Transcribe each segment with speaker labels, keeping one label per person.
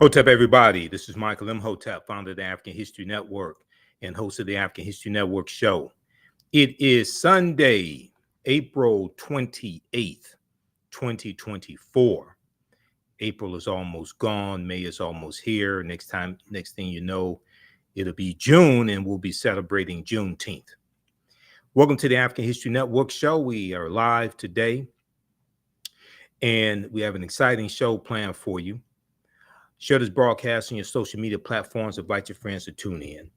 Speaker 1: Hotep, everybody. This is Michael Imhotep, founder of the African History Network and host of the African History Network show. It is Sunday, April 28th, 2024. April is almost gone. May is almost here. Next thing you know, it'll be June and we'll be celebrating Juneteenth. Welcome to the African History Network show. We are live today and we have an exciting show planned for you. Share this broadcast on your social media platforms. Invite your friends to tune in.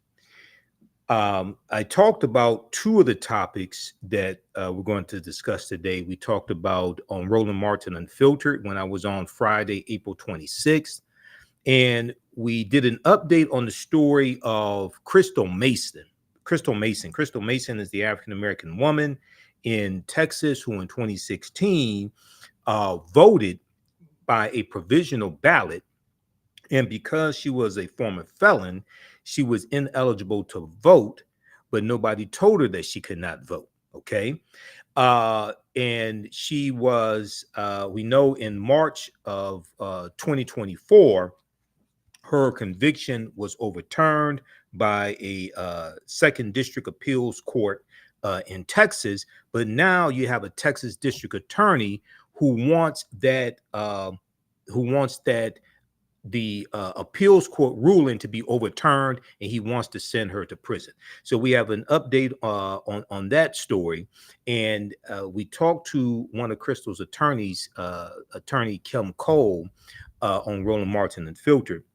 Speaker 1: I talked about two of the topics that we're going to discuss today. We talked about on Roland Martin Unfiltered when I was on Friday, April 26th. And we did an update on the story of Crystal Mason. Crystal Mason is the African-American woman in Texas who in 2016 voted by a provisional ballot. And because she was a former felon, she was ineligible to vote, but nobody told her that she could not vote. Okay. And she was, we know in March of 2024, her conviction was overturned by a second district appeals court in Texas. But now you have a Texas district attorney who wants that the appeals court ruling to be overturned, and he wants to send her to prison. So we have an update on that story, and we talked to one of Crystal's attorneys, attorney Kim Cole, on Roland Martin Unfiltered.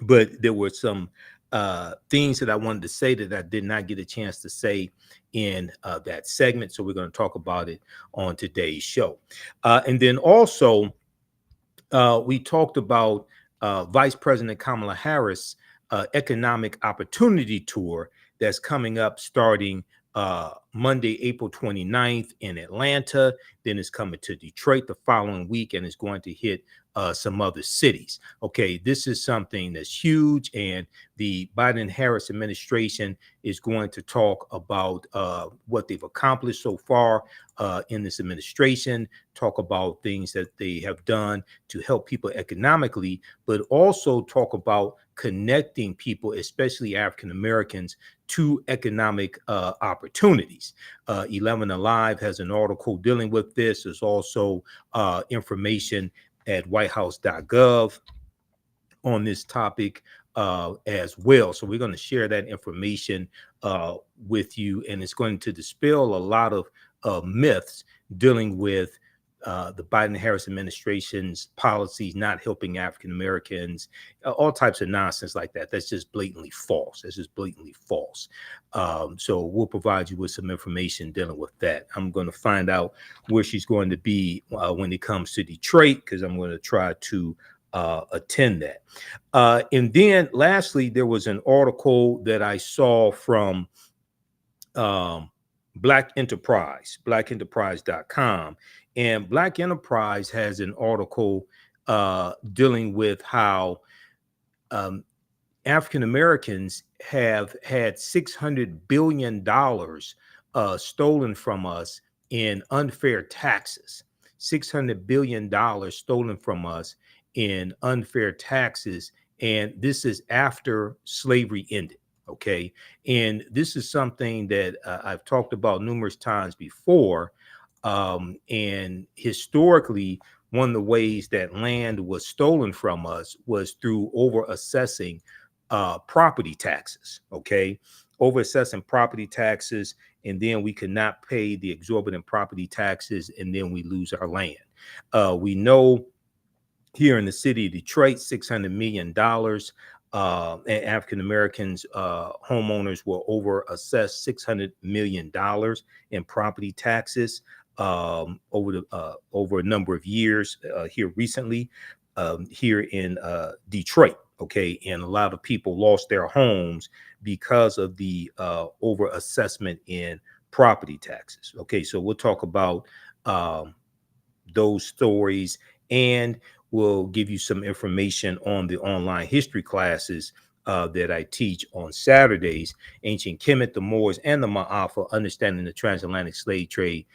Speaker 1: But there were some things that I wanted to say that I did not get a chance to say in that segment. So we're going to talk about it on today's show. And then also, we talked about Vice President Kamala Harris' economic opportunity tour that's coming up starting Monday, April 29th in Atlanta. Then it's coming to Detroit the following week, and it's going to hit some other cities. Okay, this is something that's huge, and the Biden-Harris administration is going to talk about what they've accomplished so far in this administration, talk about things that they have done to help people economically, but also talk about connecting people, especially African Americans, to economic opportunities. 11 Alive has an article dealing with this. There's also information at whitehouse.gov on this topic as well. So we're going to share that information with you, and it's going to dispel a lot of myths dealing with the Biden-Harris administration's policies not helping African Americans, all types of nonsense like that. That's just blatantly false. So we'll provide you with some information dealing with that. I'm going to find out where she's going to be when it comes to Detroit, because I'm going to try to attend that. And then lastly, there was an article that I saw from Black Enterprise, blackenterprise.com. And Black Enterprise has an article dealing with how African Americans have had $600 billion stolen from us in unfair taxes. $600 billion stolen from us in unfair taxes. And this is after slavery ended. Okay. And this is something that I've talked about numerous times before. And historically, one of the ways that land was stolen from us was through over assessing property taxes. Okay. Over assessing property taxes. And then we could not pay the exorbitant property taxes. And then we lose our land. We know here in the city of Detroit, $600 million. And African Americans, homeowners were over assessed $600 million in property taxes over a number of years here recently here in Detroit. Okay, and a lot of people lost their homes because of the over assessment in property taxes. Okay, so we'll talk about those stories, and we'll give you some information on the online history classes that I teach on Saturdays: Ancient Kemet, the Moors, and the Ma'afa, Understanding the Transatlantic Slave Trade,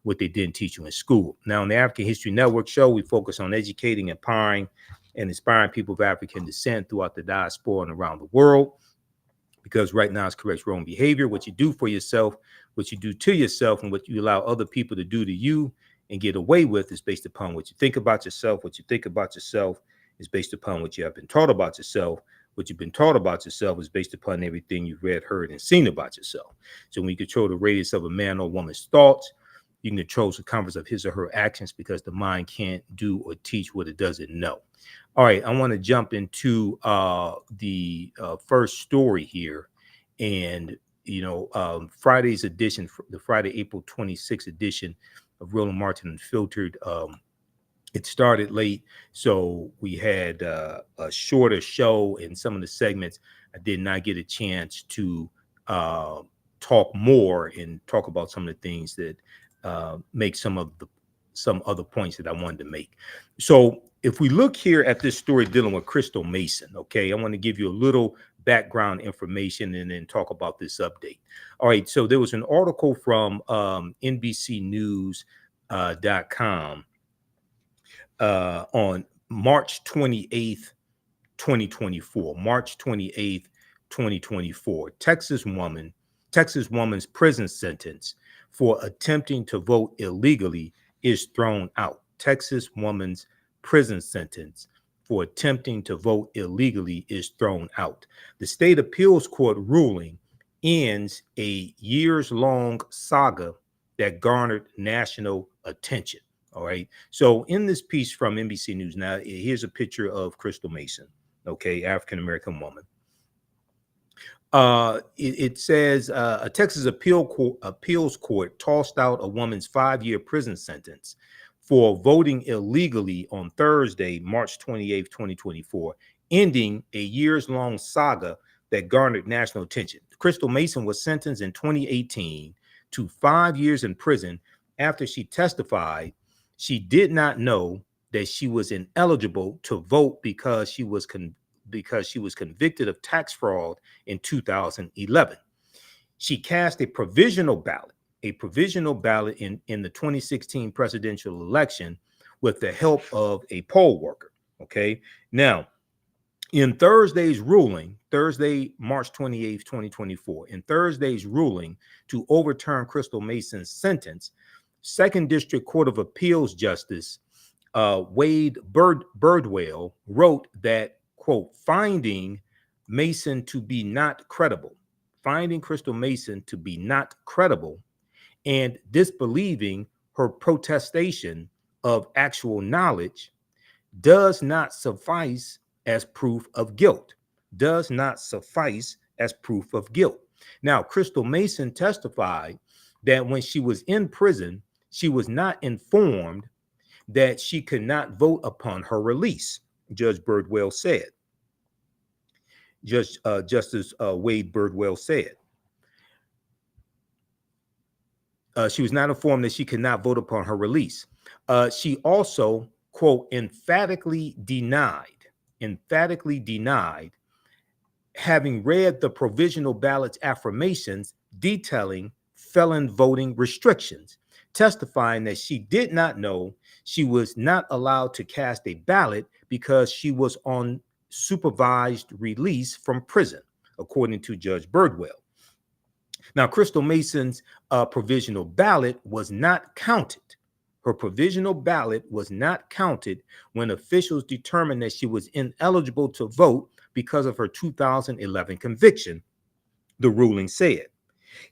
Speaker 1: what they didn't teach you in school. Now, on the African History Network show, we focus on educating, empowering, and inspiring people of African descent throughout the diaspora and around the world. Because right now it's correct your own behavior, what you do for yourself, what you do to yourself, and what you allow other people to do to you and get away with is based upon what you think about yourself. What you think about yourself is based upon what you have been taught about yourself. What you've been taught about yourself is based upon everything you've read, heard, and seen about yourself. So when you control the radius of a man or woman's thoughts, you can control the converse of his or her actions, because the mind can't do or teach what it doesn't know. All right, I want to jump into the first story here. And, Friday's edition, the Friday, April 26th edition of Roland Martin Unfiltered, it started late. So we had a shorter show, and some of the segments I did not get a chance to talk more and talk about some of the things that make some other points that I wanted to make. So if we look here at this story dealing with Crystal Mason, okay, I want to give you a little background information and then talk about this update. All right, so there was an article from NBCnews.com on March 28th, 2024. March 28th, 2024. Texas woman's prison sentence for attempting to vote illegally is thrown out. Texas woman's prison sentence for attempting to vote illegally is thrown out. The state appeals court ruling ends a years-long saga that garnered national attention. All right. So in this piece from NBC News, now here's a picture of Crystal Mason, okay, African-American woman. It says a Texas appeals court tossed out a woman's 5-year prison sentence for voting illegally on Thursday, March 28th, 2024, ending a years-long saga that garnered national attention. Crystal Mason was sentenced in 2018 to 5 years in prison after she testified she did not know that she was ineligible to vote because she was convicted of tax fraud in 2011. She cast a provisional ballot in the 2016 presidential election with the help of a poll worker. Okay. Now, in Thursday's ruling, Thursday, March 28th, 2024, in Thursday's ruling to overturn Crystal Mason's sentence, Second District Court of Appeals Justice Wade Birdwell wrote that, quote, finding Crystal Mason to be not credible and disbelieving her protestation of actual knowledge does not suffice as proof of guilt. Now, Crystal Mason testified that when she was in prison, she was not informed that she could not vote upon her release, Judge Birdwell said. Justice Wade Birdwell said. She was not informed that she could not vote upon her release. She also, quote, emphatically denied having read the provisional ballot's affirmations detailing felon voting restrictions, testifying that she did not know she was not allowed to cast a ballot because she was on supervised release from prison, according to Judge Birdwell. Now, Crystal Mason's provisional ballot was not counted. Her provisional ballot was not counted when officials determined that she was ineligible to vote because of her 2011 conviction, the ruling said.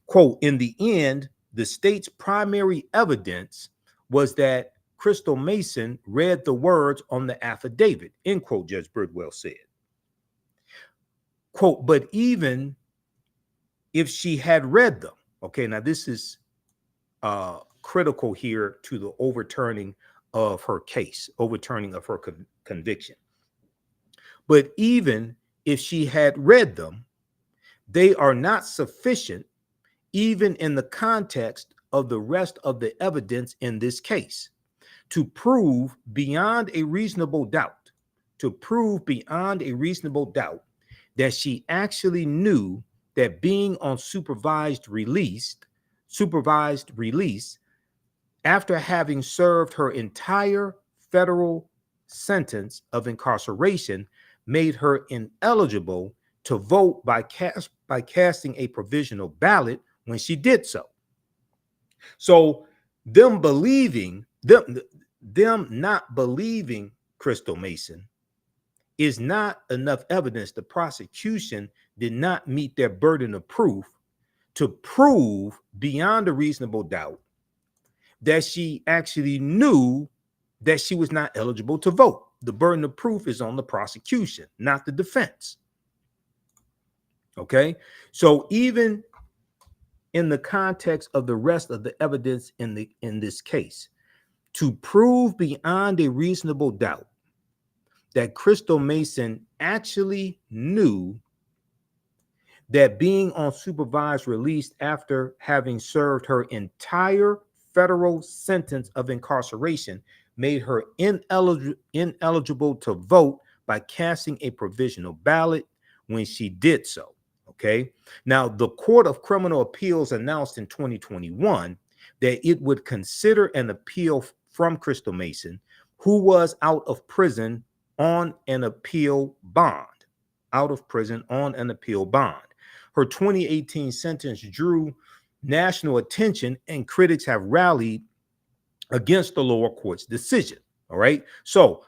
Speaker 1: Quote, in the end, the state's primary evidence was that Crystal Mason read the words on the affidavit, end quote, Judge Birdwell said. Quote, but even if she had read them, okay, now this is critical here to the overturning of her case, overturning of her conviction. But even if she had read them, they are not sufficient, even in the context of the rest of the evidence in this case, to prove beyond a reasonable doubt, that she actually knew that being on supervised release after having served her entire federal sentence of incarceration made her ineligible to vote by casting a provisional ballot when she did so. So them not believing Crystal Mason is not enough evidence. The prosecution did not meet their burden of proof to prove beyond a reasonable doubt that she actually knew that she was not eligible to vote. The burden of proof is on the prosecution, not the defense. Okay, so even in the context of the rest of the evidence in this case, to prove beyond a reasonable doubt that Crystal Mason actually knew that being on supervised release after having served her entire federal sentence of incarceration made her ineligible to vote by casting a provisional ballot when she did so. Okay. Now, the Court of Criminal Appeals announced in 2021 that it would consider an appeal from Crystal Mason, who was out of prison on an appeal bond. Out of prison on an appeal bond. Her 2018 sentence drew national attention, and critics have rallied against the lower court's decision. All right. So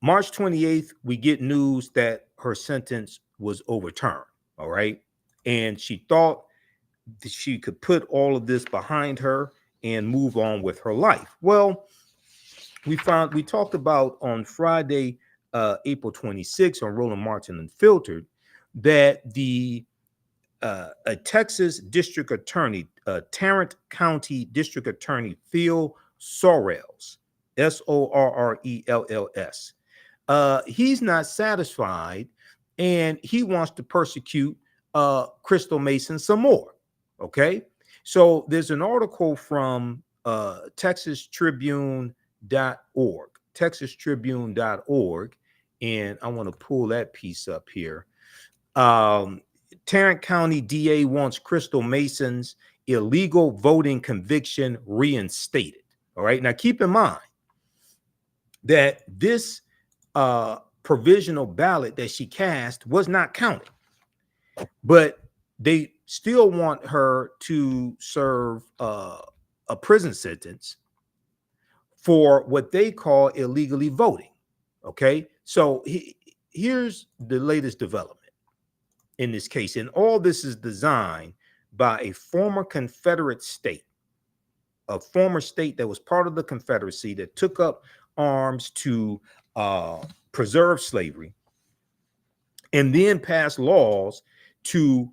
Speaker 1: March 28th, we get news that her sentence was overturned. All right. And she thought that she could put all of this behind her and move on with her life. Well, we talked about on Friday, April 26th on Roland Martin Unfiltered, that a Texas district attorney, Tarrant County District Attorney Phil Sorrells, Sorrells, he's not satisfied, and he wants to persecute Crystal Mason some more. Okay, so there's an article from TexasTribune.org, TexasTribune.org, and I want to pull that piece up here. Tarrant County DA wants Crystal Mason's illegal voting conviction reinstated. All right, now keep in mind that this provisional ballot that she cast was not counted, but they still want her to serve a prison sentence for what they call illegally voting. Okay, so here's the latest development in this case, and all this is designed by a former Confederate state, a former state that was part of the Confederacy that took up arms to preserve slavery, and then passed laws to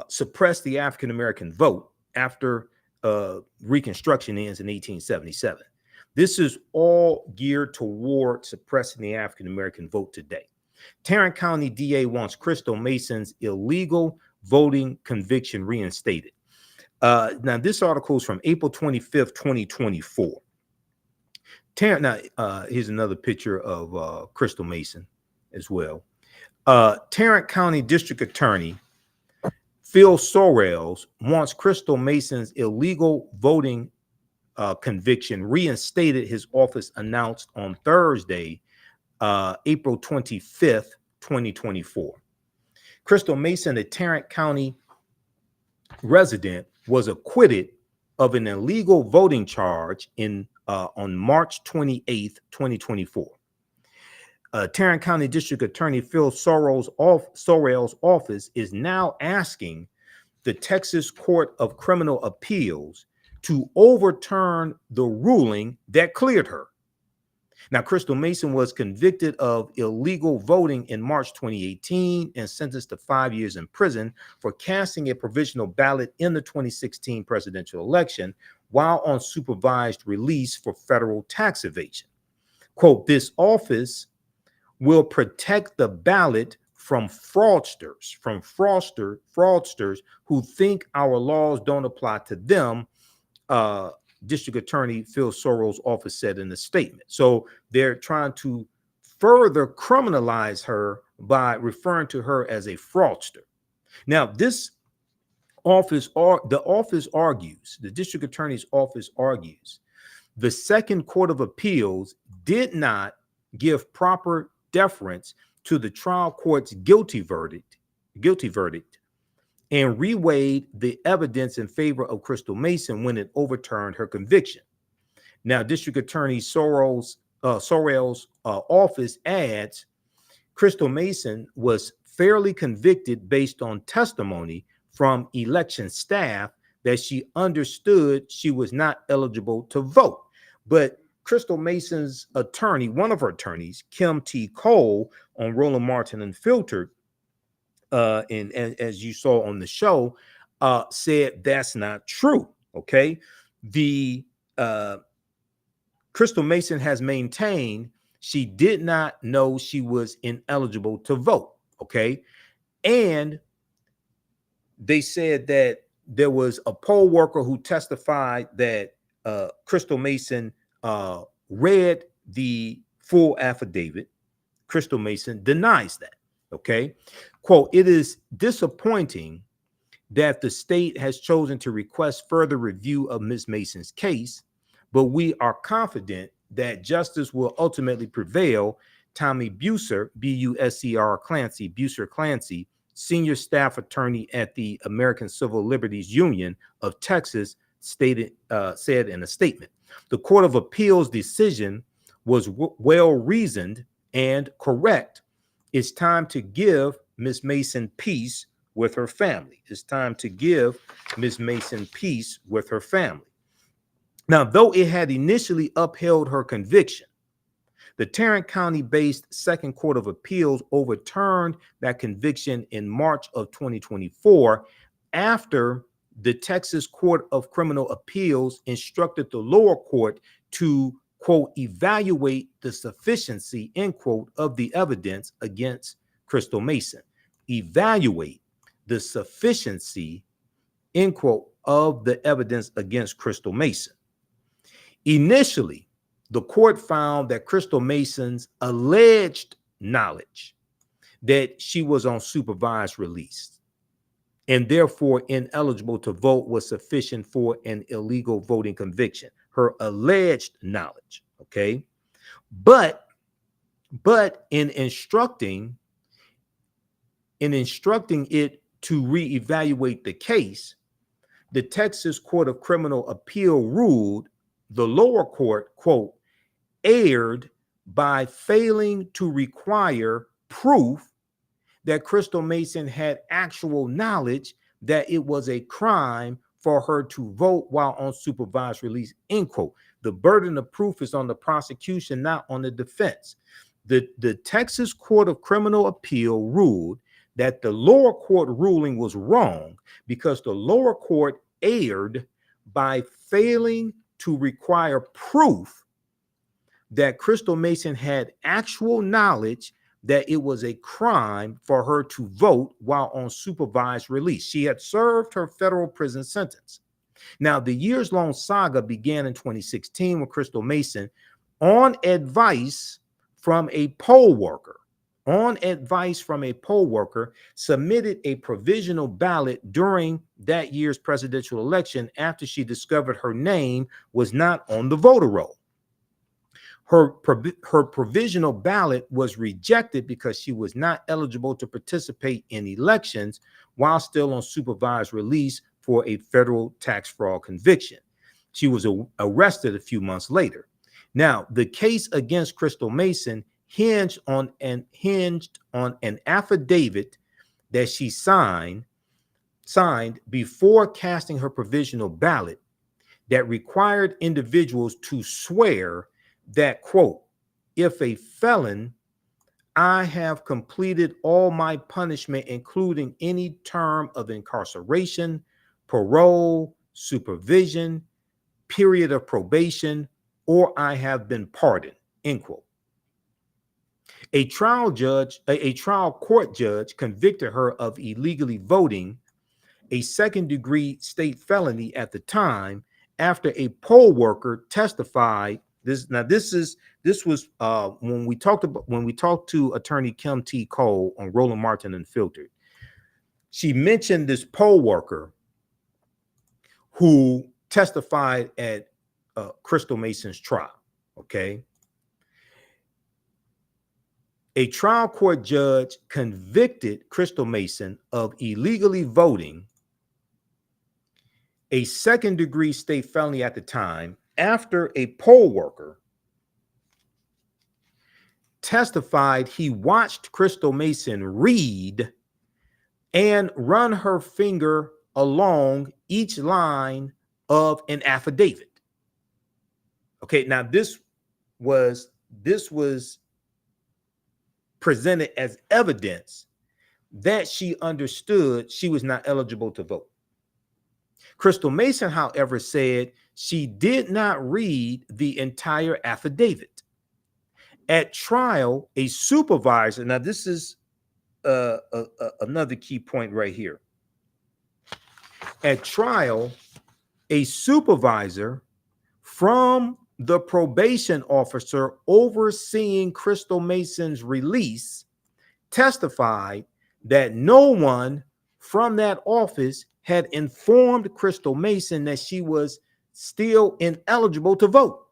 Speaker 1: suppress the African American vote after Reconstruction ends in 1877. This is all geared toward suppressing the African American vote today. Tarrant County DA wants Crystal Mason's illegal voting conviction reinstated. Now, this article is from April 25th, 2024. Here's another picture of Crystal Mason as well. Tarrant County District Attorney Phil Sorrells wants Crystal Mason's illegal voting conviction reinstated, his office announced on Thursday, April 25th, 2024. Crystal Mason, a Tarrant County resident, was acquitted of an illegal voting charge on March 28th, 2024. Tarrant County District Attorney Phil Sorrells' office is now asking the Texas Court of Criminal Appeals to overturn the ruling that cleared her. Now, Crystal Mason was convicted of illegal voting in March 2018 and sentenced to 5 years in prison for casting a provisional ballot in the 2016 presidential election while on supervised release for federal tax evasion. Quote, "This office will protect the ballot from fraudsters who think our laws don't apply to them," District Attorney Phil Sorrells' office said in a statement. So they're trying to further criminalize her by referring to her as a fraudster. Now, this office, the District Attorney's office argues, the Second Court of Appeals did not give proper deference to the trial court's guilty verdict, and reweighed the evidence in favor of Crystal Mason when it overturned her conviction. Now, District Attorney Sorrell's office adds, Crystal Mason was fairly convicted based on testimony from election staff that she understood she was not eligible to vote. But Crystal Mason's attorney, one of her attorneys, Kim T. Cole, on Roland Martin Unfiltered, and as you saw on the show, said that's not true. Okay, the Crystal Mason has maintained she did not know she was ineligible to vote. Okay, and they said that there was a poll worker who testified that Crystal Mason read the full affidavit. Crystal Mason denies that. Okay, quote, it is disappointing that the state has chosen to request further review of Ms. Mason's case, but we are confident that justice will ultimately prevail. Tommy Buser, B-U-S-E-R Clancy, Buser Clancy, senior staff attorney at the American Civil Liberties Union of Texas, said in a statement. The Court of Appeals decision was well-reasoned and correct. It's time to give Ms. Mason peace with her family. It's time to give Ms. Mason peace with her family. Now, though it had initially upheld her conviction, the Tarrant County-based Second Court of Appeals overturned that conviction in March of 2024 after the Texas Court of Criminal Appeals instructed the lower court to, quote, evaluate the sufficiency, end quote, of the evidence against Crystal Mason. Evaluate the sufficiency, end quote, of the evidence against Crystal Mason. Initially, the court found that Crystal Mason's alleged knowledge that she was on supervised release and therefore ineligible to vote was sufficient for an illegal voting conviction. Her alleged knowledge, okay? But in instructing it to reevaluate the case, the Texas Court of Criminal Appeal ruled the lower court, quote, erred by failing to require proof that Crystal Mason had actual knowledge that it was a crime for her to vote while on supervised release, end quote. The burden of proof is on the prosecution, not on the defense. The Texas Court of Criminal Appeal ruled that the lower court ruling was wrong because the lower court erred by failing to require proof that Crystal Mason had actual knowledge that it was a crime for her to vote while on supervised release. She had served her federal prison sentence. Now, the years-long saga began in 2016 when Crystal Mason, on advice from a poll worker, submitted a provisional ballot during that year's presidential election after she discovered her name was not on the voter roll. Her provisional ballot was rejected because she was not eligible to participate in elections while still on supervised release for a federal tax fraud conviction. She was arrested a few months later. Now, the case against Crystal Mason hinged on an affidavit that she signed before casting her provisional ballot that required individuals to swear that, quote, if a felon, I have completed all my punishment, including any term of incarceration, parole, supervision, period of probation, or I have been pardoned, end quote. A trial court judge convicted her of illegally voting, a second-degree state felony at the time, after a poll worker testified. This was when we talked to attorney Kim T. Cole on Roland Martin Unfiltered. She mentioned this poll worker who testified at Crystal Mason's trial. Okay, A trial court judge convicted Crystal Mason of illegally voting, a second-degree state felony at the time, after a poll worker testified he watched Crystal Mason read and run her finger along each line of an affidavit. Okay, now this was presented as evidence that she understood she was not eligible to vote. Crystal Mason, however, said she did not read the entire affidavit. At trial, a supervisor, now this is another key point right here. At trial, a supervisor from the probation officer overseeing Crystal Mason's release testified that no one from that office had informed Crystal Mason that she was still ineligible to vote.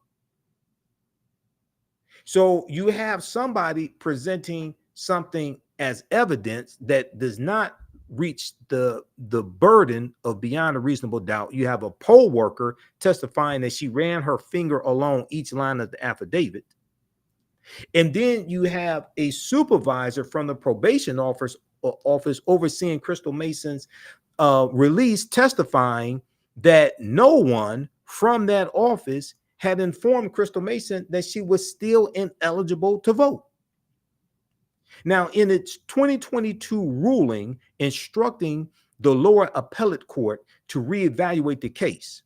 Speaker 1: So you have somebody presenting something as evidence that does not reach the burden of beyond a reasonable doubt. You have a poll worker testifying that she ran her finger along each line of the affidavit. And then you have a supervisor from the probation office overseeing Crystal Mason's release testifying that no one from that office had informed Crystal Mason that she was still ineligible to vote. Now, in its 2022 ruling instructing the lower appellate court to reevaluate the case,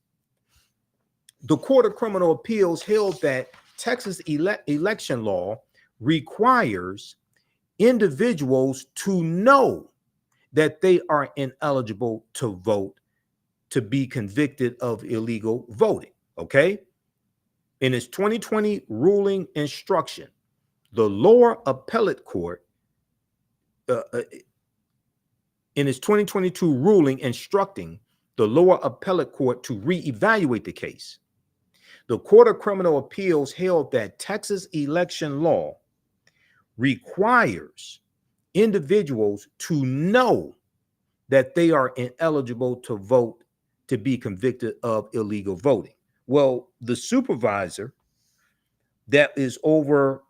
Speaker 1: the Court of Criminal Appeals held that Texas election law requires individuals to know that they are ineligible to vote to be convicted of illegal voting. Okay? In its 2020 ruling instruction, the lower appellate court, in its 2022 ruling instructing the lower appellate court to reevaluate the case, the Court of Criminal Appeals held that Texas election law requires individuals to know that they are ineligible to vote to be convicted of illegal voting. Well, the supervisor that is over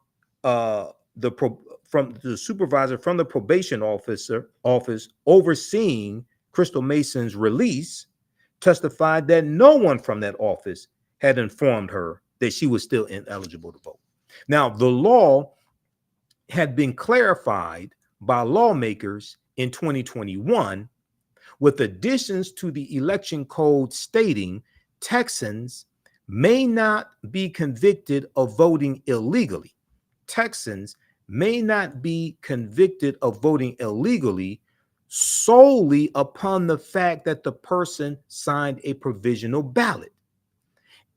Speaker 1: from the probation office overseeing Crystal Mason's release testified that no one from that office had informed her that she was still ineligible to vote. Now, the law had been clarified by lawmakers in 2021 with additions to the election code stating Texans may not be convicted of voting illegally. Texans may not be convicted of voting illegally solely upon the fact that the person signed a provisional ballot,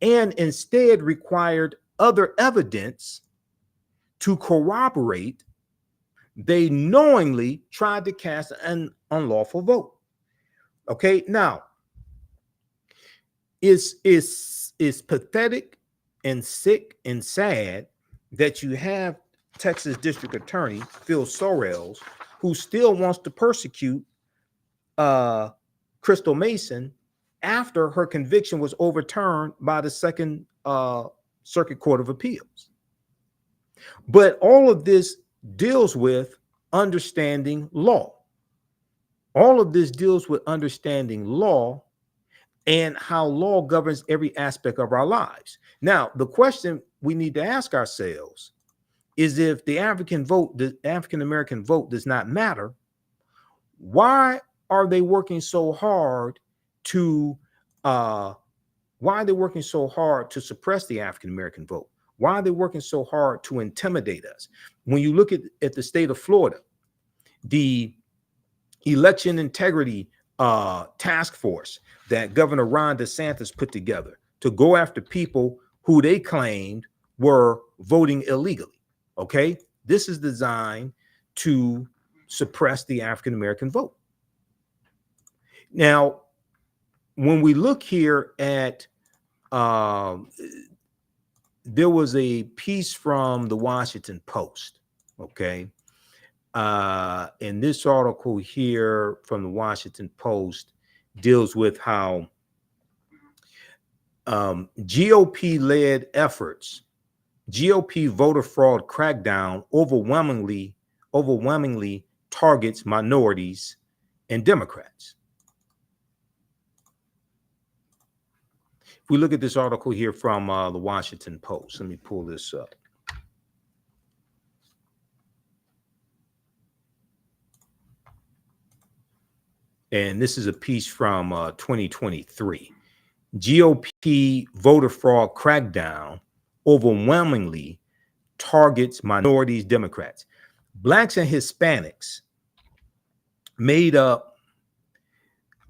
Speaker 1: and instead required other evidence to corroborate they knowingly tried to cast an unlawful vote. Okay, now it's pathetic and sick and sad that you have Texas District Attorney Phil Sorrells, who still wants to persecute Crystal Mason after her conviction was overturned by the Second Circuit Court of Appeals. But all of this deals with understanding law. All of this deals with understanding law and how law governs every aspect of our lives. Now, the question we need to ask ourselves is, if the African American vote does not matter, why are they working so hard to suppress the African American vote? Why are they working so hard to intimidate us? When you look at the state of Florida, the election integrity task force that Governor Ron DeSantis put together to go after people who they claimed were voting illegally. Okay, this is designed to suppress the African American vote. Now, when we look here at there was a piece from the Washington Post Okay. And this article here from the Washington Post deals with how GOP-led efforts, GOP voter fraud crackdown overwhelmingly targets minorities and Democrats. If we look at this article here from the Washington Post, let me pull this up. And this is a piece from 2023. GOP voter fraud crackdown overwhelmingly targets minorities, Democrats. Blacks and Hispanics made up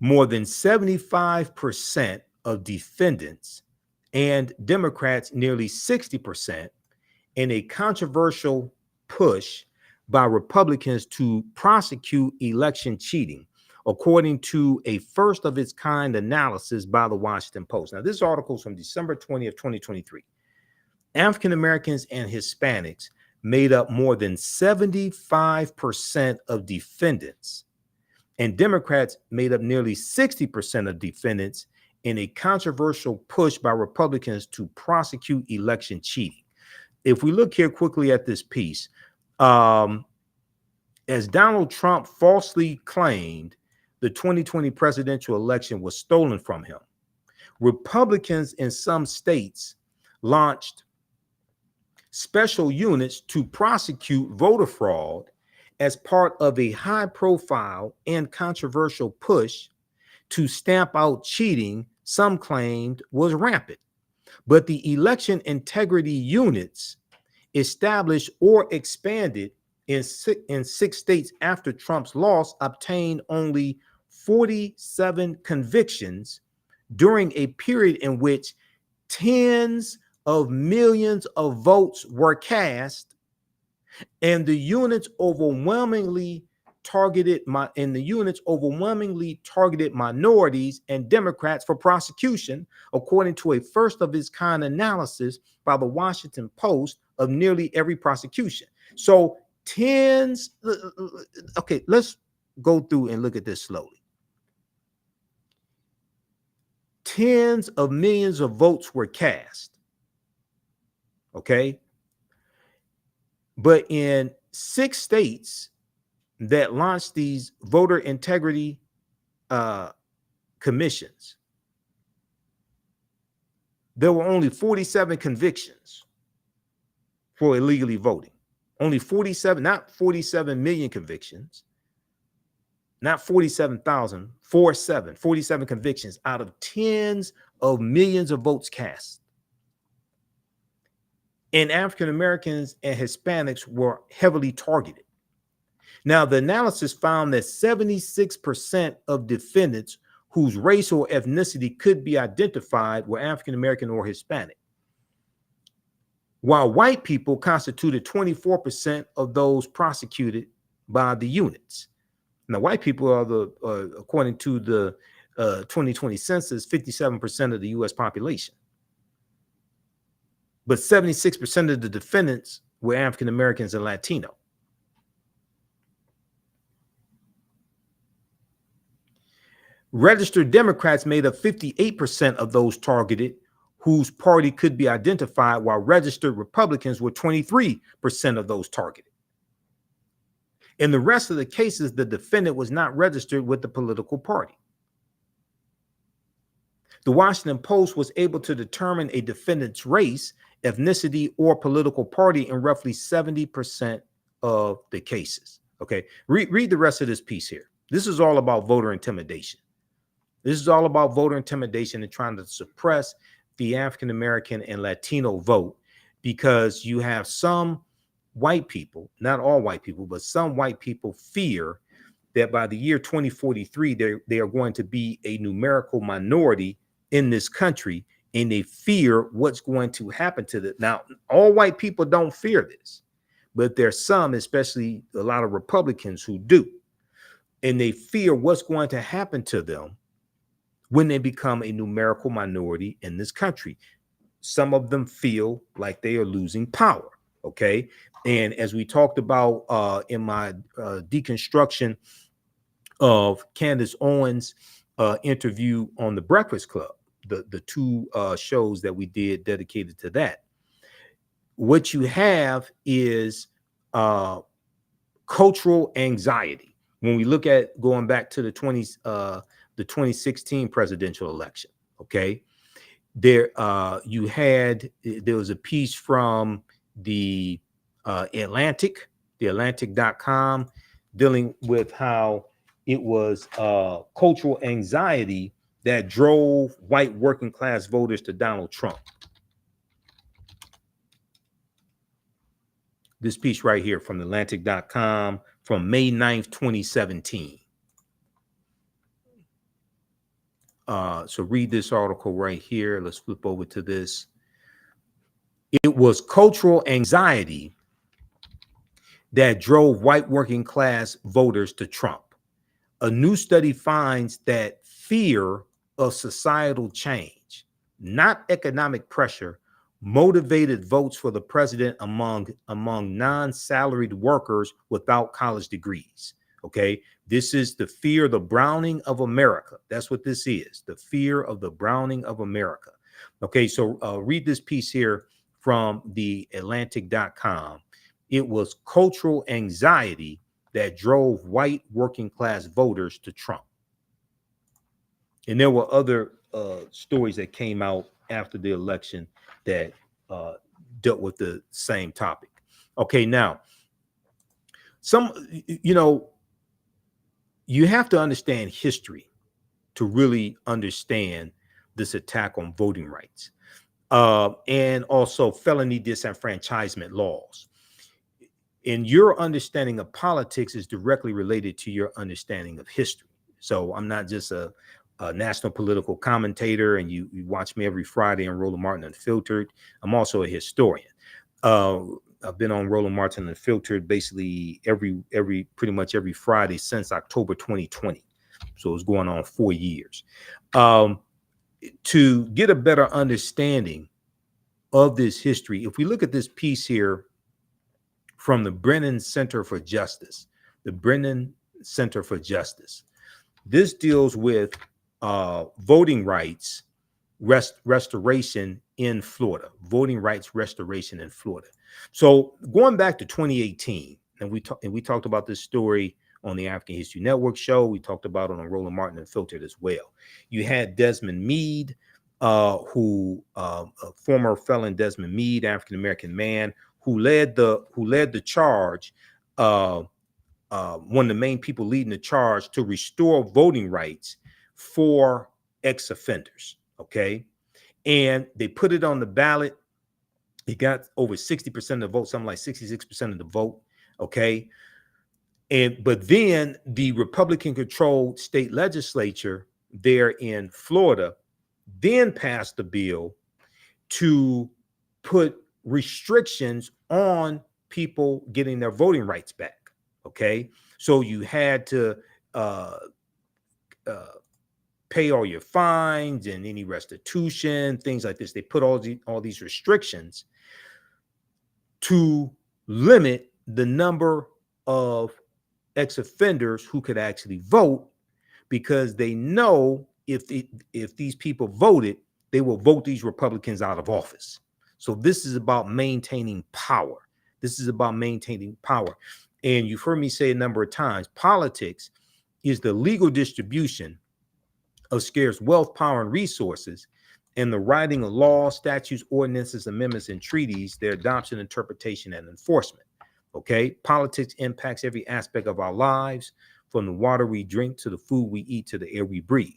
Speaker 1: more than 75% of defendants, and Democrats nearly 60%, in a controversial push by Republicans to prosecute election cheating, according to a first of its kind analysis by the Washington Post. Now, this article is from December 20th, 2023. African Americans and Hispanics made up more than 75% of defendants, and Democrats made up nearly 60% of defendants in a controversial push by Republicans to prosecute election cheating. If we look here quickly at this piece, as Donald Trump falsely claimed the 2020 presidential election was stolen from him, Republicans in some states launched special units to prosecute voter fraud as part of a high-profile and controversial push to stamp out cheating some claimed was rampant. But the election integrity units established or expanded in six states after Trump's loss obtained only 47 convictions during a period in which tens of millions of votes were cast, and the units overwhelmingly targeted minorities and Democrats for prosecution, according to a first of its kind analysis by the Washington Post of nearly every prosecution. So okay, let's go through and look at this slowly. Tens of millions of votes were cast. Okay. But in 6 states that launched these voter integrity commissions, there were only 47 convictions for illegally voting. Only 47, not 47 million convictions, not 47,000, 47 convictions out of tens of millions of votes cast. And African Americans and Hispanics were heavily targeted. Now, the analysis found that 76% of defendants whose race or ethnicity could be identified were African American or Hispanic, while white people constituted 24% of those prosecuted by the units. Now, white people are according to the 2020 census, 57% of the U.S. population. But 76% of the defendants were African Americans and Latino. Registered Democrats made up 58% of those targeted whose party could be identified, while registered Republicans were 23% of those targeted. In the rest of the cases, the defendant was not registered with the political party. The Washington Post was able to determine a defendant's race, ethnicity, or political party in roughly 70% of the cases. Okay, read the rest of this piece here. This is all about voter intimidation. This is all about voter intimidation and trying to suppress the African American and Latino vote, because you have some white people, not all white people, but some white people fear that by the year 2043, they are going to be a numerical minority in this country, and they fear what's going to happen to them. Now, all white people don't fear this, but there's some, especially a lot of Republicans, who do. And they fear what's going to happen to them when they become a numerical minority in this country. Some of them feel like they are losing power. Okay. And as we talked about in my deconstruction of Candace Owens' interview on the Breakfast Club, the two shows that we did dedicated to that, what you have is cultural anxiety. When we look at going back to the 2016 presidential election, okay, there was a piece from the Atlantic.com, dealing with how it was cultural anxiety that drove white working class voters to Donald Trump. This piece right here from Atlantic.com from May 9th, 2017. So read this article right here. Let's flip over to this. It was cultural anxiety that drove white working class voters to Trump. A new study finds that fear of societal change, not economic pressure, motivated votes for the president among non-salaried workers without college degrees. Okay, this is the fear, the browning of America. That's what this is, the fear of the browning of America. Okay, so read this piece here from the Atlantic.com. It was cultural anxiety that drove white working class voters to Trump. And there were other stories that came out after the election that dealt with the same topic. Okay, now, you have to understand history to really understand this attack on voting rights and also felony disenfranchisement laws. And your understanding of politics is directly related to your understanding of history. So I'm not just a national political commentator and you watch me every Friday on Roland Martin Unfiltered. I'm also a historian. I've been on Roland Martin Unfiltered basically pretty much every Friday since October 2020. So it's going on 4 years. To get a better understanding of this history, if we look at this piece here from the Brennan Center for Justice, this deals with voting rights restoration in Florida, So going back to 2018, and we talked about this story on the African History Network show. We talked about it on Roland Martin Unfiltered as well. You had Desmond Meade, a former felon Desmond Meade, African-American man, who led the charge, one of the main people leading the charge to restore voting rights for ex-offenders. Okay. And they put it on the ballot. He got over 60% of the vote, something like 66% of the vote. Okay. But then the Republican controlled state legislature there in Florida then passed the bill to put restrictions on people getting their voting rights back. Okay. So you had to pay all your fines and any restitution, things like this. They put all these restrictions to limit the number of ex-offenders who could actually vote, because they know if these people voted, they will vote these Republicans out of office. So this is about maintaining power. And you've heard me say a number of times, politics is the legal distribution of scarce wealth, power, and resources, and the writing of laws, statutes, ordinances, amendments, and treaties, their adoption, interpretation, and enforcement. Okay, politics impacts every aspect of our lives, from the water we drink to the food we eat to the air we breathe.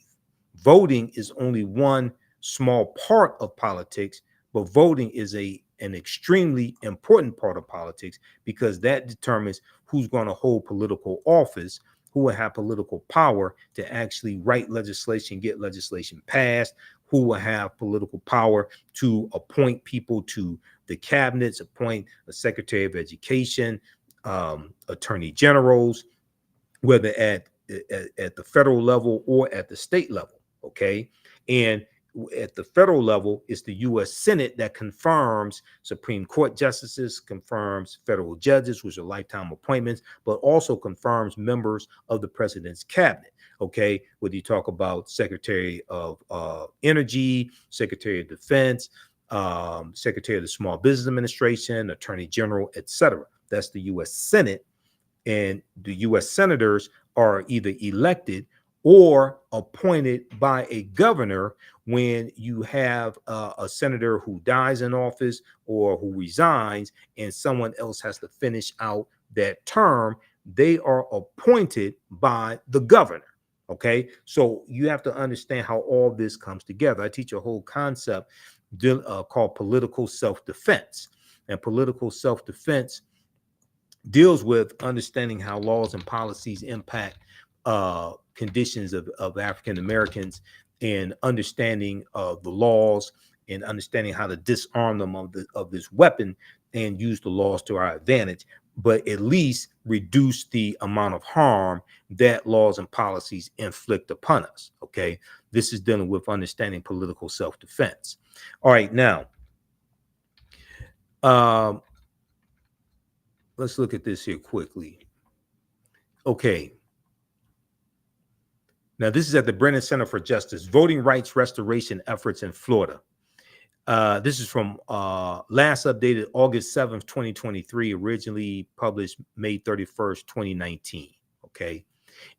Speaker 1: Voting is only one small part of politics, but voting is an extremely important part of politics, because that determines who's going to hold political office, who will have political power to actually write legislation, get legislation passed, who will have political power to appoint people to the cabinets, appoint a Secretary of Education, attorney generals, whether at the federal level or at the state level. Okay. And at the federal level, it's the U.S. Senate that confirms Supreme Court justices, confirms federal judges, which are lifetime appointments, but also confirms members of the president's cabinet. Okay, whether you talk about Secretary of Energy, Secretary of Defense, Secretary of the Small Business Administration, Attorney General, etc. That's the U.S. Senate, and the U.S. senators are either elected or appointed by a governor. When you have a senator who dies in office or who resigns and someone else has to finish out that term, they are appointed by the governor. Okay, so you have to understand how all this comes together. I teach a whole concept called political self-defense, and political self-defense deals with understanding how laws and policies impact conditions of African Americans, and understanding the laws, and understanding how to disarm them of this weapon and use the laws to our advantage, but at least reduce the amount of harm that laws and policies inflict upon us. Okay, this is dealing with understanding political self-defense. All right, now let's look at this here quickly. Okay. Now, this is at the Brennan Center for Justice, Voting Rights Restoration Efforts in Florida. This is from last updated August 7th, 2023, originally published May 31st, 2019. Okay.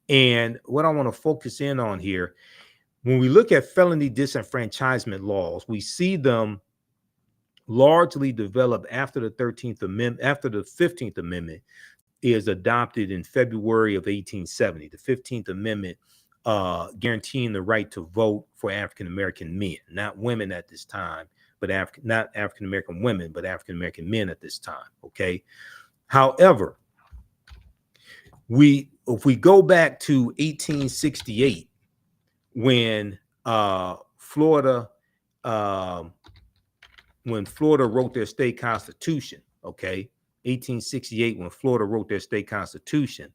Speaker 1: And what I want to focus in on here, when we look at felony disenfranchisement laws, we see them largely developed after the 13th Amendment, after the 15th Amendment is adopted in February of 1870. The 15th Amendment guaranteeing the right to vote for African American men, not women at this time, but not African American women, but African American men at this time. Okay. However, if we go back to 1868, when Florida wrote their state constitution, okay, 1868, when Florida wrote their state constitution,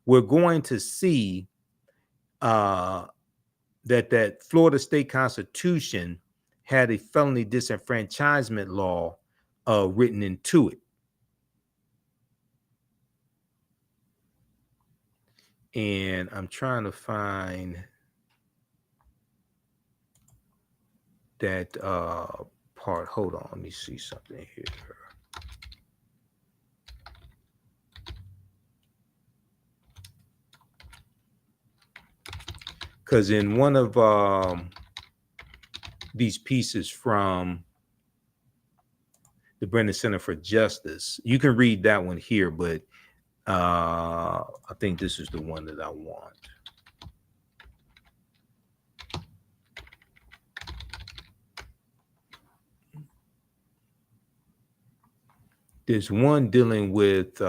Speaker 1: we're going to see that Florida state constitution had a felony disenfranchisement law written into it. And I'm trying to find that part. Hold on, let me see something here. Because in one of these pieces from the Brennan Center for Justice, you can read that one here, but I think this is the one that I want. There's one dealing with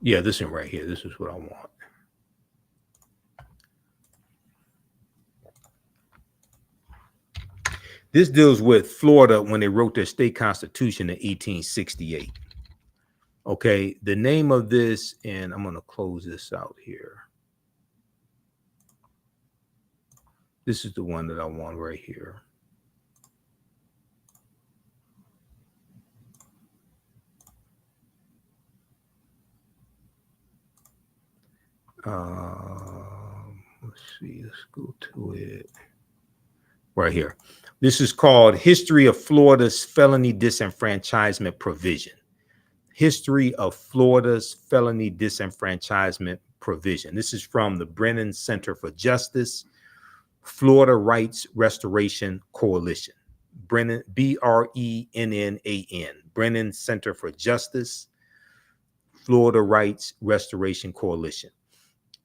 Speaker 1: yeah, this one right here. This is what I want. This deals with Florida when they wrote their state constitution in 1868. Okay, the name of this, and I'm going to close this out here. This is the one that I want right here. Let's see, let's go to it right here. This is called History of Florida's Felony Disenfranchisement Provision. History of Florida's Felony Disenfranchisement Provision. This is from the Brennan Center for Justice, Florida Rights Restoration Coalition. Brennan, B-R-E-N-N-A-N, Brennan Center for Justice, Florida Rights Restoration Coalition.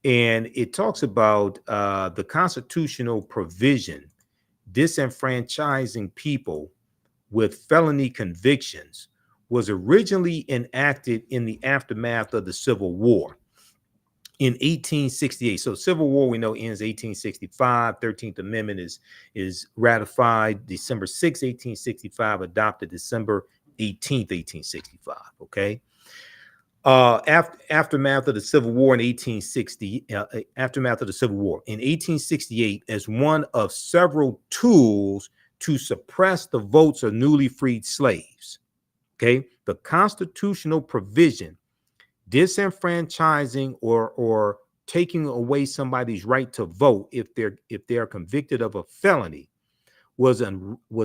Speaker 1: And it talks about the constitutional provision disenfranchising people with felony convictions was originally enacted in the aftermath of the Civil War in 1868. So Civil War, we know, ends 1865. 13th Amendment is ratified December 6, 1865, adopted December 18th, 1865. Okay. Aftermath of the Civil War in 1860, aftermath of the Civil War in 1868, as one of several tools to suppress the votes of newly freed slaves. Okay, the constitutional provision disenfranchising or taking away somebody's right to vote if they're convicted of a felony was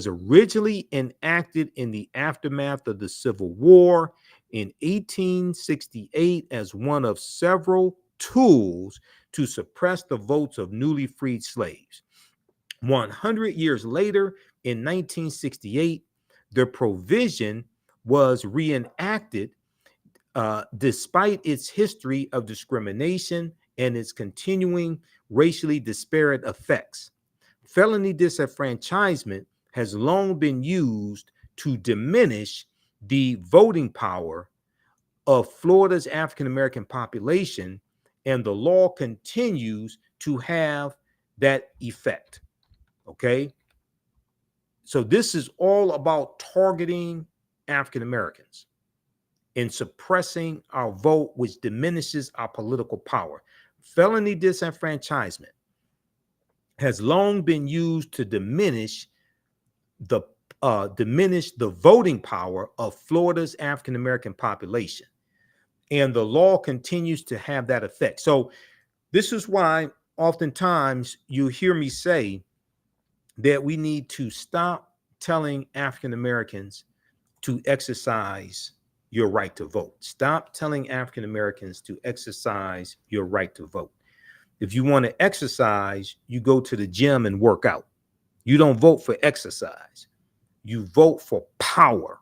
Speaker 1: originally enacted in the aftermath of the Civil War in 1868 as one of several tools to suppress the votes of newly freed slaves. 100 years later, in 1968, the provision was reenacted despite its history of discrimination and its continuing racially disparate effects. Felony disenfranchisement has long been used to diminish the voting power of Florida's African American population, and the law continues to have that effect. Okay? So this is all about targeting African Americans and suppressing our vote, which diminishes our political power. Felony disenfranchisement has long been used to diminish the voting power of Florida's African American population, and the law continues to have that effect. So this is why oftentimes you hear me say that we need to stop telling African Americans to exercise your right to vote. Stop telling African Americans to exercise your right to vote. If you want to exercise, you go to the gym and work out. You don't vote for exercise. You vote for power.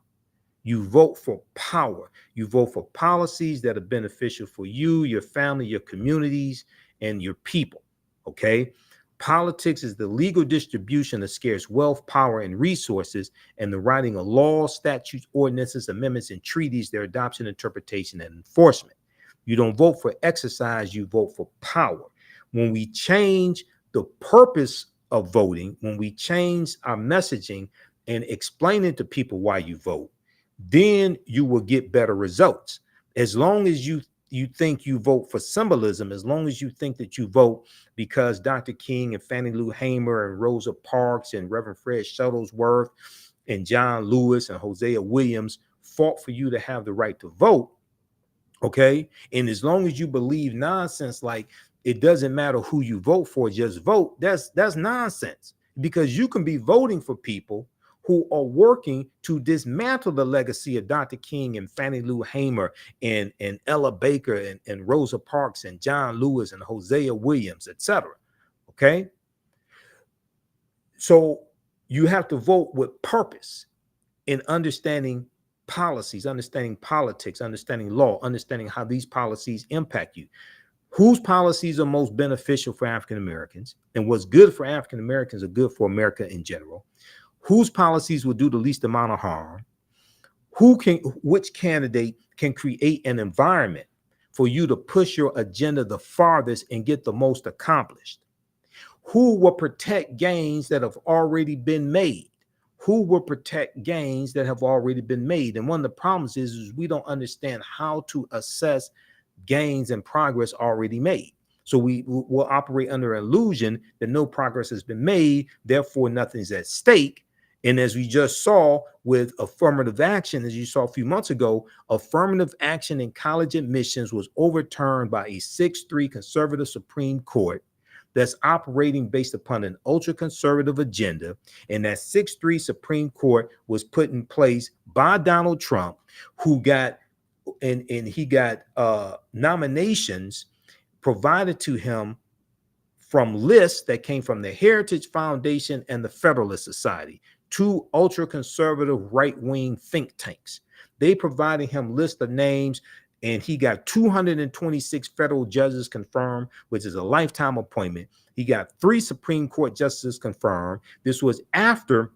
Speaker 1: You vote for power. You vote for policies that are beneficial for you, your family, your communities, and your people. Okay? Politics is the legal distribution of scarce wealth, power, and resources, and the writing of laws, statutes, ordinances, amendments, and treaties, their adoption, interpretation, and enforcement. You don't vote for exercise, you vote for power. When we change the purpose of voting, when we change our messaging and explaining to people why you vote, then you will get better results. As long as you think you vote for symbolism, as long as you think that you vote because Dr. King and Fannie Lou Hamer and Rosa Parks and Reverend Fred Shuttlesworth and John Lewis and Hosea Williams fought for you to have the right to vote, okay? And as long as you believe nonsense like it doesn't matter who you vote for, just vote, that's nonsense, because you can be voting for people who are working to dismantle the legacy of Dr. King and Fannie Lou Hamer and Ella Baker and Rosa Parks and John Lewis and Hosea Williams, etc. Okay? So you have to vote with purpose in understanding policies, understanding politics, understanding law, understanding how these policies impact you. Whose policies are most beneficial for African Americans, and what's good for African Americans are good for America in general. Whose policies will do the least amount of harm? Which candidate can create an environment for you to push your agenda the farthest and get the most accomplished? Who will protect gains that have already been made? Who will protect gains that have already been made? And one of the problems is we don't understand how to assess gains and progress already made. So we will operate under an illusion that no progress has been made, therefore nothing's at stake. And as we just saw with affirmative action, as you saw a few months ago, affirmative action in college admissions was overturned by a 6-3 conservative Supreme Court that's operating based upon an ultra-conservative agenda. And that 6-3 Supreme Court was put in place by Donald Trump, who got and he got nominations provided to him from lists that came from the Heritage Foundation and the Federalist Society, two ultra-conservative right-wing think tanks. They provided him lists of names, and he got 226 federal judges confirmed, which is a lifetime appointment. He got 3 Supreme Court justices confirmed. This was after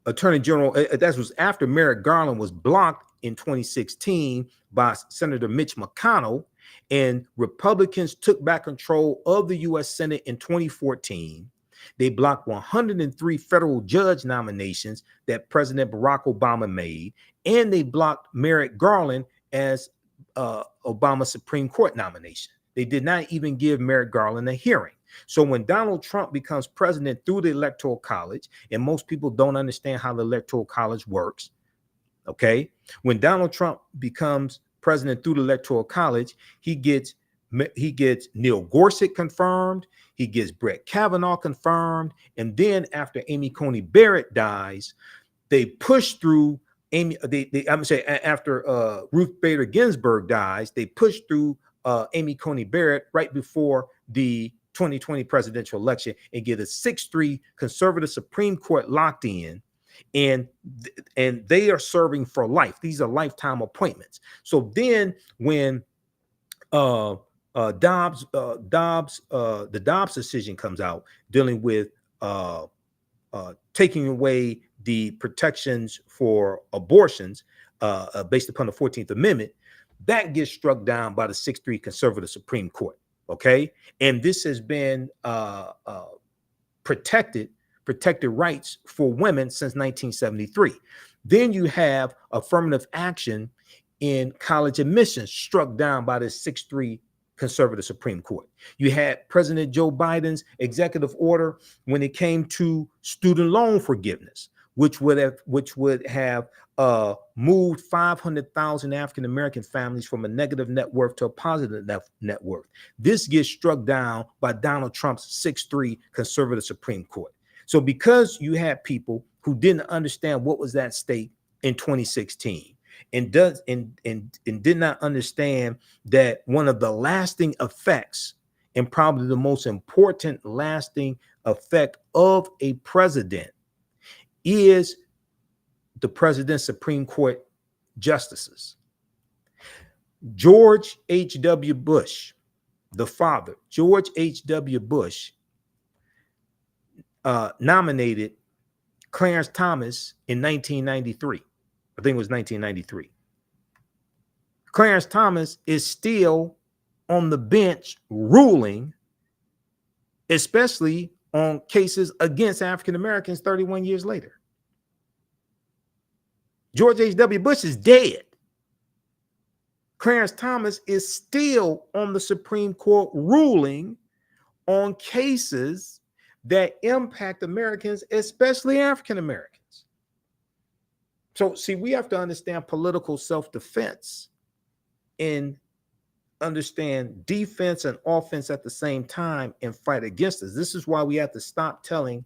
Speaker 1: Attorney General, that was after Merrick Garland was blocked in 2016 by Senator Mitch McConnell, and Republicans took back control of the U.S. Senate in 2014. They blocked 103 federal judge nominations that President Barack Obama made, and they blocked Merrick Garland as Obama's Supreme Court nomination. They did not even give Merrick Garland a hearing. So when Donald Trump becomes president through the Electoral College, and most people don't understand how the Electoral College works, okay? When Donald Trump becomes president through the Electoral College, he gets Neil Gorsuch confirmed, he gets Brett Kavanaugh confirmed, and then after Amy Coney Barrett dies, they push through I'm gonna say after Ruth Bader Ginsburg dies, they push through Amy Coney Barrett right before the 2020 presidential election and get a 6-3 conservative Supreme Court locked in, and they are serving for life. These are lifetime appointments. So then when the Dobbs decision comes out dealing with taking away the protections for abortions based upon the 14th Amendment, that gets struck down by the 6-3 conservative Supreme Court. Okay. And this has been protected rights for women since 1973. Then you have affirmative action in college admissions struck down by the 6-3 conservative Supreme Court. You had President Joe Biden's executive order when it came to student loan forgiveness, which would have moved 500,000 African-American families from a negative net worth to a positive net worth. This gets struck down by Donald Trump's 6-3 conservative Supreme Court. So because you had people who didn't understand what was at stake in 2016, and did not understand that one of the lasting effects, and probably the most important lasting effect of a president, is the president's Supreme Court justices. George H.W. Bush, the father, George H.W. Bush, nominated Clarence Thomas in 1993. I think it was 1993. Clarence Thomas is still on the bench ruling, especially on cases against African Americans 31 years later. George H.W. Bush is dead. Clarence Thomas is still on the Supreme Court ruling on cases that impact Americans, especially African Americans. So, see, we have to understand political self-defense and understand defense and offense at the same time and fight against us. This is why we have to stop telling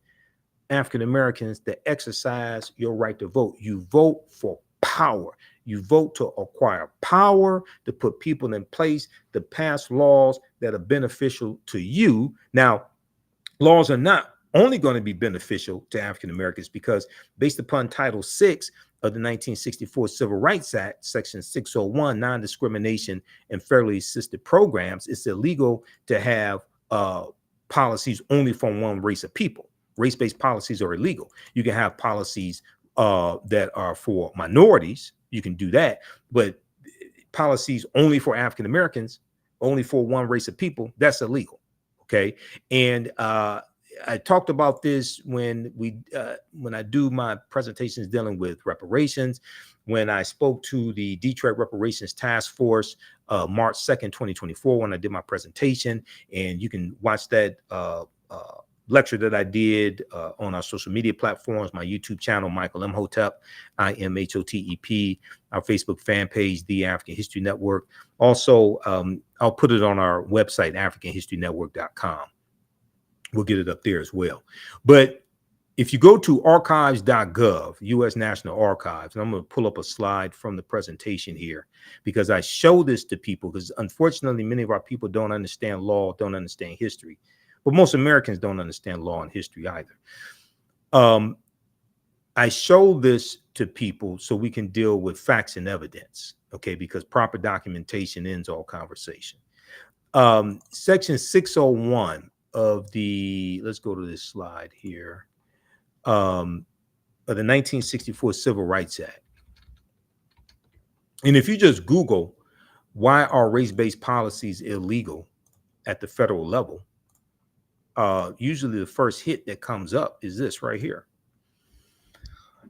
Speaker 1: African Americans to exercise your right to vote. You vote for power. You vote to acquire power, to put people in place, to pass laws that are beneficial to you. Now, laws are not only going to be beneficial to African Americans because based upon Title VI of the 1964 Civil Rights Act, Section 601, non-discrimination and fairly assisted programs, it's illegal to have policies only for one race of people. Race-based policies are illegal. You can have policies that are for minorities. You can do that, but policies only for African Americans, only for one race of people, that's illegal. Okay, and I talked about this when I do my presentations dealing with reparations, when I spoke to the Detroit Reparations Task Force March 2nd, 2024, when I did my presentation, and you can watch that lecture that I did on our social media platforms, my YouTube channel, Michael Imhotep, IMHOTEP, our Facebook fan page, The African History Network. Also, I'll put it on our website, AfricanHistoryNetwork.com. We'll get it up there as well. But if you go to archives.gov, U.S. National Archives, and I'm going to pull up a slide from the presentation here because I show this to people because unfortunately, many of our people don't understand law, don't understand history. But most Americans don't understand law and history either. I show this to people so we can deal with facts and evidence, okay, because proper documentation ends all conversation. Section 601 of the, let's go to this slide here, of the 1964 Civil Rights Act. And if you just Google, why are race-based policies illegal at the federal level? Usually the first hit that comes up is this right here.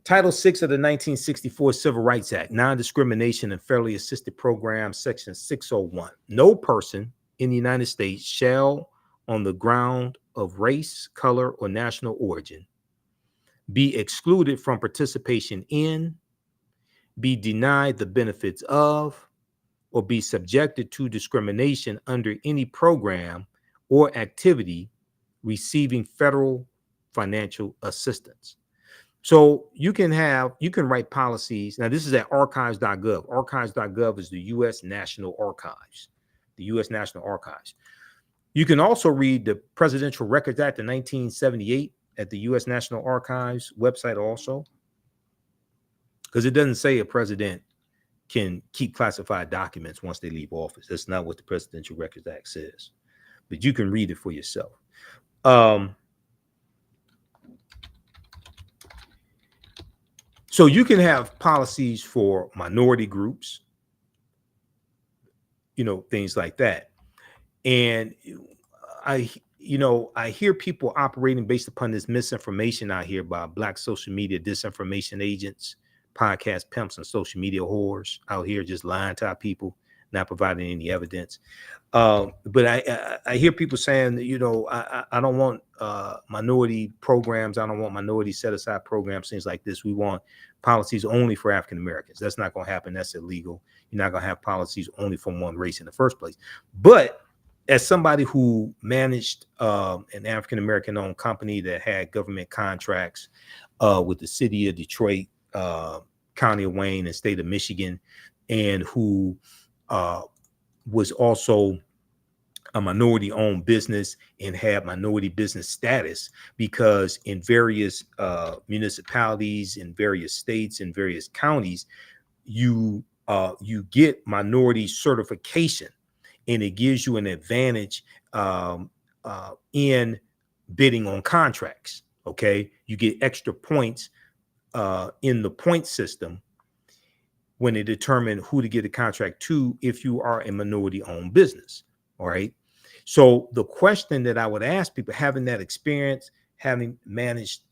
Speaker 1: Title 6 of the 1964 Civil Rights Act, Non-Discrimination and Fairly Assisted Program, Section 601. No person in the United States shall, on the ground of race, color, or national origin, be excluded from participation in, be denied the benefits of, or be subjected to discrimination under any program or activity receiving federal financial assistance. So you can write policies. Now, this is at archives.gov. Archives.gov is the U.S. National Archives, the U.S. National Archives. You can also read the Presidential Records Act of 1978 at the U.S. National Archives website also, because it doesn't say a president can keep classified documents once they leave office. That's not what the Presidential Records Act says, but you can read it for yourself. So you can have policies for minority groups, things like that. And I hear people operating based upon this misinformation out here by Black social media disinformation agents, podcast pimps, and social media whores out here just lying to our people, not providing any evidence. But I hear people saying that, I don't want minority programs. I don't want minority set aside programs, things like this. We want policies only for African Americans. That's not going to happen. That's illegal. You're not going to have policies only from one race in the first place. But as somebody who managed an African American owned company that had government contracts with the city of Detroit, county of Wayne, and state of Michigan, and who was also a minority owned business and had minority business status, because in various municipalities, in various states, in various counties, you get minority certification, and it gives you an advantage in bidding on contracts. Okay, you get extra points in the point system when they determine who to get a contract to if you are a minority owned business. All right. So the question that I would ask people, having that experience, having managed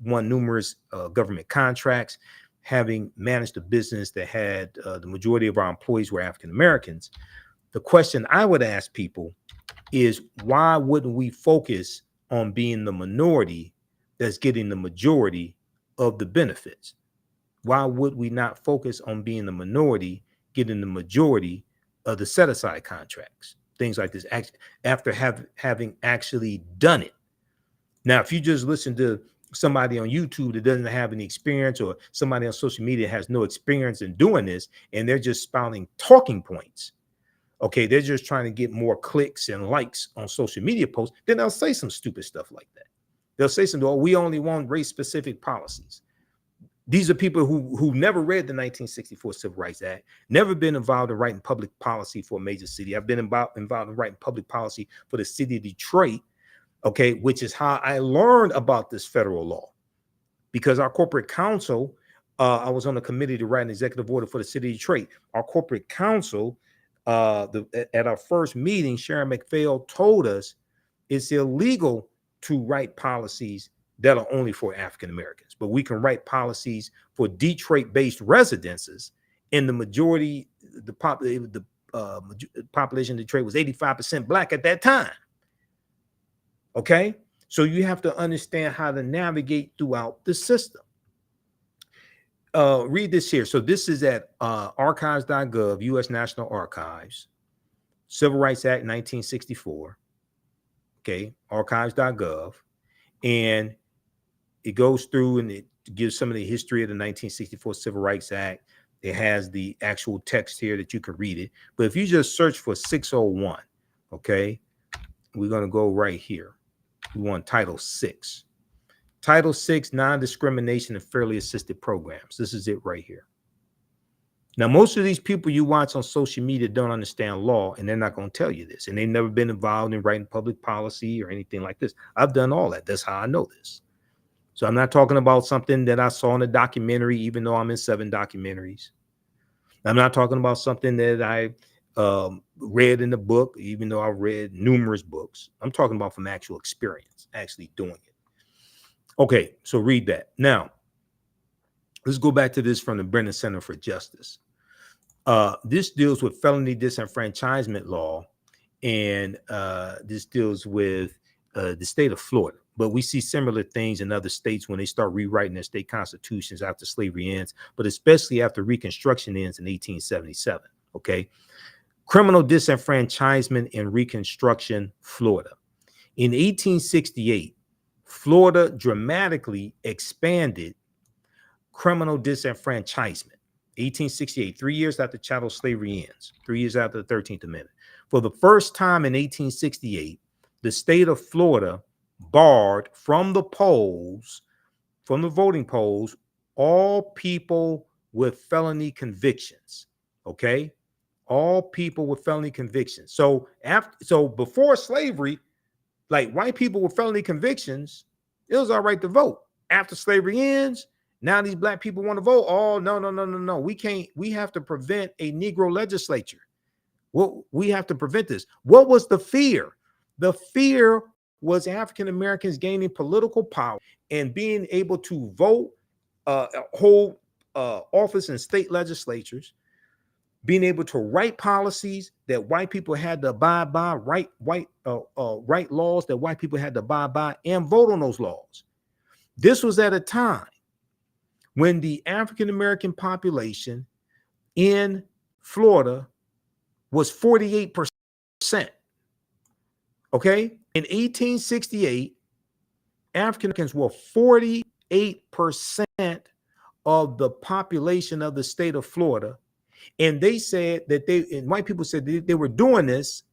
Speaker 1: won numerous government contracts, having managed a business that had the majority of our employees were African Americans, the question I would ask people is, why wouldn't we focus on being the minority that's getting the majority of the benefits? Why would we not focus on being the minority getting the majority of the set-aside contracts, things like this, after having actually done it? Now, if you just listen to somebody on YouTube that doesn't have any experience, or somebody on social media has no experience in doing this, and they're just spouting talking points, okay, they're just trying to get more clicks and likes on social media posts, then they'll say some stupid stuff like that. They'll say something, oh, we only want race-specific policies. These are people who never read the 1964 Civil Rights Act, never been involved in writing public policy for a major city. I've been involved in writing public policy for the city of Detroit, okay, which is how I learned about this federal law, because our corporate counsel, I was on a committee to write an executive order for the city of Detroit. Our corporate counsel, at our first meeting, Sharon McPhail told us it's illegal to write policies that are only for African Americans, but we can write policies for Detroit-based residences. And the majority, the population of Detroit was 85% Black at that time. Okay, so you have to understand how to navigate throughout the system. Read this here. So this is at archives.gov, U.S. National Archives, Civil Rights Act 1964. Okay, archives.gov, and it goes through and it gives some of the history of the 1964 Civil Rights Act. It has the actual text here that you can read it. But if you just search for 601, okay, we're going to go right here. We want Title 6. Title 6, Non-Discrimination and Fairly Assisted Programs. This is it right here. Now, most of these people you watch on social media don't understand law, and they're not going to tell you this. And they've never been involved in writing public policy or anything like this. I've done all that. That's how I know this. So I'm not talking about something that I saw in a documentary, even though I'm in 7 documentaries. I'm not talking about something that I read in the book, even though I've read numerous books. I'm talking about from actual experience, actually doing it. Okay, so read that. Now, Let's go back to this from the Brennan Center for Justice. This deals with felony disenfranchisement law, and this deals with the state of Florida. But we see similar things in other states when they start rewriting their state constitutions after slavery ends, but especially after Reconstruction ends in 1877. Okay. Criminal disenfranchisement in Reconstruction, Florida. In 1868, Florida dramatically expanded criminal disenfranchisement. 1868, 3 years after chattel slavery ends, 3 years after the 13th Amendment. For the first time in 1868, the state of Florida barred from the polls, from the voting polls, all people with felony convictions. Okay? All people with felony convictions. So before slavery, like white people with felony convictions, it was all right to vote. After slavery ends, now these black people want to vote. Oh, no. We can't. We have to prevent a Negro legislature. Well, we have to prevent this. What was the fear? The fear was African Americans gaining political power and being able to vote, hold office in state legislatures, being able to write policies that white people had to abide by, write laws that white people had to abide by, and vote on those laws. This was at a time when the African American population in Florida was 48%. Okay? In 1868, African Americans were 48% of the population of the state of Florida. And they said that white people said that they were doing this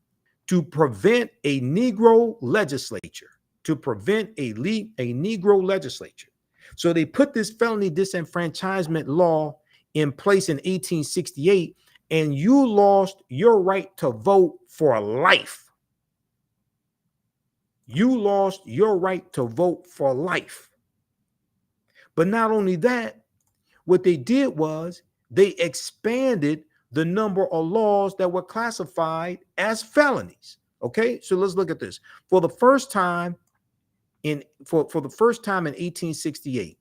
Speaker 1: to prevent a Negro legislature, Negro legislature. So they put this felony disenfranchisement law in place in 1868, and you lost your right to vote for life. You lost your right to vote for life. But not only that, what they did was they expanded the number of laws that were classified as felonies. Okay, so let's look at this. For the first time in 1868,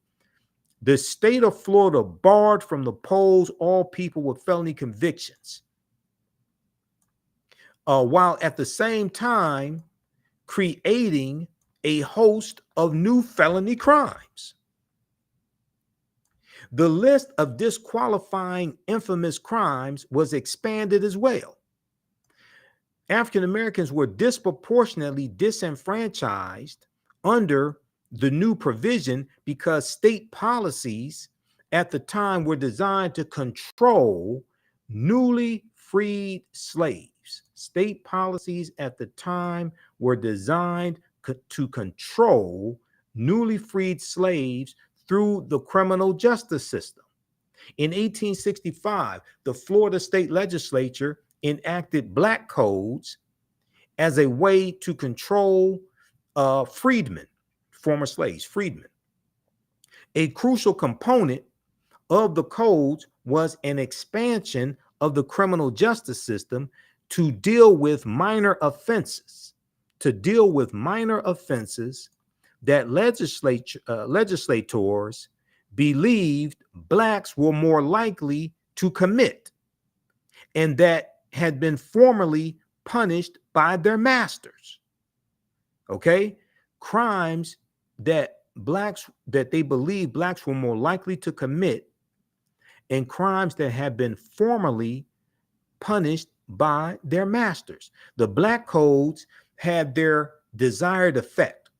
Speaker 1: the state of Florida barred from the polls all people with felony convictions, while at the same time creating a host of new felony crimes. The list of disqualifying infamous crimes was expanded as well. African Americans were disproportionately disenfranchised under the new provision because state policies at the time were designed to control newly freed slaves. State policies at the time were designed to control newly freed slaves through the criminal justice system. In 1865, the Florida state legislature enacted black codes as a way to control freedmen, former slaves, freedmen. A crucial component of the codes was an expansion of the criminal justice system to deal with minor offenses, that legislators believed blacks were more likely to commit and that had been formerly punished by their masters. Okay? Crimes that they believed blacks were more likely to commit, and crimes that had been formerly punished by their masters. The black codes had their desired effect.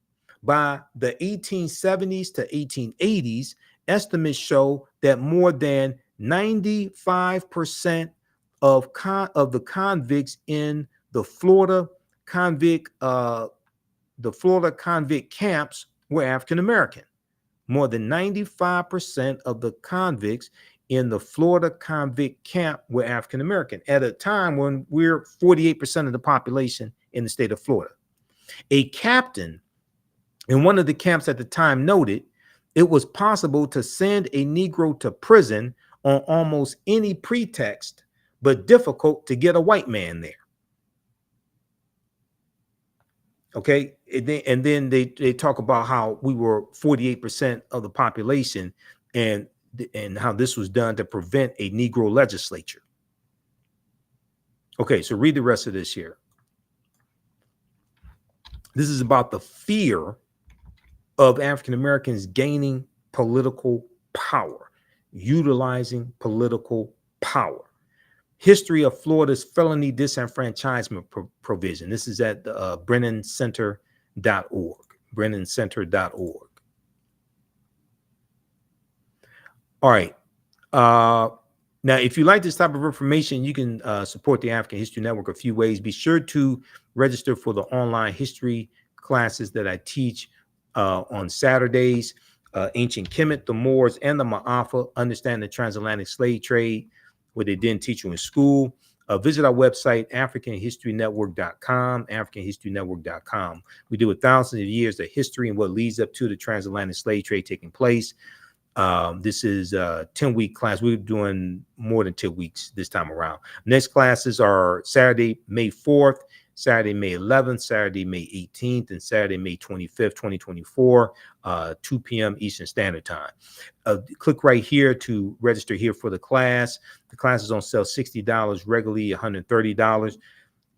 Speaker 1: By the 1870s to 1880s, estimates show that more than 95% of the convicts in the Florida convict camps were African American. More than 95% of the convicts in the Florida convict camp were African American at a time when we're 48% of the population in the state of Florida. A captain in one of the camps at the time noted it was possible to send a Negro to prison on almost any pretext, but difficult to get a white man there. Okay, and then they talk about how we were 48% of the population, and and how this was done to prevent a Negro legislature. Okay, so read the rest of this here. This is about the fear of African Americans gaining political power, utilizing political power. History of Florida's felony disenfranchisement provision. This is at BrennanCenter.org. BrennanCenter.org. All right. Now, if you like this type of information, you can support the African History Network a few ways. Be sure to register for the online history classes that I teach on Saturdays. Ancient Kemet, the Moors, and the Ma'afa, Understand the Transatlantic Slave Trade, what they didn't teach you in school. Visit our website, AfricanHistoryNetwork.com, AfricanHistoryNetwork.com. We deal with thousands of years of history and what leads up to the transatlantic slave trade taking place. This is a 10-week class. We're doing more than 2 weeks this time around. Next classes are Saturday, May 4th, Saturday, May 11th, Saturday, May 18th, and Saturday, May 25th, 2024, 2 p.m. Eastern Standard Time. Click right here to register here for the class. The class is on sale $60, regularly $130.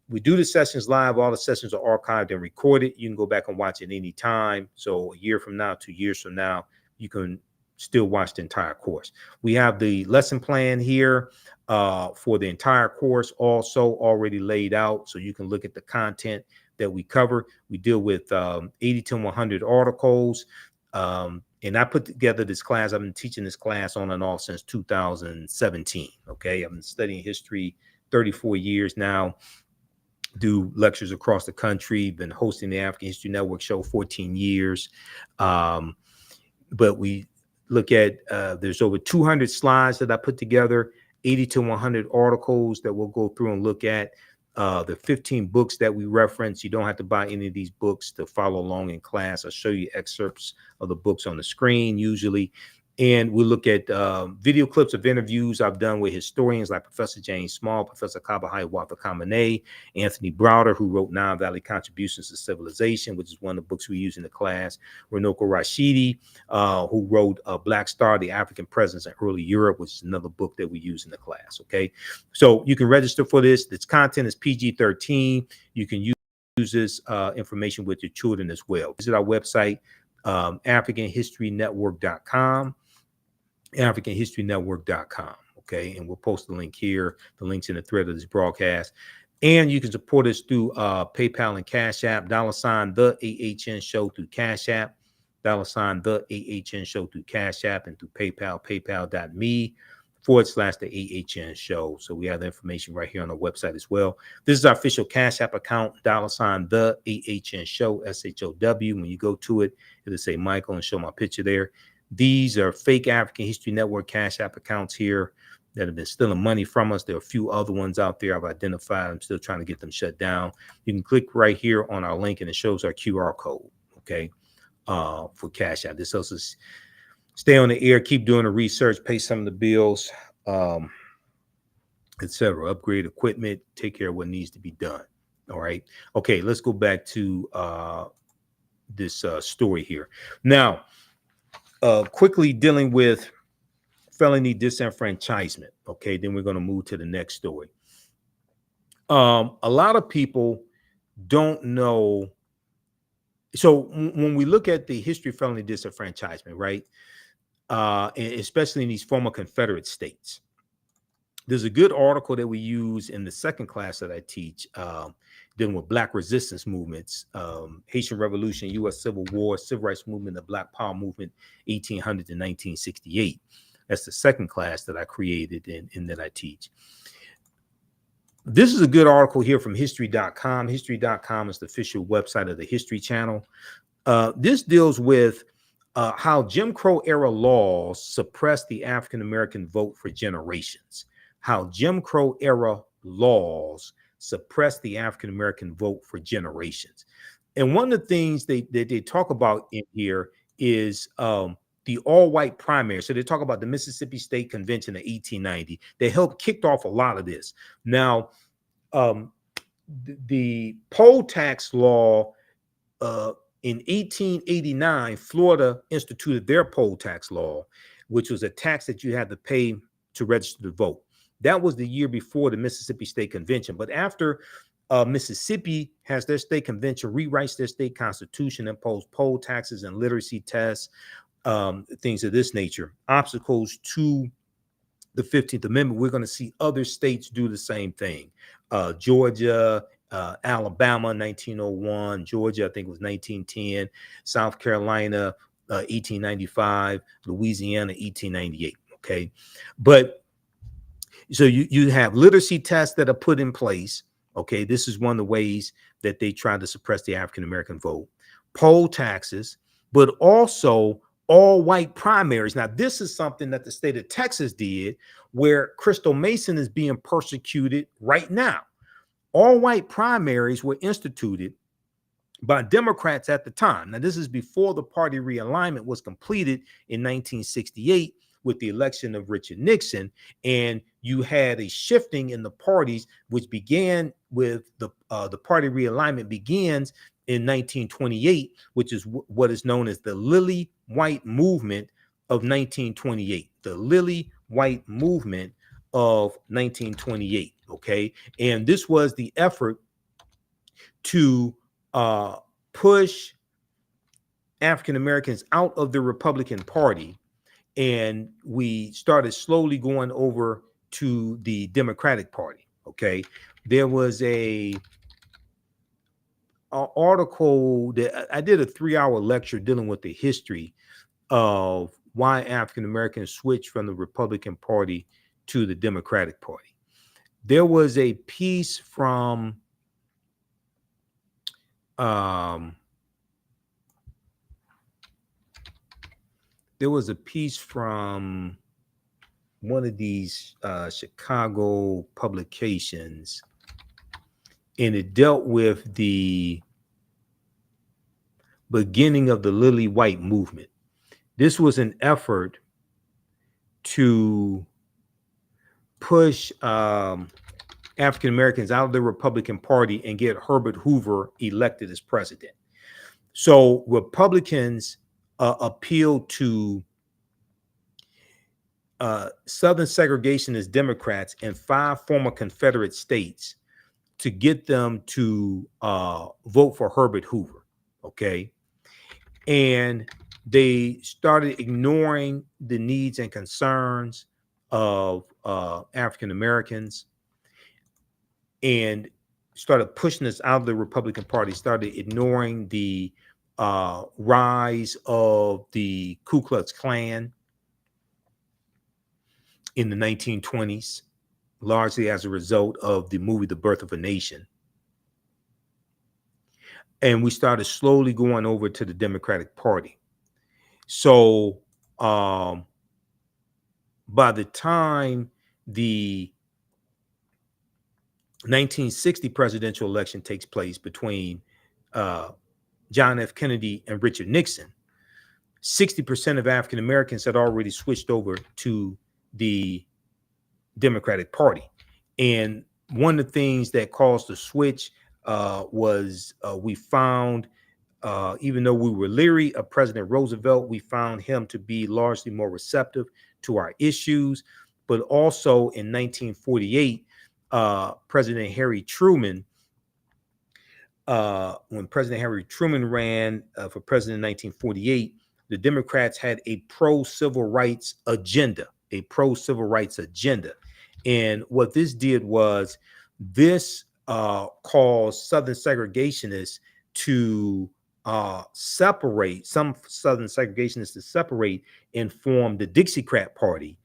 Speaker 1: We do the sessions live. All the sessions are archived and recorded. You can go back and watch it any time. So a year from now, 2 years from now, you can still watch the entire course. We have the lesson plan here for the entire course also already laid out, so you can look at the content that we cover. We deal with 80 to 100 articles, and I put together this class. I've been teaching this class on and off since 2017. Okay, I've been studying history 34 years now. Do lectures across the country. Been hosting the African History Network show 14 years. But we look at, there's over 200 slides that I put together, 80 to 100 articles that we'll go through and look at. The 15 books that we reference. You don't have to buy any of these books to follow along in class. I'll show you excerpts of the books on the screen usually. And we look at video clips of interviews I've done with historians like Professor James Small, Professor Kabahai Wafaa-Kamene, Anthony Browder, who wrote Nile Valley Contributions to Civilization, which is one of the books we use in the class, Runoko Rashidi, who wrote Black Star, The African Presence in Early Europe, which is another book that we use in the class, okay? So you can register for this. This content is PG-13. You can use this information with your children as well. Visit our website, AfricanHistoryNetwork.com. AfricanHistoryNetwork.com. Okay, and we'll post the link here. The link's in the thread of this broadcast. And you can support us through PayPal and Cash App, $ the AHN show through Cash App, $ the AHN show through Cash App, and through PayPal, paypal.me /the AHN show. So we have the information right here on our website as well. This is our official Cash App account, $ the AHN show, SHOW. When you go to it, it'll say Michael and show my picture there. These are fake African History Network Cash App accounts here that have been stealing money from us. There are a few other ones out there I've identified. I'm still trying to get them shut down. You can click right here on our link and it shows our QR code, okay, for Cash App. This helps us stay on the air, keep doing the research, pay some of the bills, etc. Upgrade equipment, take care of what needs to be done. All right. Okay, let's go back to this story here. Now, quickly dealing with felony disenfranchisement. Okay, then we're going to move to the next story. A lot of people don't know. So when we look at the history of felony disenfranchisement, right, especially in these former Confederate states, there's a good article that we use in the second class that I teach, dealing with Black resistance movements, Haitian Revolution, U.S. Civil War, Civil Rights Movement, the Black Power Movement, 1800 to 1968. That's the second class that I created and that I teach. This is a good article here from history.com. History.com is the official website of the History Channel. This deals with how Jim Crow era laws suppressed the African-American vote for generations. How Jim Crow era laws suppressed the African-American vote for generations. And one of the things they talk about in here is the all-white primary. So they talk about the Mississippi State Convention of 1890. They helped kicked off a lot of this. Now, the poll tax law in 1889, Florida instituted their poll tax law. which was a tax that you had to pay to register to vote. That was the year before the Mississippi State Convention. But after Mississippi has their state convention, rewrites their state constitution, impose poll taxes and literacy tests, things of this nature, obstacles to the 15th Amendment, we're going to see other states do the same thing. Georgia, Alabama, 1901, Georgia, I think it was 1910, South Carolina, 1895, Louisiana, 1898. Okay. But so you have literacy tests that are put in place. Okay. This is one of the ways that they try to suppress the African-American vote. Poll taxes, but also all white primaries. Now, this is something that the state of Texas did, where Crystal Mason is being persecuted right now. All white primaries were instituted by Democrats at the time. Now, this is before the party realignment was completed in 1968 with the election of Richard Nixon. And you had a shifting in the parties, which began with the party realignment begins in 1928, which is what is known as the Lily White Movement of 1928. The Lily White Movement of 1928. Okay. And this was the effort to push African Americans out of the Republican Party. And we started slowly going over to the Democratic Party. Okay. There was a article that I did a 3-hour lecture dealing with the history of why African Americans switched from the Republican Party to the Democratic Party. There was a piece from one of these Chicago publications, and it dealt with the beginning of the Lily White movement. This was an effort to push African Americans out of the Republican Party and get Herbert Hoover elected as president. So Republicans appealed to Southern segregationist Democrats in 5 former Confederate states to get them to vote for Herbert Hoover. Okay. And they started ignoring the needs and concerns of African Americans and started pushing us out of the Republican Party, started ignoring the rise of the Ku Klux Klan in the 1920s, largely as a result of the movie The Birth of a Nation. And we started slowly going over to the Democratic Party. So by the time the 1960 presidential election takes place between John F. Kennedy and Richard Nixon, 60% of African Americans had already switched over to the Democratic Party. And one of the things that caused the switch was we found, even though we were leery of President Roosevelt, we found him to be largely more receptive to our issues. But also in 1948, President Harry Truman, when President Harry Truman ran for president in 1948, the Democrats had a pro-civil rights agenda, And what this did was this caused Southern segregationists to separate, some Southern segregationists to separate and form the Dixiecrat Party.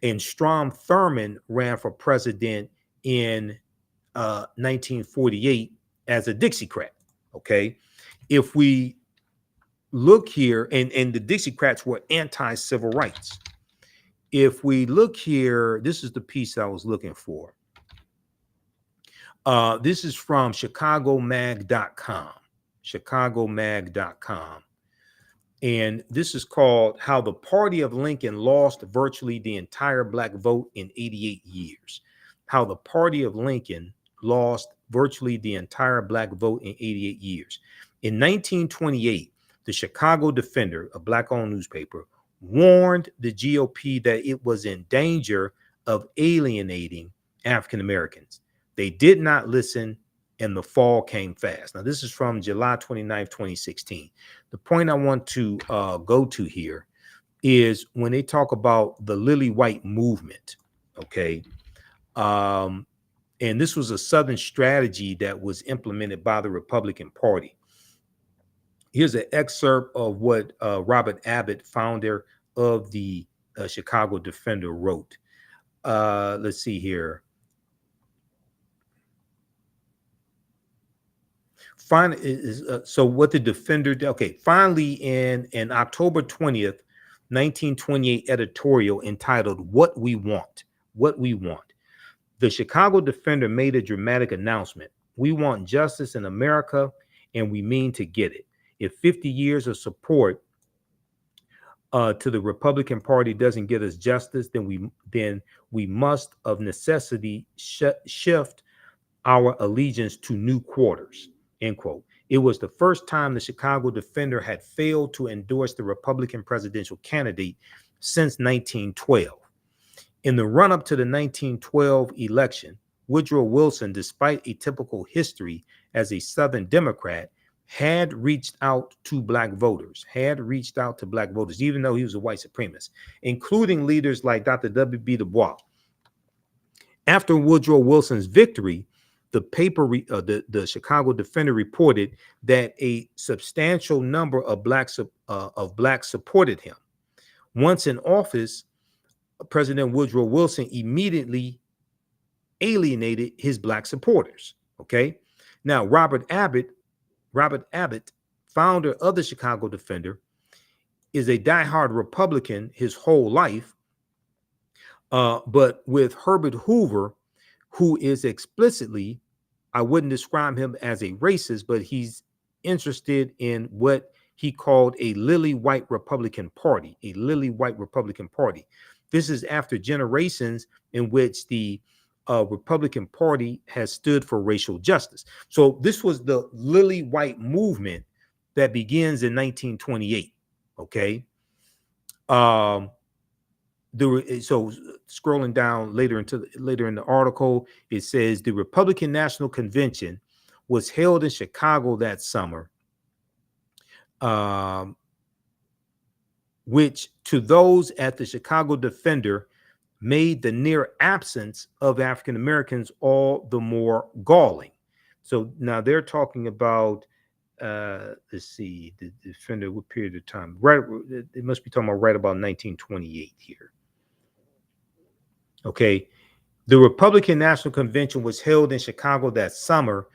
Speaker 1: And Strom Thurmond ran for president in 1948 as a Dixiecrat. Okay. If we look here, and the Dixiecrats were anti-civil rights. If we look here, this is the piece I was looking for. This is from ChicagoMag.com. ChicagoMag.com. And this is called How the Party of Lincoln Lost Virtually the Entire Black Vote in 88 Years. How the Party of Lincoln lost virtually the entire Black vote in 88 years. In 1928, the Chicago Defender, a Black-owned newspaper, warned the GOP that it was in danger of alienating African Americans. They did not listen, and the fall came fast. Now, this is from July 29th, 2016. The point I want to go to here is when they talk about the Lily White movement, okay? And this was a Southern strategy that was implemented by the Republican Party. Here's an excerpt of what Robert Abbott, founder of the Chicago Defender, wrote. Let's see here. So what the Defender did, okay, finally in an October 20th, 1928 editorial entitled What We Want, the Chicago Defender made a dramatic announcement. We want justice in America, and we mean to get it. If 50 years of support to the Republican Party doesn't get us justice, then we must of necessity shift our allegiance to new quarters, end quote. It was the first time the Chicago Defender had failed to endorse the Republican presidential candidate since 1912. In the run-up to the 1912 election, Woodrow Wilson, despite a typical history as a Southern Democrat, had reached out to black voters, even though he was a white supremacist, including leaders like Dr. W.B. Du Bois. After Woodrow Wilson's victory, the Chicago Defender reported that a substantial number of blacks supported him. Once in office, President Woodrow Wilson immediately alienated his black supporters. Okay. Now, Robert Abbott, founder of the Chicago Defender, is a diehard Republican his whole life. But with Herbert Hoover, who is explicitly, I wouldn't describe him as a racist, but he's interested in what he called a lily white Republican Party, This is after generations in which the Republican Party has stood for racial justice. So this was the lily white movement that begins in 1928. Okay. So scrolling down later in the article, it says the Republican National Convention was held in Chicago that summer, which to those at the Chicago Defender made the near absence of African Americans all the more galling. So now they're talking about, let's see, the Defender, what period of time? Right, it must be talking about right about 1928 here. Okay, the Republican National Convention was held in Chicago that summer,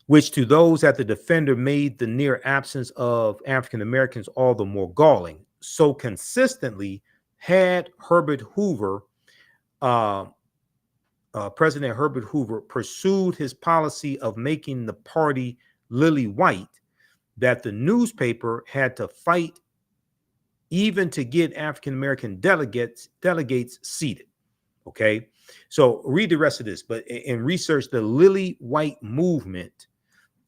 Speaker 1: which to those at the Defender made the near absence of African Americans all the more galling. So consistently had President Herbert Hoover pursued his policy of making the party lily white, that the newspaper had to fight even to get African American delegates seated. Okay, so read the rest of this, but and research the lily white movement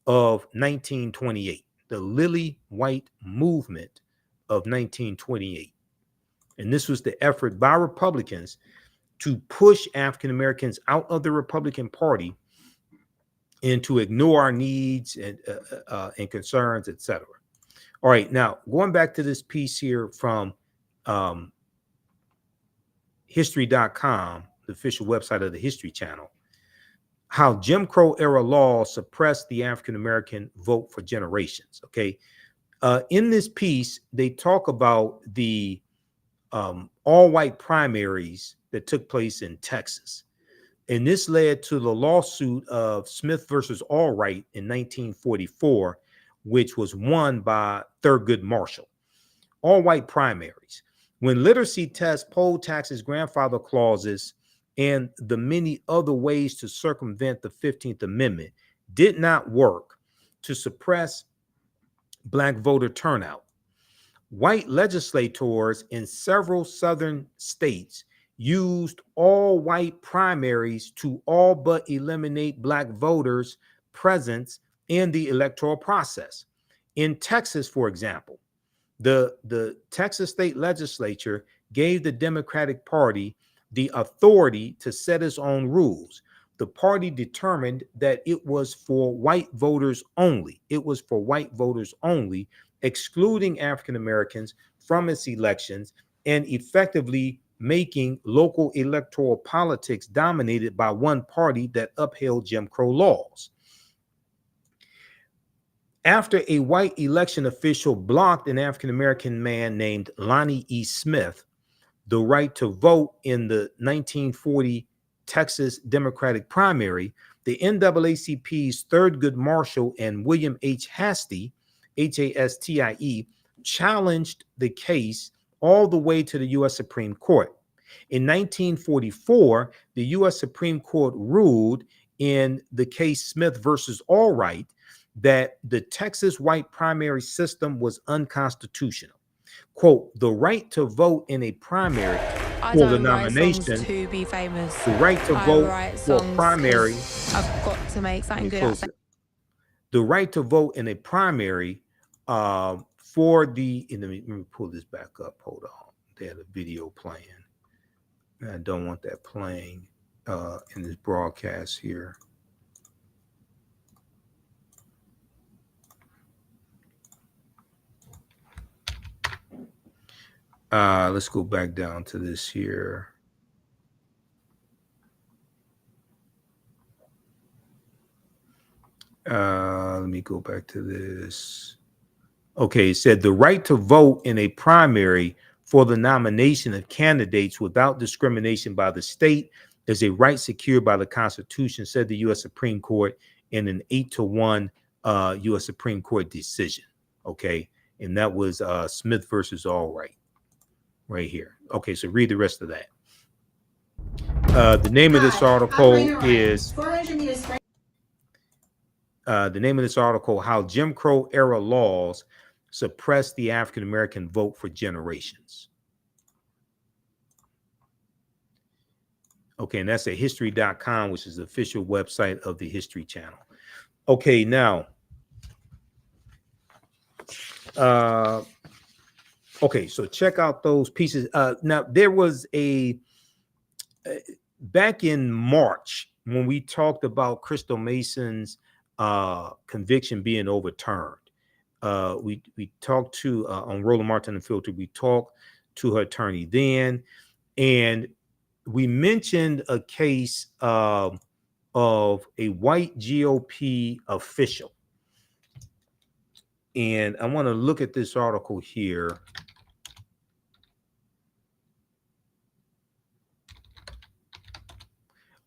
Speaker 1: of 1928. The lily white movement of 1928. And this was the effort by Republicans to push African Americans out of the Republican Party and to ignore our needs and concerns, etc. All right, now going back to this piece here from history.com, the official website of the History Channel, how Jim Crow era law suppressed the African American vote for generations. Okay, in this piece, they talk about the all-white primaries that took place in Texas. And this led to the lawsuit of Smith versus Allwright in 1944, which was won by Thurgood Marshall. All-white primaries. When literacy tests, poll taxes, grandfather clauses, and the many other ways to circumvent the 15th Amendment did not work to suppress black voter turnout, white legislators in several southern states used all white primaries to all but eliminate black voters' presence in the electoral process. In Texas, for example, The Texas state legislature gave the Democratic Party the authority to set its own rules. The party determined that it was for white voters only. It was for white voters only, excluding African Americans from its elections and effectively making local electoral politics dominated by one party that upheld Jim Crow laws. After a white election official blocked an African American man named Lonnie E. Smith the right to vote in the 1940 Texas Democratic primary, the NAACP's Thurgood Marshall and William H. Hastie, Hastie, challenged the case all the way to the U.S. Supreme Court. In 1944, the U.S. Supreme Court ruled in the case Smith versus Allwright that the Texas white primary system was unconstitutional. Quote, the right to vote in a primary for the nomination,
Speaker 2: to be famous.
Speaker 1: the right to vote for a primary.
Speaker 2: I've got to make something good out.
Speaker 1: The right to vote in a primary for the, let me pull this back up. Hold on. They had a video playing. I don't want that playing in this broadcast here. Let's go back down to this here. Let me go back to this. Okay, it said the right to vote in a primary for the nomination of candidates without discrimination by the state is a right secured by the Constitution, said the U.S. Supreme Court in an 8-1 U.S. Supreme Court decision. Okay, and that was Smith versus Allwright. Right here. Okay, so read the rest of that. The name of this article is How Jim Crow Era Laws Suppressed the African American Vote for Generations. Okay, and that's at history.com, which is the official website of the History Channel. Okay, now okay, so check out those pieces. Now, there was back in March when we talked about Crystal Mason's conviction being overturned. We talked to, on Roland Martin Unfiltered, we talked to her attorney then, and we mentioned a case of a white GOP official. And I want to look at this article here.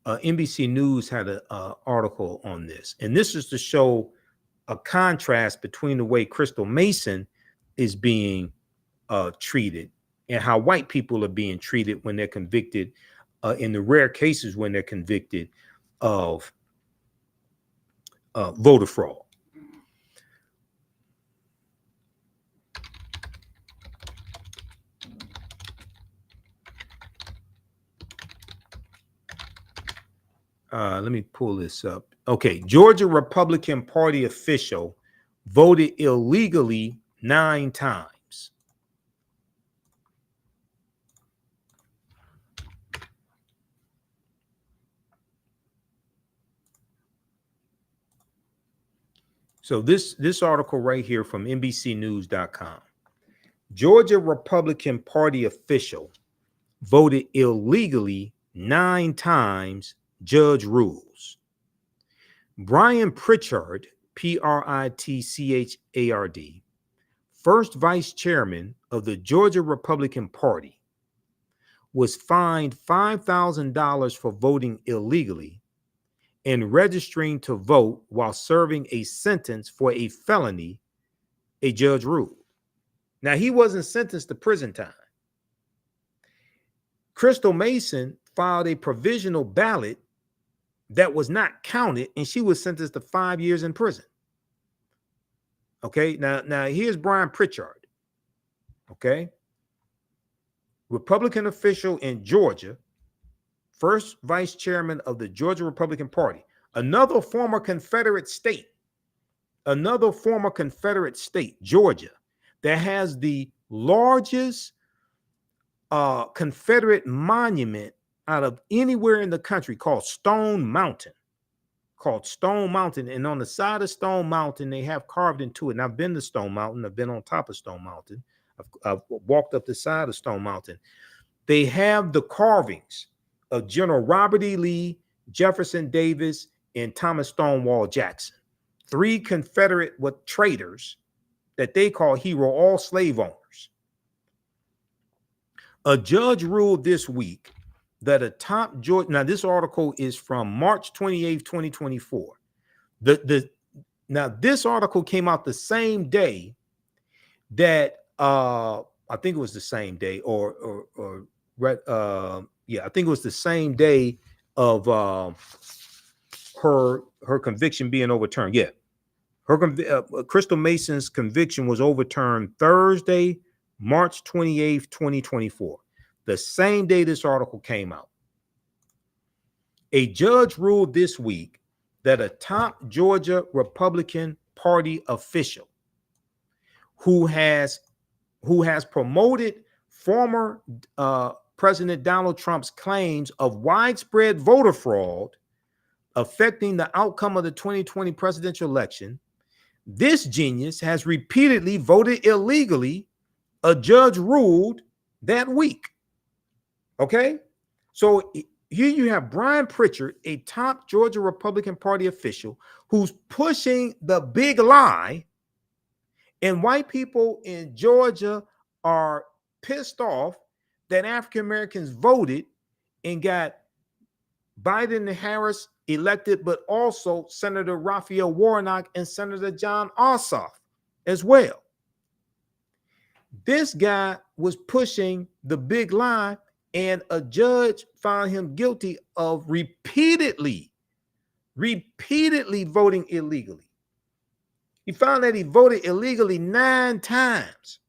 Speaker 1: NBC News had an article on this, and this is to show a contrast between the way Crystal Mason is being treated and how white people are being treated when they're convicted, in the rare cases when they're convicted of voter fraud. Let me pull this up. Okay, Georgia Republican Party official voted illegally 9 times. So this article right here from NBCnews.com. Georgia Republican Party official voted illegally 9 times, judge rules. Brian Pritchard, Pritchard, first vice chairman of the Georgia Republican Party, was fined $5,000 for voting illegally and registering to vote while serving a sentence for a felony, a judge ruled. Now, he wasn't sentenced to prison time. Crystal Mason filed a provisional ballot that was not counted, and she was sentenced to 5 years in prison. Okay, now here's Brian Pritchard. Okay, Republican official in Georgia, first vice chairman of the Georgia Republican Party, another former Confederate state, Georgia, that has the largest Confederate monument out of anywhere in the country called Stone Mountain. And on the side of Stone Mountain, they have carved into it. And I've been to Stone Mountain. I've been on top of Stone Mountain. I've walked up the side of Stone Mountain. They have the carvings of General Robert E. Lee, Jefferson Davis, and Thomas Stonewall Jackson, 3 Confederate traitors that they call hero, all slave owners. A judge ruled this week that a top Georgia, now this article is from March 28th, 2024. Now this article came out the same day that I think it was the same day, I think it was the same day of her conviction being overturned. Yeah, Crystal Mason's conviction was overturned Thursday, March 28th, 2024. The same day this article came out. A judge ruled this week that a top Georgia Republican Party official who has promoted former President Donald Trump's claims of widespread voter fraud affecting the outcome of the 2020 presidential election, this genius has repeatedly voted illegally, a judge ruled that week. Okay? So here you have Brian Pritchard, a top Georgia Republican Party official who's pushing the big lie, and white people in Georgia are pissed off that African Americans voted and got Biden and Harris elected, but also Senator Raphael Warnock and Senator John Ossoff as well. This guy was pushing the big lie, and a judge found him guilty of repeatedly voting illegally. He found that he voted illegally 9 times.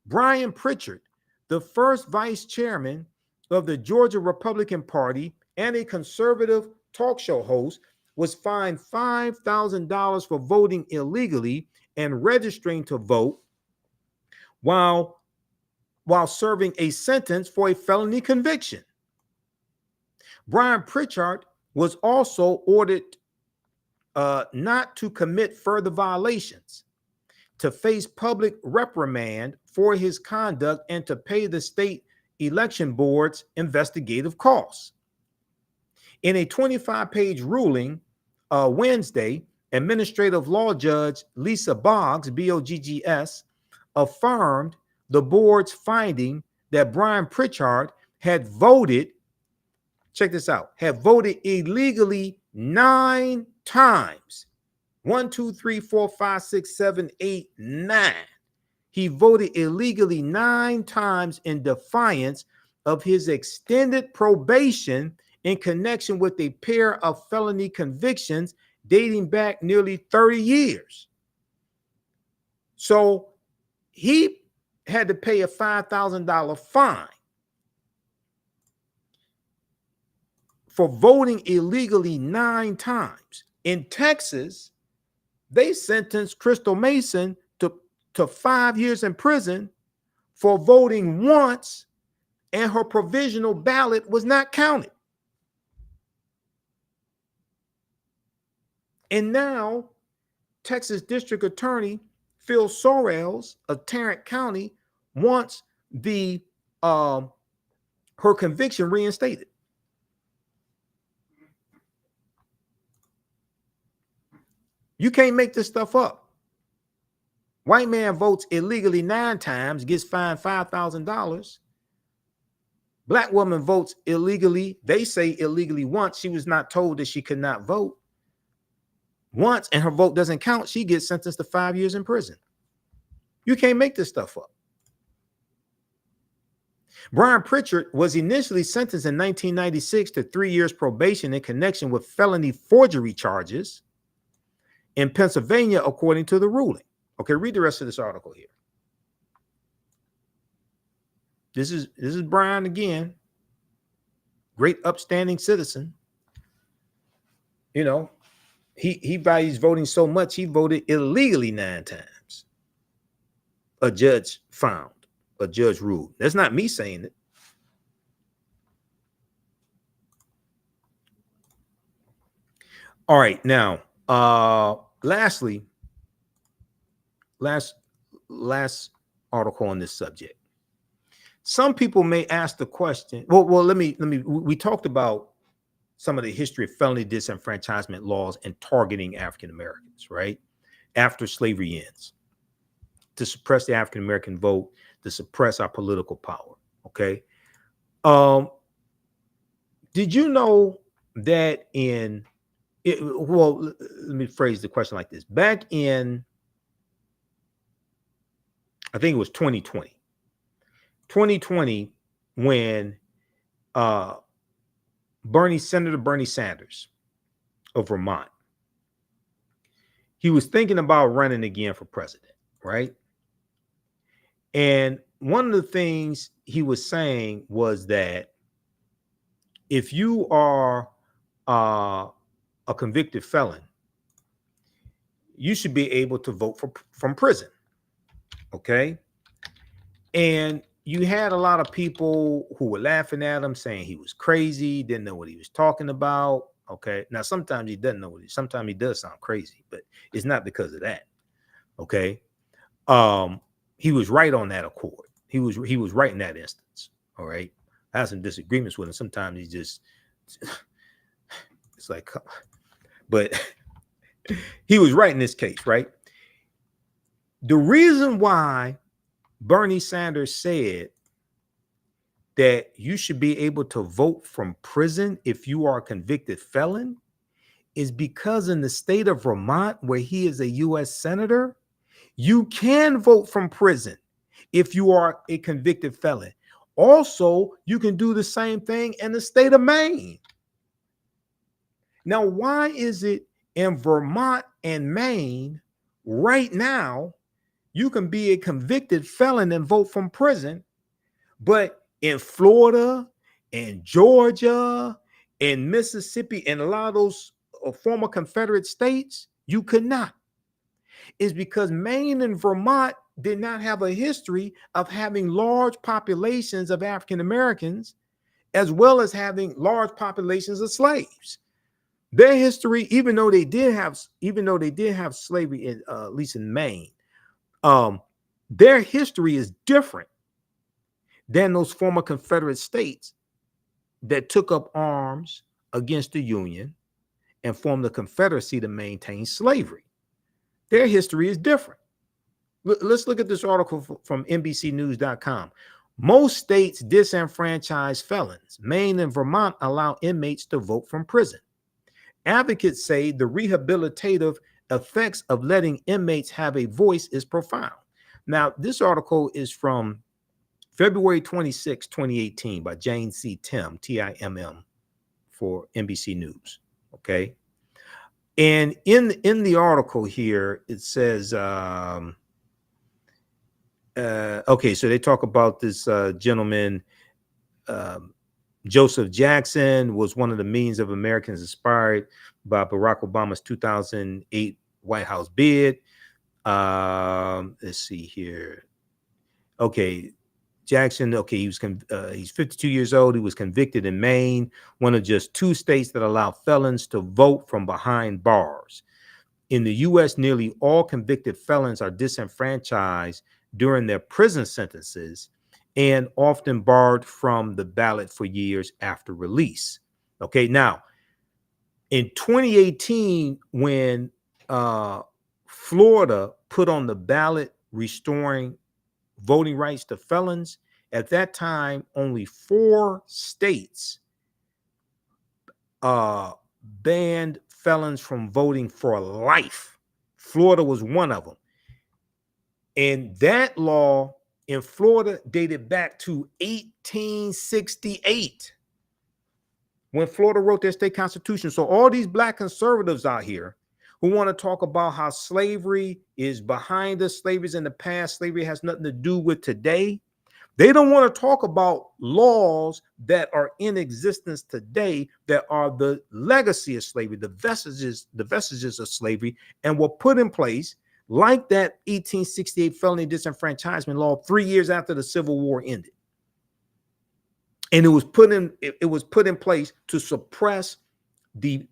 Speaker 1: Brian Pritchard, the first vice chairman of the Georgia Republican Party and a conservative talk show host, was fined $5,000 for voting illegally and registering to vote while serving a sentence for a felony conviction. Brian Pritchard was also ordered not to commit further violations, to face public reprimand for his conduct, and to pay the state election board's investigative costs. In a 25-page ruling Wednesday, administrative law judge Lisa Boggs, B-O-G-G-S, affirmed the board's finding that Brian Pritchard had voted, check this out, had voted illegally 9 times. 1, 2, 3, 4, 5, 6, 7, 8, 9. He voted illegally 9 times in defiance of his extended probation in connection with a pair of felony convictions dating back nearly 30 years. So he had to pay a $5,000 fine for voting illegally 9 times. In Texas, they sentenced Crystal Mason to 5 years in prison for voting once, and her provisional ballot was not counted. And now, Texas District Attorney Phil Sorrells of Tarrant County wants her conviction reinstated. You can't make this stuff up. White man votes illegally 9 times, gets fined $5,000. Black woman votes illegally. They say illegally once. She was not told that she could not vote once, and her vote doesn't count. She gets sentenced to 5 years in prison. You can't make this stuff up. Brian Pritchard was initially sentenced in 1996 to 3 years probation in connection with felony forgery charges in Pennsylvania, according to the ruling. Okay, read the rest of this article here. This is Brian again. Great upstanding citizen. You know, he values voting so much, he voted illegally 9 times. a judge found, a judge ruled. That's not me saying it. All right, now, lastly, last article on this subject. Some people may ask the question. Well, let me. We talked about some of the history of felony disenfranchisement laws and targeting African Americans, right? After slavery ends, to suppress the African American vote, to suppress our political power. Okay. Did you know that well, let me phrase the question like this. Back in, I think it was 2020, when Senator Bernie Sanders of Vermont, he was thinking about running again for president, right? And one of the things he was saying was that if you are a convicted felon, you should be able to vote from prison. Okay. And you had a lot of people who were laughing at him, saying he was crazy, didn't know what he was talking about. Okay. Now, sometimes he doesn't know sometimes he does sound crazy, but it's not because of that. Okay. He was right on that accord. He was right in that instance. All right. I have some disagreements with him. Sometimes he just, it's like, but he was right in this case, right? The reason why Bernie Sanders said that you should be able to vote from prison if you are a convicted felon is because in the state of Vermont, where he is a U.S. senator, you can vote from prison if you are a convicted felon. Also, you can do the same thing in the state of Maine. Now, why is it in Vermont and Maine right now you can be a convicted felon and vote from prison, but in Florida and Georgia and Mississippi and a lot of those former Confederate states, you could not? Is because Maine and Vermont did not have a history of having large populations of African Americans, as well as having large populations of slaves. Their history, even though they did have slavery in, at least in Maine, their history is different than those former Confederate states that took up arms against the Union and formed the Confederacy to maintain slavery. Their history is different. Let's look at this article from NBCnews.com. Most states disenfranchise felons. Maine and Vermont allow inmates to vote from prison. Advocates say the rehabilitative effects of letting inmates have a voice is profound. Now, this article is from February 26, 2018 by Jane C. Timm, Timm, for NBC News. Okay. And in the article here, it says, okay, so they talk about this gentleman, Joseph Jackson, was one of the millions of Americans inspired by Barack Obama's 2008 White House bid. Let's see here. Okay, Jackson, okay, he's 52 years old. He was convicted in Maine, one of just 2 states that allow felons to vote from behind bars. In the U.S., nearly all convicted felons are disenfranchised during their prison sentences and often barred from the ballot for years after release. Okay, now, in 2018, when Florida put on the ballot restoring voting rights to felons, at that time, only 4 states banned felons from voting for life. Florida was one of them. And that law in Florida dated back to 1868 when Florida wrote their state constitution. So all these black conservatives out here who want to talk about how slavery is behind us, slavery is in the past, slavery has nothing to do with today. They don't want to talk about laws that are in existence today that are the legacy of slavery, the vestiges of slavery, and were put in place like that 1868 felony disenfranchisement law 3 years after the Civil War ended. And it was put in place to suppress the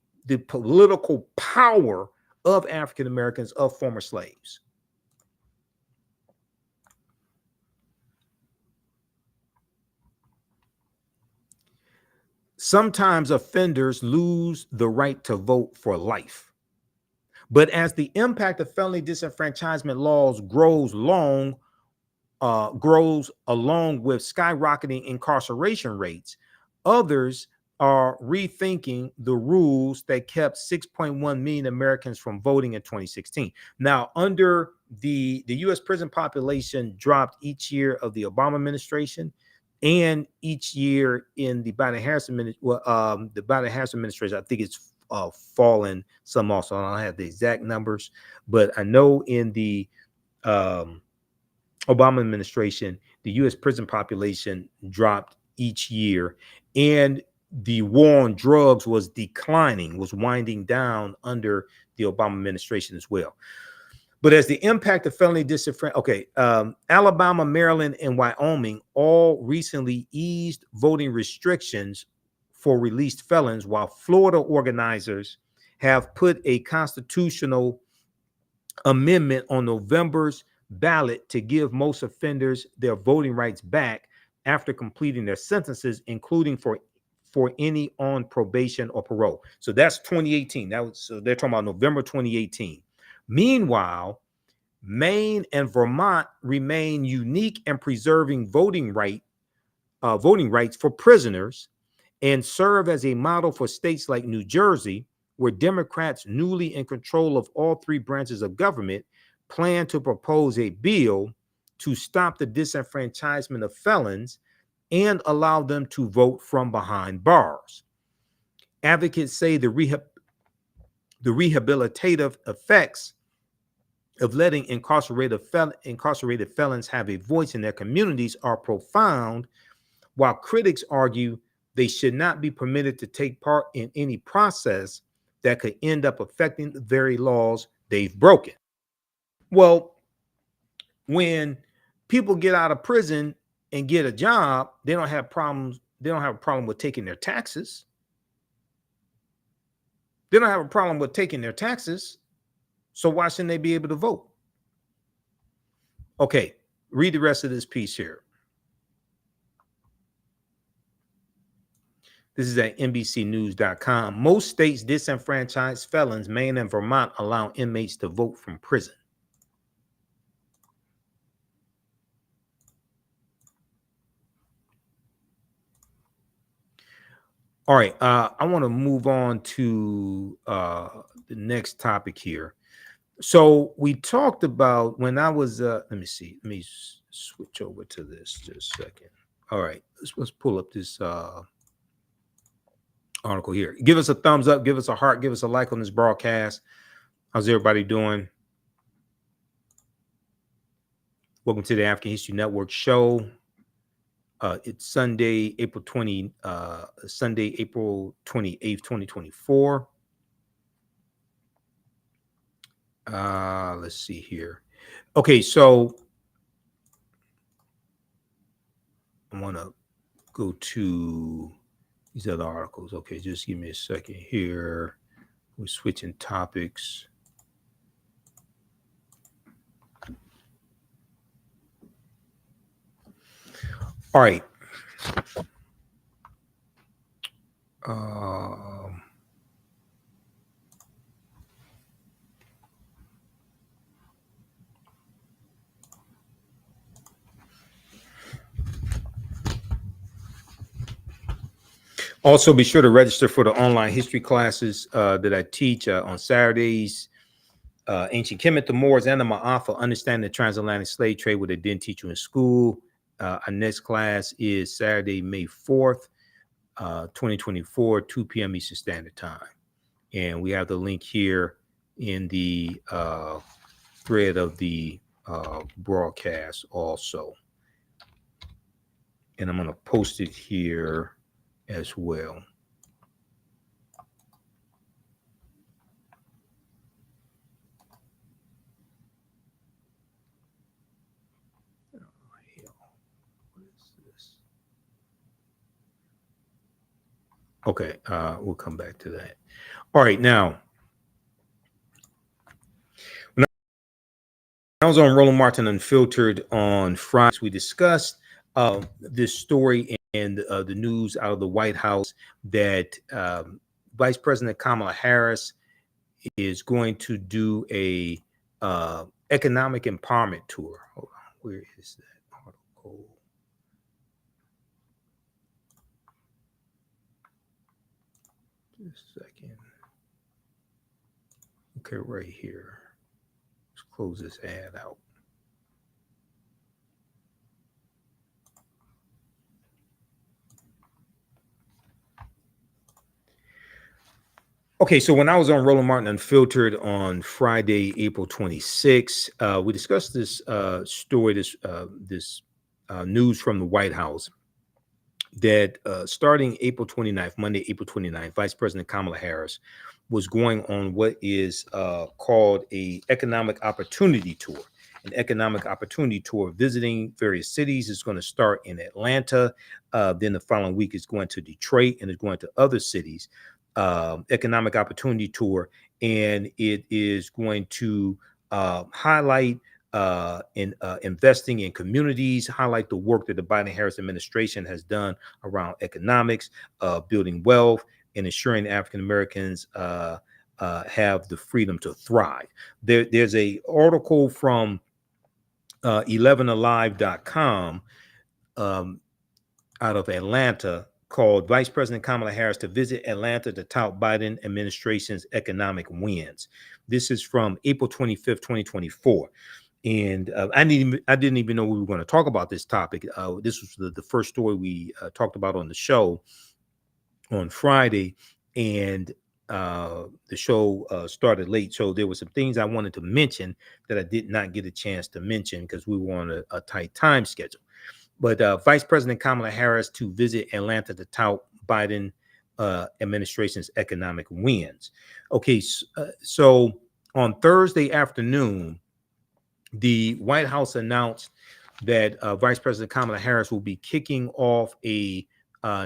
Speaker 1: political power of African Americans, of former slaves. Sometimes offenders lose the right to vote for life. But as the impact of felony disenfranchisement laws grows along with skyrocketing incarceration rates, others are rethinking the rules that kept 6.1 million Americans from voting in 2016. Now, under the U.S. prison population dropped each year of the Obama administration, and each year in the Biden-Harris administration, I think it's fallen some also. I don't have the exact numbers, but I know in the Obama administration, the U.S. prison population dropped each year, and the war on drugs was declining, was winding down under the Obama administration as well. But as the impact of felony disenfranchisement, Alabama, Maryland, and Wyoming all recently eased voting restrictions for released felons, while Florida organizers have put a constitutional amendment on November's ballot to give most offenders their voting rights back after completing their sentences, including for any on probation or parole. So that's 2018. So they're talking about November 2018. Meanwhile, Maine and Vermont remain unique in preserving voting rights for prisoners, and serve as a model for states like New Jersey, where Democrats, newly in control of all three branches of government, plan to propose a bill to stop the disenfranchisement of felons and allow them to vote from behind bars. Advocates say the rehabilitative effects of letting incarcerated felons have a voice in their communities are profound, while critics argue they should not be permitted to take part in any process that could end up affecting the very laws they've broken. Well, when people get out of prison and get a job, they don't have problems. They don't have a problem with taking their taxes. They don't have a problem with taking their taxes. So why shouldn't they be able to vote? Okay, read the rest of this piece here. This is at NBCnews.com. Most states disenfranchise felons. Maine and Vermont allow inmates to vote from prison. All right, I want to move on to the next topic here. So we talked about when I was, let me switch over to this just a second. All right, let's pull up this article here. Give us a thumbs up, give us a heart, give us a like on this broadcast. How's everybody doing? Welcome to the African History Network show. It's Sunday, April 28th, 2024. Let's see here. Okay, so I want to go to these other articles. Okay, just give me a second here. We're switching topics. All right. Also, be sure to register for the online history classes that I teach on Saturdays. Ancient Kemet, the Moors, and the Ma'afa, understanding the transatlantic slave trade, what they didn't teach you in school. Our next class is Saturday, May 4th, 2024, 2 p.m. Eastern Standard Time. And we have the link here in the thread of the broadcast also. And I'm going to post it here as well. Okay, we'll come back to that. All right, now when I was on Roland Martin Unfiltered on Friday, we discussed this story and the news out of the White House that Vice President Kamala Harris is going to do a economic empowerment tour. Hold on, where is that article? Just a second. Okay, right here. Let's close this ad out. Okay, so when I was on Roland Martin Unfiltered on Friday, April 26th, we discussed this story, this news from the White House that starting April 29th, Monday, April 29th, Vice President Kamala Harris was going on what is called a economic opportunity tour. An economic opportunity tour visiting various cities. Is going to start in Atlanta. Then the following week is going to Detroit and is going to other cities. Economic opportunity tour, and it is going to highlight in investing in communities, highlight the work that the Biden-Harris administration has done around economics, building wealth, and ensuring African Americans have the freedom to thrive. There's a article from 11alive.com out of Atlanta called Vice President Kamala Harris to visit Atlanta to tout Biden administration's economic wins. This is from April 25th, 2024. And I didn't even know we were going to talk about this topic. This was the first story we talked about on the show on Friday, and the show started late. So there were some things I wanted to mention that I did not get a chance to mention because we were on a tight time schedule. But Vice President Kamala Harris to visit Atlanta to tout Biden administration's economic wins. Okay, so on Thursday afternoon, the White House announced that Vice President Kamala Harris will be kicking off a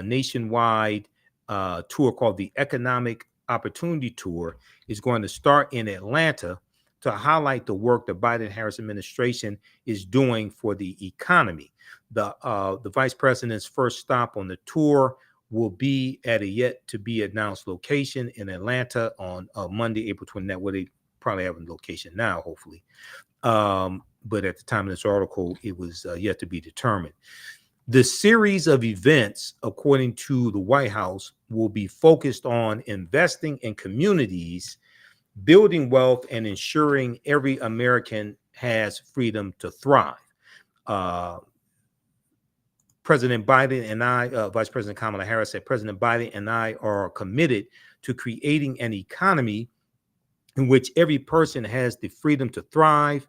Speaker 1: nationwide tour called the Economic Opportunity Tour. Is going to start in Atlanta to highlight the work the Biden-Harris administration is doing for the economy. The vice president's first stop on the tour will be at a yet to be announced location in Atlanta on Monday, April 29th. Well, they probably have a location now, hopefully. But at the time of this article, it was yet to be determined. The series of events, according to the White House, will be focused on investing in communities, building wealth, and ensuring every American has freedom to thrive. President Biden and I, Vice President Kamala Harris said, President Biden and I are committed to creating an economy in which every person has the freedom to thrive.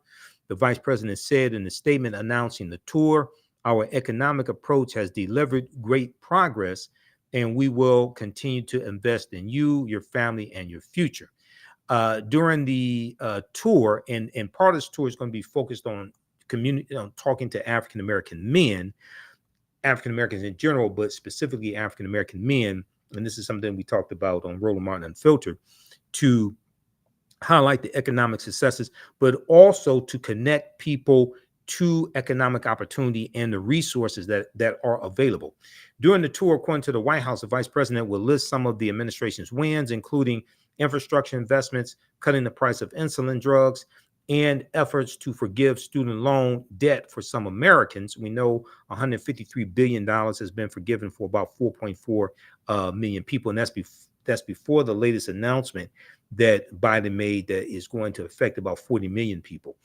Speaker 1: The vice president said in the statement announcing the tour, our economic approach has delivered great progress, and we will continue to invest in you, your family, and your future. During the tour, and part of this tour is going to be focused on community, talking to African American men, African Americans in general, but specifically African American men. And this is something we talked about on Roland Martin Unfiltered, to highlight the economic successes, but also to connect people to economic opportunity and the resources that are available. During the tour, according to the White House, the vice president will list some of the administration's wins, including infrastructure investments, cutting the price of insulin drugs, and efforts to forgive student loan debt for some Americans. We know $153 billion has been forgiven for about 4.4 million people, and that's before the latest announcement that Biden made that is going to affect about 40 million people.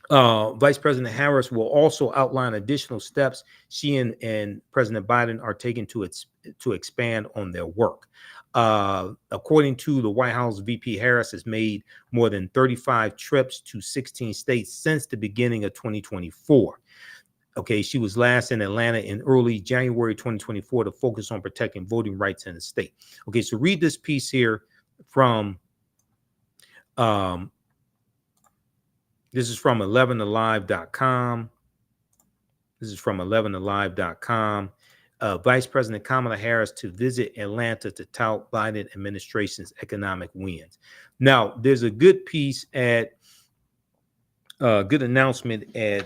Speaker 1: Vice President Harris will also outline additional steps she and President Biden are taking to expand on their work. According to the White House, VP Harris has made more than 35 trips to 16 states since the beginning of 2024. Okay, she was last in Atlanta in early January 2024 to focus on protecting voting rights in the state. Okay, so read this piece here from this is from 11alive.com. This is from 11alive.com. Vice President Kamala Harris to visit Atlanta to tout Biden administration's economic wins. Now, there's a good piece at good announcement at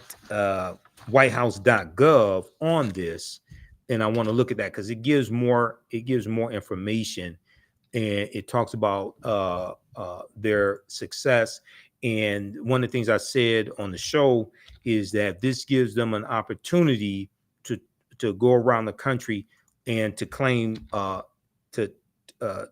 Speaker 1: whitehouse.gov on this, and I want to look at that because it gives more information, and it talks about their success. And one of the things I said on the show is that this gives them an opportunity to go around the country and to claim to uh,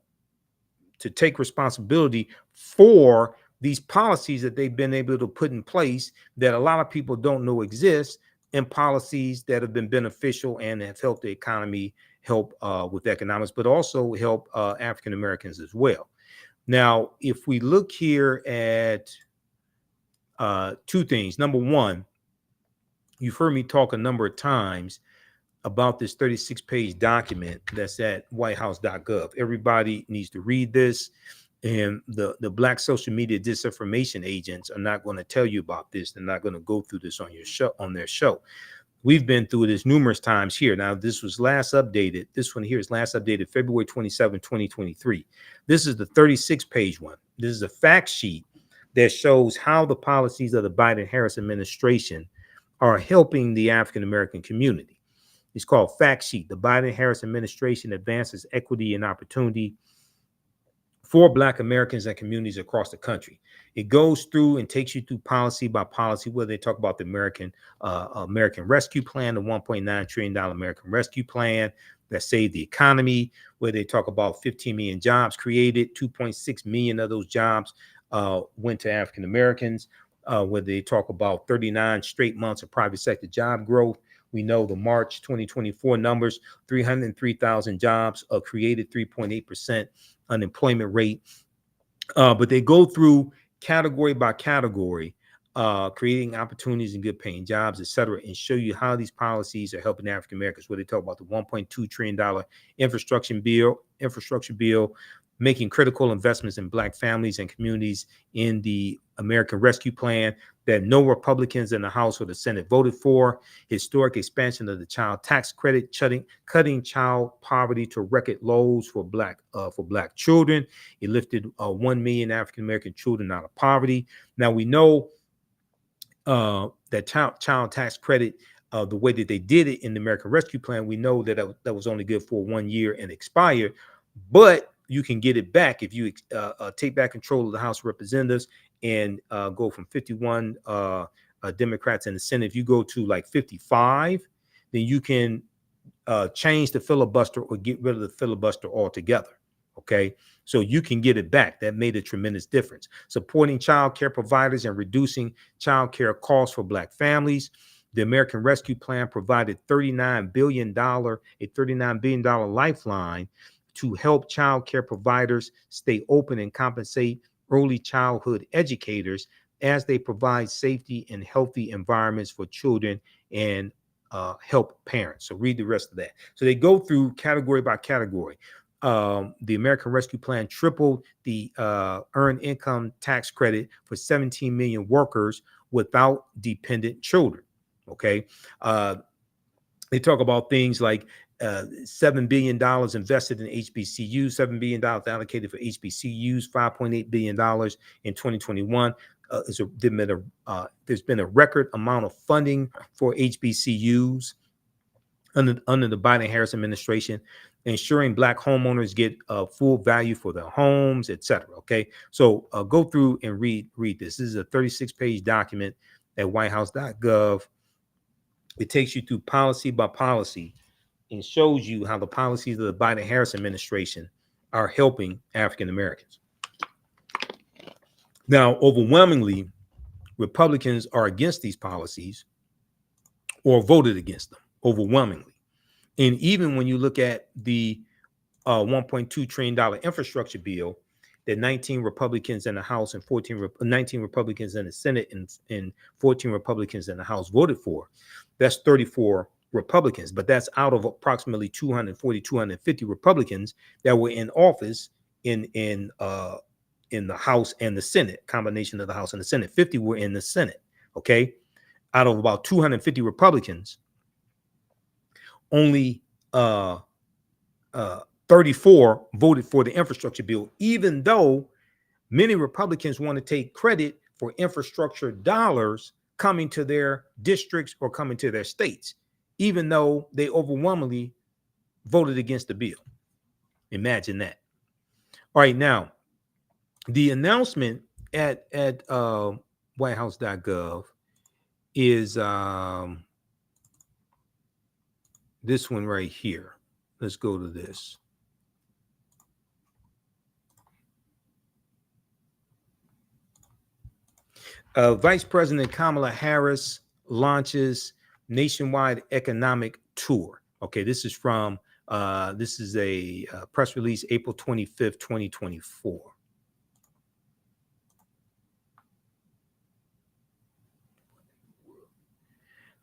Speaker 1: to take responsibility for these policies that they've been able to put in place that a lot of people don't know exist, and policies that have been beneficial and have helped the economy, help with economics, but also help African Americans as well. Now, if we look here at two things. Number one, you've heard me talk a number of times about this 36-page document that's at whitehouse.gov. Everybody needs to read this. And the black social media disinformation agents are not going to tell you about this. They're not going to go through this on your show, on their show. We've been through this numerous times here. Now, this was last updated. This one here is last updated February 27, 2023. This is the 36-page one. This is a fact sheet that shows how the policies of the Biden-Harris administration are helping the African-American community. It's called Fact Sheet. The Biden-Harris administration advances equity and opportunity for Black Americans and communities across the country. It goes through and takes you through policy by policy, where they talk about the American Rescue Plan, the $1.9 trillion American Rescue Plan that saved the economy, where they talk about 15 million jobs created, 2.6 million of those jobs went to African Americans, where they talk about 39 straight months of private sector job growth. We know the March 2024 numbers, 303,000 jobs created, 3.8% unemployment rate. But they go through category by category, creating opportunities and good paying jobs, et cetera, and show you how these policies are helping African Americans, where they talk about the $1.2 trillion infrastructure bill, making critical investments in Black families and communities in the American Rescue Plan that no Republicans in the House or the Senate voted for, historic expansion of the child tax credit, cutting child poverty to record lows for Black children. It lifted 1 million African American children out of poverty. Now we know that child tax credit, the way that they did it in the American Rescue Plan, we know that that was only good for 1 year and expired, but you can get it back if you take back control of the House of Representatives and go from 51 Democrats in the Senate. If you go to like 55, then you can change the filibuster or get rid of the filibuster altogether. Okay, so you can get it back. That made a tremendous difference. Supporting child care providers and reducing child care costs for Black families. The American Rescue Plan provided $39 billion lifeline to help child care providers stay open and compensate early childhood educators as they provide safety and healthy environments for children and help parents. So read the rest of that. So they go through category by category. The American Rescue Plan tripled the earned income tax credit for 17 million workers without dependent children. Okay. They talk about things like $7 billion invested in HBCUs, $7 billion allocated for HBCUs, $5.8 billion in 2021. There's been a record amount of funding for HBCUs under the Biden-Harris administration, ensuring Black homeowners get full value for their homes, et cetera. Okay, so go through and read this. This is a 36-page document at whitehouse.gov. It takes you through policy by policy and shows you how the policies of the Biden-Harris administration are helping African Americans. Now, overwhelmingly, Republicans are against these policies or voted against them overwhelmingly. And even when you look at the $1.2 trillion infrastructure bill that 19 Republicans in the House and 19 Republicans in the Senate and 14 Republicans in the House voted for, that's 34 Republicans, but that's out of approximately 240, 250 Republicans that were in office in the House and the Senate, combination of the House and the Senate. 50 were in the Senate. Okay, out of about 250 Republicans, only uh, 34 voted for the infrastructure bill, even though many Republicans want to take credit for infrastructure dollars coming to their districts or coming to their states, even though they overwhelmingly voted against the bill. Imagine that. All right, now the announcement at whitehouse.gov is this one right here. Let's go to this. Vice President Kamala Harris launches nationwide economic tour. Okay, this is from this is a press release, April 25th, 2024.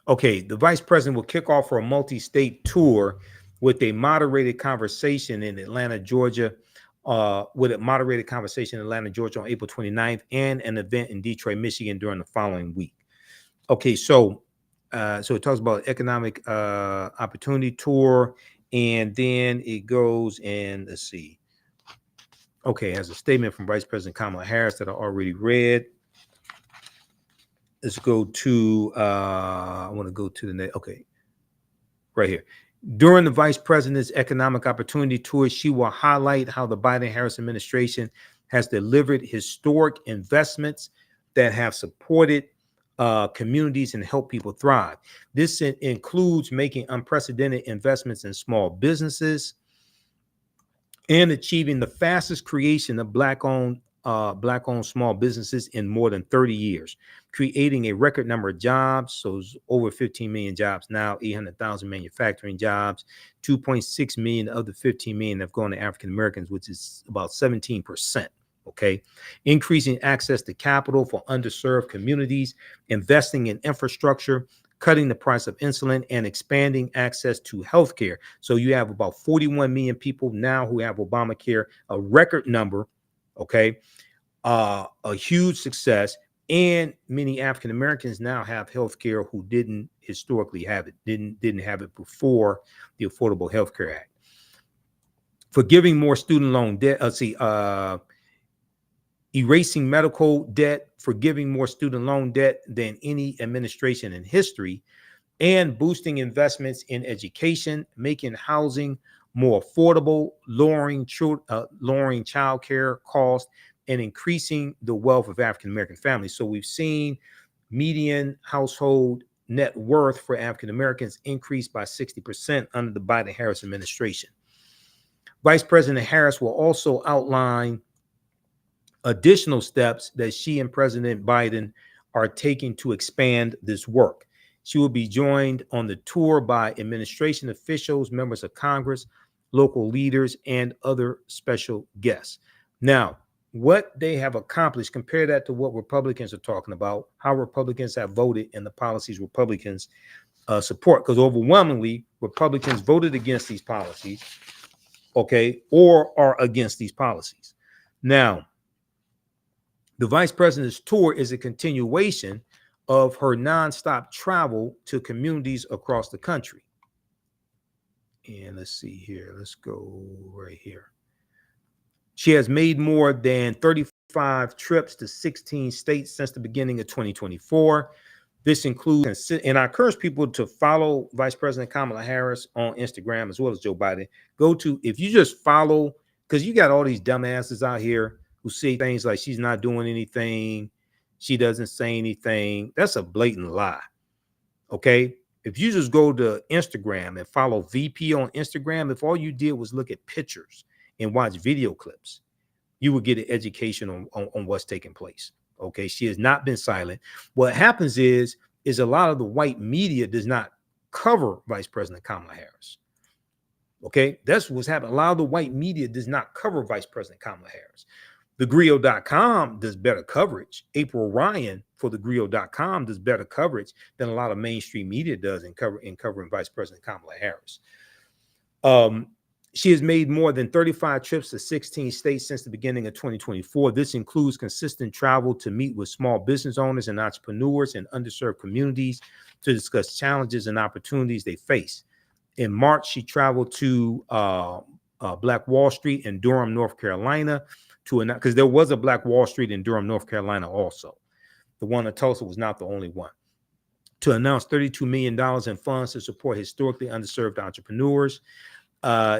Speaker 1: Okay, the vice president will kick off for a multi-state tour with a moderated conversation in Atlanta, Georgia, on April 29th, and an event in Detroit, Michigan during the following week. Okay, so it talks about economic opportunity tour, and then it goes and let's see. Okay, it has a statement from Vice President Kamala Harris that I already read. Let's go to I want to go to the next. Okay, right here. During the vice president's economic opportunity tour, she will highlight how the Biden-Harris administration has delivered historic investments that have supported communities and helped people thrive. This includes making unprecedented investments in small businesses and achieving the fastest creation of Black-owned small businesses in more than 30 years, creating a record number of jobs. So it's over 15 million jobs now, 800,000 manufacturing jobs, 2.6 million of the 15 million have gone to African Americans, which is about 17%. Okay, increasing access to capital for underserved communities, investing in infrastructure, cutting the price of insulin, and expanding access to healthcare. So you have about 41 million people now who have Obamacare, a record number. Okay, a huge success, and many African Americans now have health care who didn't historically have it, didn't have it before the Affordable Health Care Act. Forgiving more student loan debt, erasing medical debt, forgiving more student loan debt than any administration in history, and boosting investments in education, making housing more affordable, lowering child care costs, and increasing the wealth of African American families. So we've seen median household net worth for African Americans increase by 60% under the Biden-Harris administration. Vice President Harris will also outline additional steps that she and President Biden are taking to expand this work. She will be joined on the tour by administration officials, members of Congress, local leaders, and other special guests. Now, what they have accomplished, compare that to what Republicans are talking about, how Republicans have voted, and the policies Republicans support, because overwhelmingly Republicans voted against these policies, okay, or are against these policies. Now, the vice president's tour is a continuation of her nonstop travel to communities across the country. And let's see here. Let's go right here. She has made more than 35 trips to 16 states since the beginning of 2024. This includes, and I encourage people to follow Vice President Kamala Harris on Instagram as well as Joe Biden. Go to, if you just follow, because you got all these dumbasses out here who say things like she's not doing anything, she doesn't say anything. That's a blatant lie. Okay. If you just go to Instagram and follow VP on Instagram, if all you did was look at pictures and watch video clips, you would get an education on what's taking place. Okay. She has not been silent. What happens is a lot of the white media does not cover Vice President Kamala Harris. Okay. That's what's happening. A lot of the white media does not cover Vice President Kamala Harris. TheGrio.com does better coverage. April Ryan for TheGrio.com does better coverage than a lot of mainstream media does in covering Vice President Kamala Harris. She has made more than 35 trips to 16 states since the beginning of 2024. This includes consistent travel to meet with small business owners and entrepreneurs in underserved communities to discuss challenges and opportunities they face. In March, she traveled to Black Wall Street in Durham, North Carolina, to announce, because there was a Black Wall Street in Durham, North Carolina also. The one in Tulsa was not the only one. To announce $32 million in funds to support historically underserved entrepreneurs.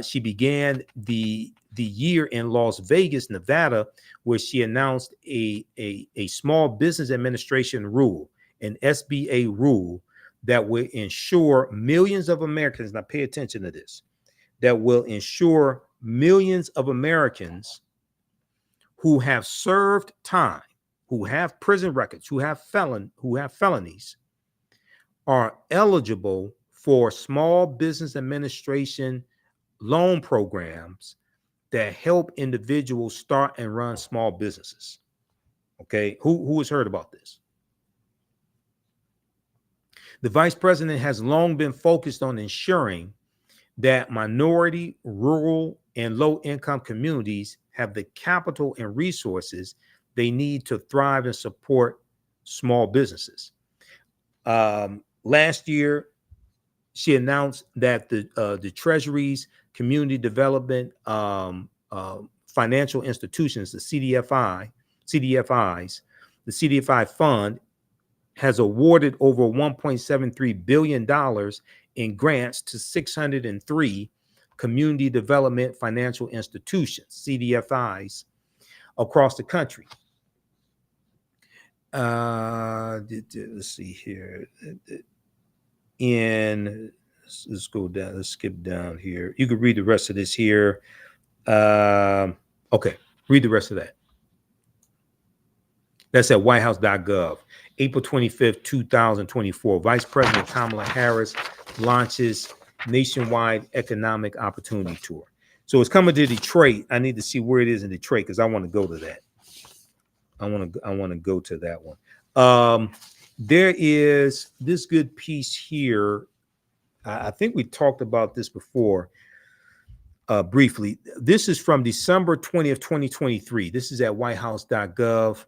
Speaker 1: She began the year in Las Vegas, Nevada, where she announced a small business administration rule, an SBA rule that will ensure millions of Americans, now pay attention to this, that will ensure millions of Americans who have served time, who have prison records, who have felonies, are eligible for small business administration loan programs that help individuals start and run small businesses. Okay, who has heard about this? The vice president has long been focused on ensuring that minority, rural, and low-income communities have the capital and resources they need to thrive and support small businesses. Last year, she announced that the Treasury's Community Development Financial Institutions, the CDFIs, the CDFI fund has awarded over $1.73 billion in grants to 603 community development financial institutions, CDFIs, across the country. Let's see here. Let's go down, let's skip down here. You could read the rest of this here. Okay, read the rest of that. That's at whitehouse.gov. April 25th, 2024, Vice President Kamala Harris launches nationwide economic opportunity tour. So it's coming to Detroit. I need to see where it is in Detroit because I want to go to that. I want to go to that one. There is this good piece here. I think we talked about this before briefly. This is from December 20th, 2023. This is at whitehouse.gov.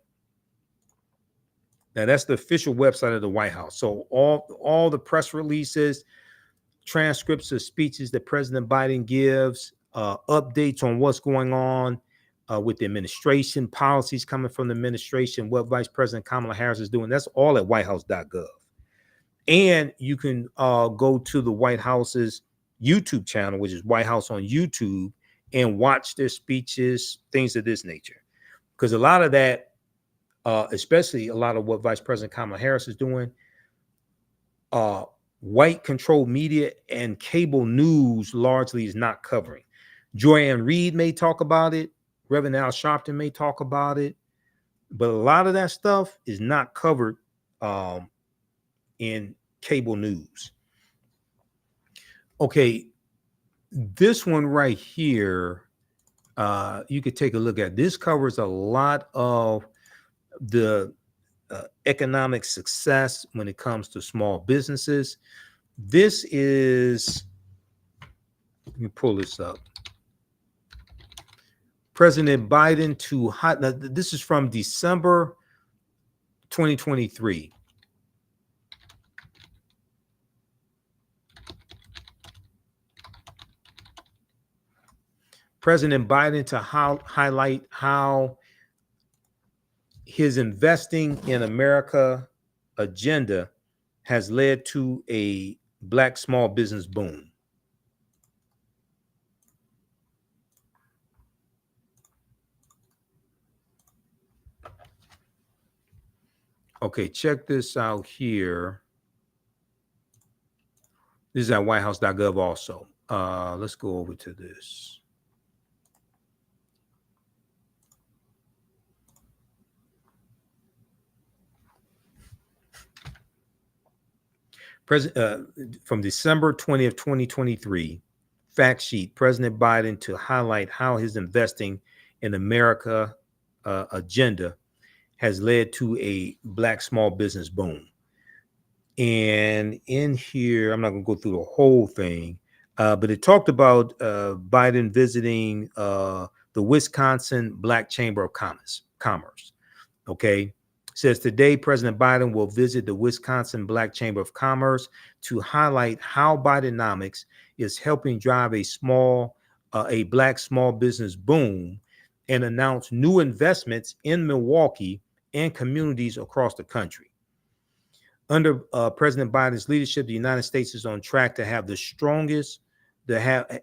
Speaker 1: Now, that's the official website of the White House. So all the press releases, transcripts of speeches that President Biden gives, updates on what's going on with the administration, policies coming from the administration, what Vice President Kamala Harris is doing. That's all at whitehouse.gov. And you can go to the White House's YouTube channel, which is White House on YouTube, and watch their speeches, things of this nature. Because a lot of that, especially a lot of what Vice President Kamala Harris is doing, white controlled media and cable news largely is not covering. Joy-Ann Reid may talk about it. Reverend Al Sharpton may talk about it. But a lot of that stuff is not covered in cable news. Okay, this one right here, you could take a look at. This covers a lot of the economic success when it comes to small businesses. This is, let me pull this up. President Biden to now, this is from December 2023. President Biden to highlight how his investing in America agenda has led to a Black small business boom. Okay, check this out here. This is at whitehouse.gov also. Let's go over to this. From December 20th, 2023, fact sheet, President Biden to highlight how his investing in America agenda has led to a Black small business boom. And in here, I'm not going to go through the whole thing, but it talked about Biden visiting the Wisconsin Black Chamber of Commerce. Okay. Says today, President Biden will visit the Wisconsin Black Chamber of Commerce to highlight how Bidenomics is helping drive a Black small business boom and announce new investments in Milwaukee and communities across the country. Under President Biden's leadership, the United States is on track to have the strongest, on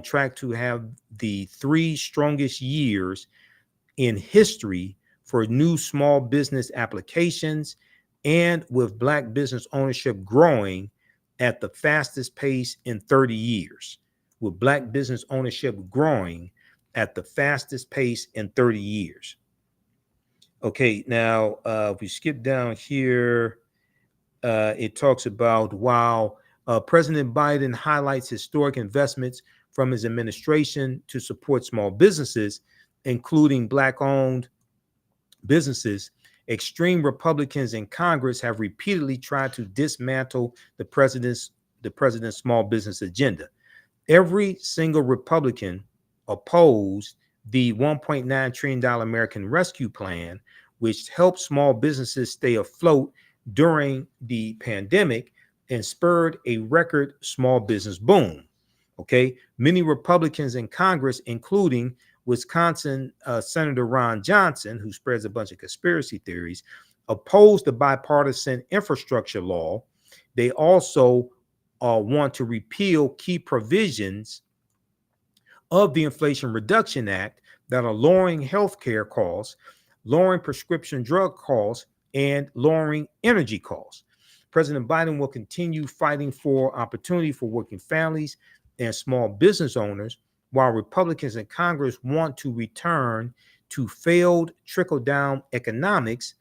Speaker 1: track to have the 3 strongest years in history for new small business applications, and with Black business ownership growing at the fastest pace in 30 years. With Black business ownership growing at the fastest pace in 30 years. Okay, now if we skip down here, it talks about while President Biden highlights historic investments from his administration to support small businesses, including Black-owned businesses, extreme Republicans in Congress have repeatedly tried to dismantle the president's small business agenda. Every single Republican opposed the $1.9 trillion American Rescue Plan, which helped small businesses stay afloat during the pandemic and spurred a record small business boom. Okay, many Republicans in Congress, including Wisconsin Senator Ron Johnson, who spreads a bunch of conspiracy theories, opposed the bipartisan infrastructure law. They also want to repeal key provisions of the Inflation Reduction Act that are lowering healthcare costs, lowering prescription drug costs, and lowering energy costs. President Biden will continue fighting for opportunity for working families and small business owners, while Republicans in Congress want to return to failed trickle-down economics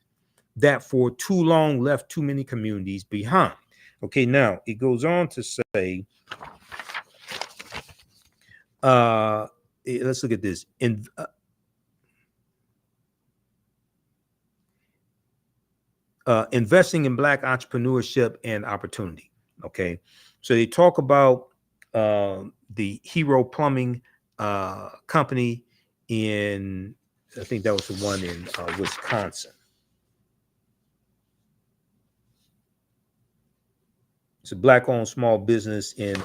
Speaker 1: that for too long left too many communities behind. Okay, now it goes on to say, let's look at this. Investing in Black entrepreneurship and opportunity. Okay, so they talk about the Hero Plumbing company in, I think that was the one in Wisconsin. It's a Black-owned small business in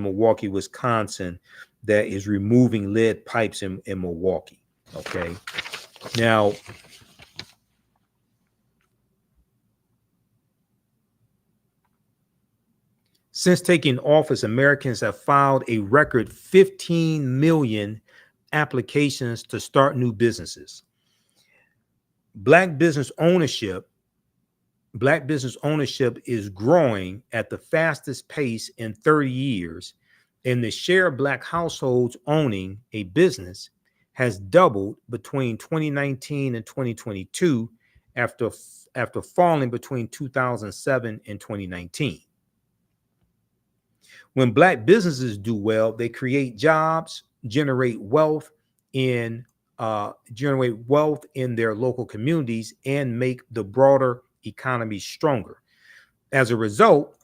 Speaker 1: Milwaukee, Wisconsin, that is removing lead pipes in Milwaukee. Okay, now since taking office, Americans have filed a record 15 million applications to start new businesses. Black business ownership is growing at the fastest pace in 30 years, and the share of Black households owning a business has doubled between 2019 and 2022 after falling between 2007 and 2019. When Black businesses do well, they create jobs, generate wealth in their local communities, and make the broader economy stronger. As a result,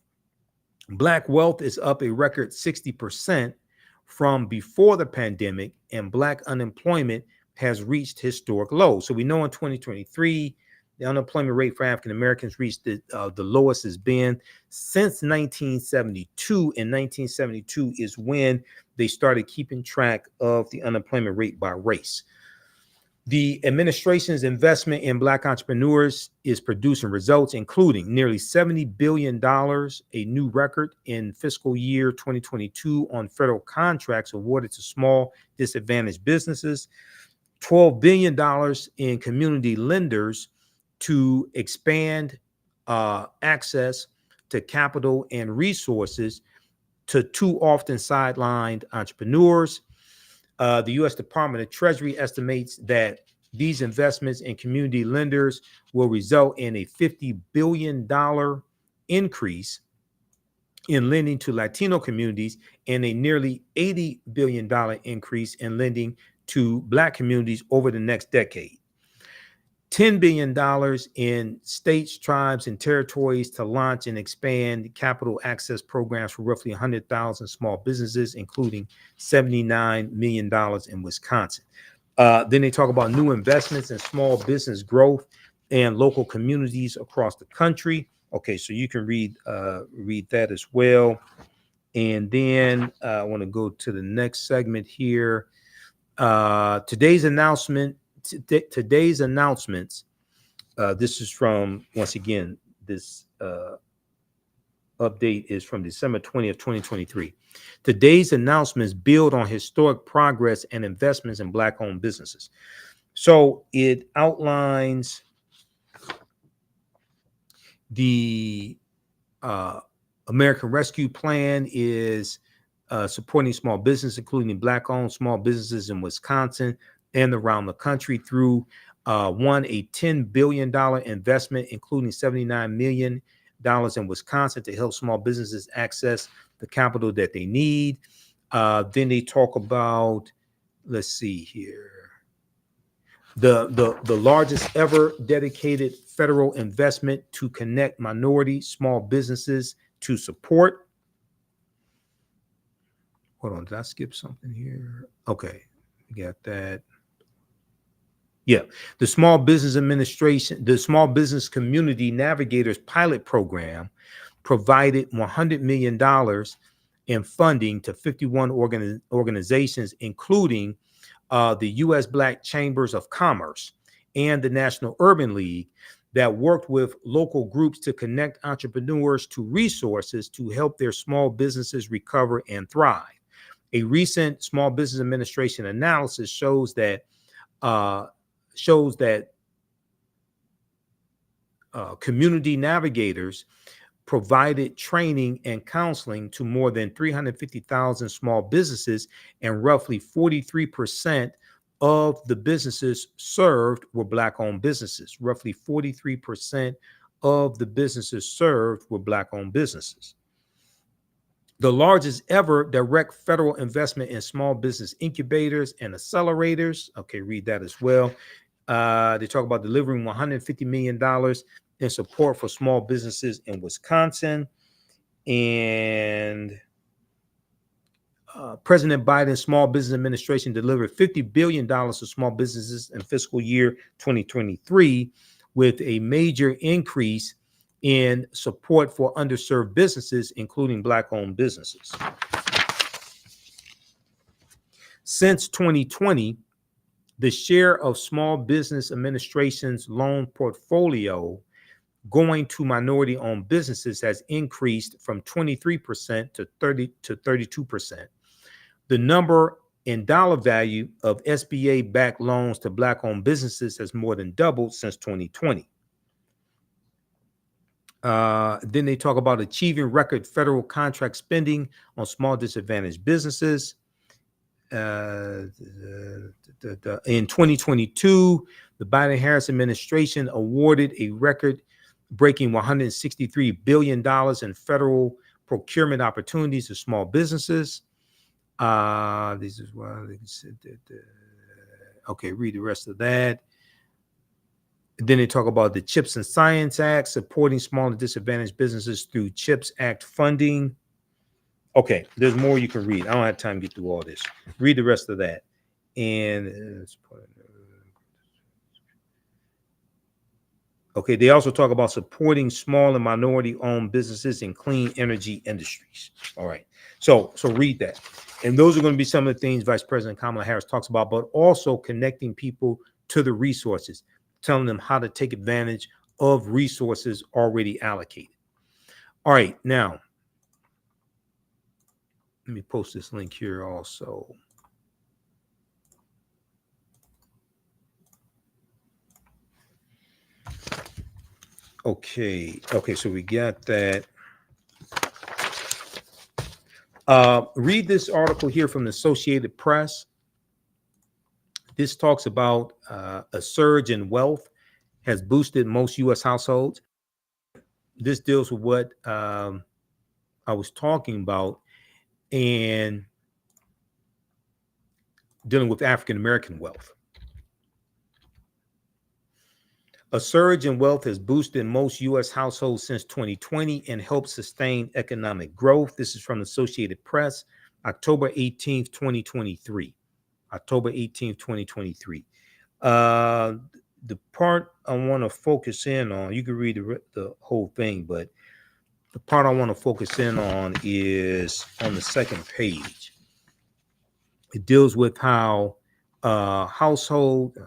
Speaker 1: Black wealth is up a record 60% from before the pandemic, and Black unemployment has reached historic lows. So we know in 2023, the unemployment rate for African Americans reached the lowest it's been since 1972. And 1972 is when they started keeping track of the unemployment rate by race. The administration's investment in Black entrepreneurs is producing results, including nearly $70 billion, a new record in fiscal year 2022 on federal contracts awarded to small disadvantaged businesses, $12 billion in community lenders to expand access to capital and resources to too often sidelined entrepreneurs. The U.S. Department of Treasury estimates that these investments in community lenders will result in a $50 billion increase in lending to Latino communities and a nearly $80 billion increase in lending to Black communities over the next decade. $10 billion in states, tribes, and territories to launch and expand capital access programs for roughly 100,000 small businesses, including $79 million in Wisconsin. Then they talk about new investments in small business growth and local communities across the country. Okay, so you can read that as well. And then I want to go to the next segment here. Today's announcements. This is from, once again, this update is from December 20th, 2023. Today's announcements build on historic progress and investments in Black-owned businesses. So it outlines the American Rescue Plan is supporting small business, including Black-owned small businesses in Wisconsin and around the country through a $10 billion investment, including $79 million in Wisconsin to help small businesses access the capital that they need. Then they talk about, let's see here, the largest ever dedicated federal investment to connect minority small businesses to support. Hold on, did I skip something here? Okay, we got that. Yeah, the Small Business Administration, the Small Business Community Navigators pilot program provided $100 million in funding to 51 organizations, including the U.S. Black Chambers of Commerce and the National Urban League, that worked with local groups to connect entrepreneurs to resources to help their small businesses recover and thrive. A recent Small Business Administration analysis shows that community navigators provided training and counseling to more than 350,000 small businesses, and roughly 43% of the businesses served were Black-owned businesses. Roughly 43% of the businesses served were Black-owned businesses. The largest ever direct federal investment in small business incubators and accelerators. Okay, read that as well. They talk about delivering $150 million in support for small businesses in Wisconsin. And President Biden's Small Business Administration delivered $50 billion to small businesses in fiscal year 2023, with a major increase in support for underserved businesses, including Black-owned businesses. Since 2020, the share of Small Business Administration's loan portfolio going to minority-owned businesses has increased from 23% to 32%. The number and dollar value of SBA-backed loans to Black-owned businesses has more than doubled since 2020. Then they talk about achieving record federal contract spending on small disadvantaged businesses. In 2022, the Biden-Harris administration awarded a record-breaking $163 billion in federal procurement opportunities to small businesses. This is why they said that. Okay, read the rest of that. Then they talk about the CHIPS and Science Act, supporting small and disadvantaged businesses through CHIPS Act funding. Okay, there's more you can read. I don't have time to get through all this. Read the rest of that. And okay, they also talk about supporting small and minority-owned businesses in clean energy industries. All right, so read that. And those are going to be some of the things Vice President Kamala Harris talks about, but also connecting people to the resources, telling them how to take advantage of resources already allocated. All right, now, let me post this link here also. Okay, so we got that. Read this article here from the Associated Press. This talks about a surge in wealth has boosted most U.S. households. This deals with what I was talking about, and dealing with African-American wealth. A surge in wealth has boosted most U.S. households since 2020 and helped sustain economic growth. This is from the Associated Press, October 18th, 2023. October 18th, 2023. The part I want to focus in on, you can read the whole thing, but the part I want to focus in on is on the second page. It deals with how households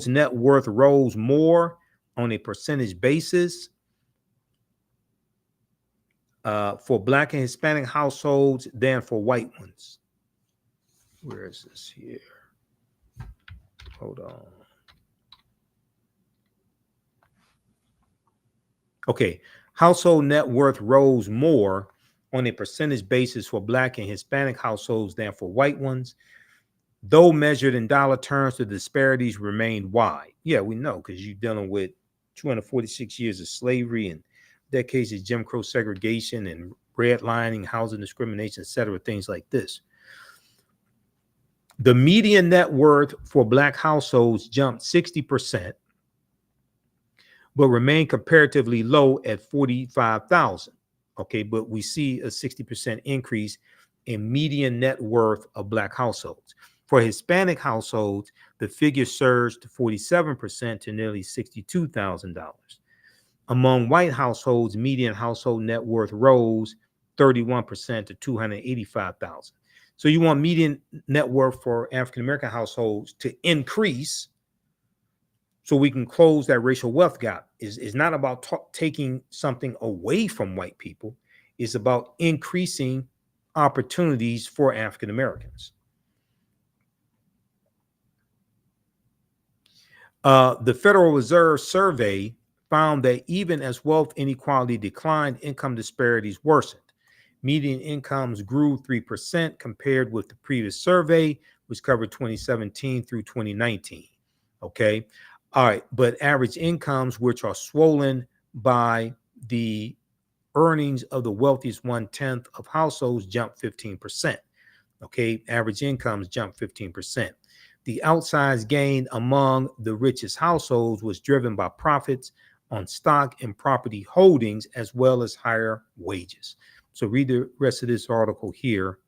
Speaker 1: net worth rose more on a percentage basis for Black and Hispanic households than for white ones. Where is this here? Hold on. Okay. Household net worth rose more on a percentage basis for Black and Hispanic households than for white ones. Though measured in dollar terms, the disparities remain wide. Yeah, we know, because you're dealing with 246 years of slavery and decades of Jim Crow segregation and redlining, housing discrimination, etc., things like this. The median net worth for Black households jumped 60%, but remained comparatively low at 45,000. Okay, but we see a 60% increase in median net worth of Black households. For Hispanic households, the figure surged to 47% to nearly $62,000. Among white households, median household net worth rose 31% to $285,000. So you want median net worth for African-American households to increase so we can close that racial wealth gap. Is not about taking something away from white people. It's about increasing opportunities for African-Americans. The Federal Reserve survey found that even as wealth inequality declined, income disparities worsened. Median incomes grew 3% compared with the previous survey, which covered 2017 through 2019. Okay. All right. But average incomes, which are swollen by the earnings of the wealthiest 1/10 of households, jumped 15%. Okay. Average incomes jumped 15%. The outsized gain among the richest households was driven by profits on stock and property holdings, as well as higher wages. So read the rest of this article here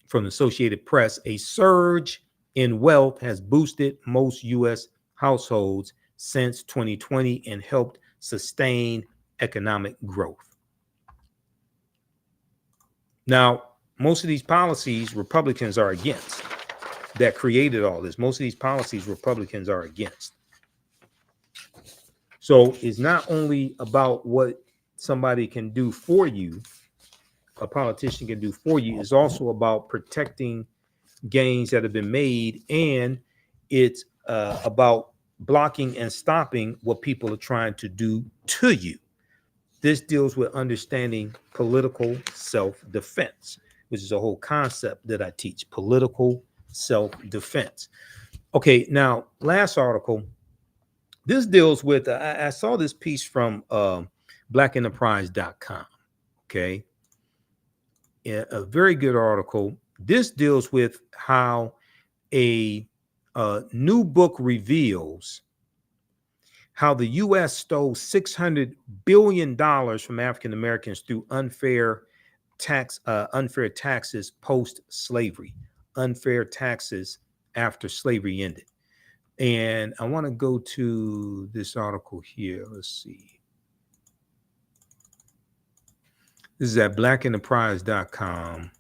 Speaker 1: from the Associated Press. A surge in wealth has boosted most U.S. households since 2020 and helped sustain economic growth. Now, most of these policies Republicans are against. That created all this. Most of these policies Republicans are against. So it's not only about what somebody can do for you, a politician can do for you, it's also about protecting gains that have been made, and it's about blocking and stopping what people are trying to do to you. This deals with understanding political self-defense, which is a whole concept that I teach, political self-defense. Okay, now, last article. This deals with, I saw this piece from blackenterprise.com. Okay. A very good article. This deals with how a new book reveals how the U.S. stole $600 billion from African Americans through unfair taxes post-slavery, unfair taxes after slavery ended. And I want to go to this article here. Let's see. This is at blackenterprise.com.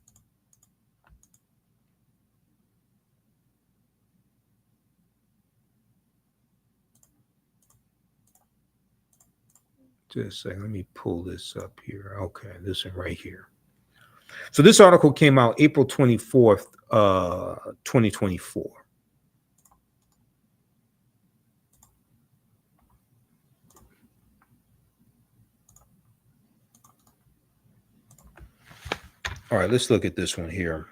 Speaker 1: Just a second. Let me pull this up here. Okay, this one right here. So this article came out April 24th, 2024. All right, let's look at this one here.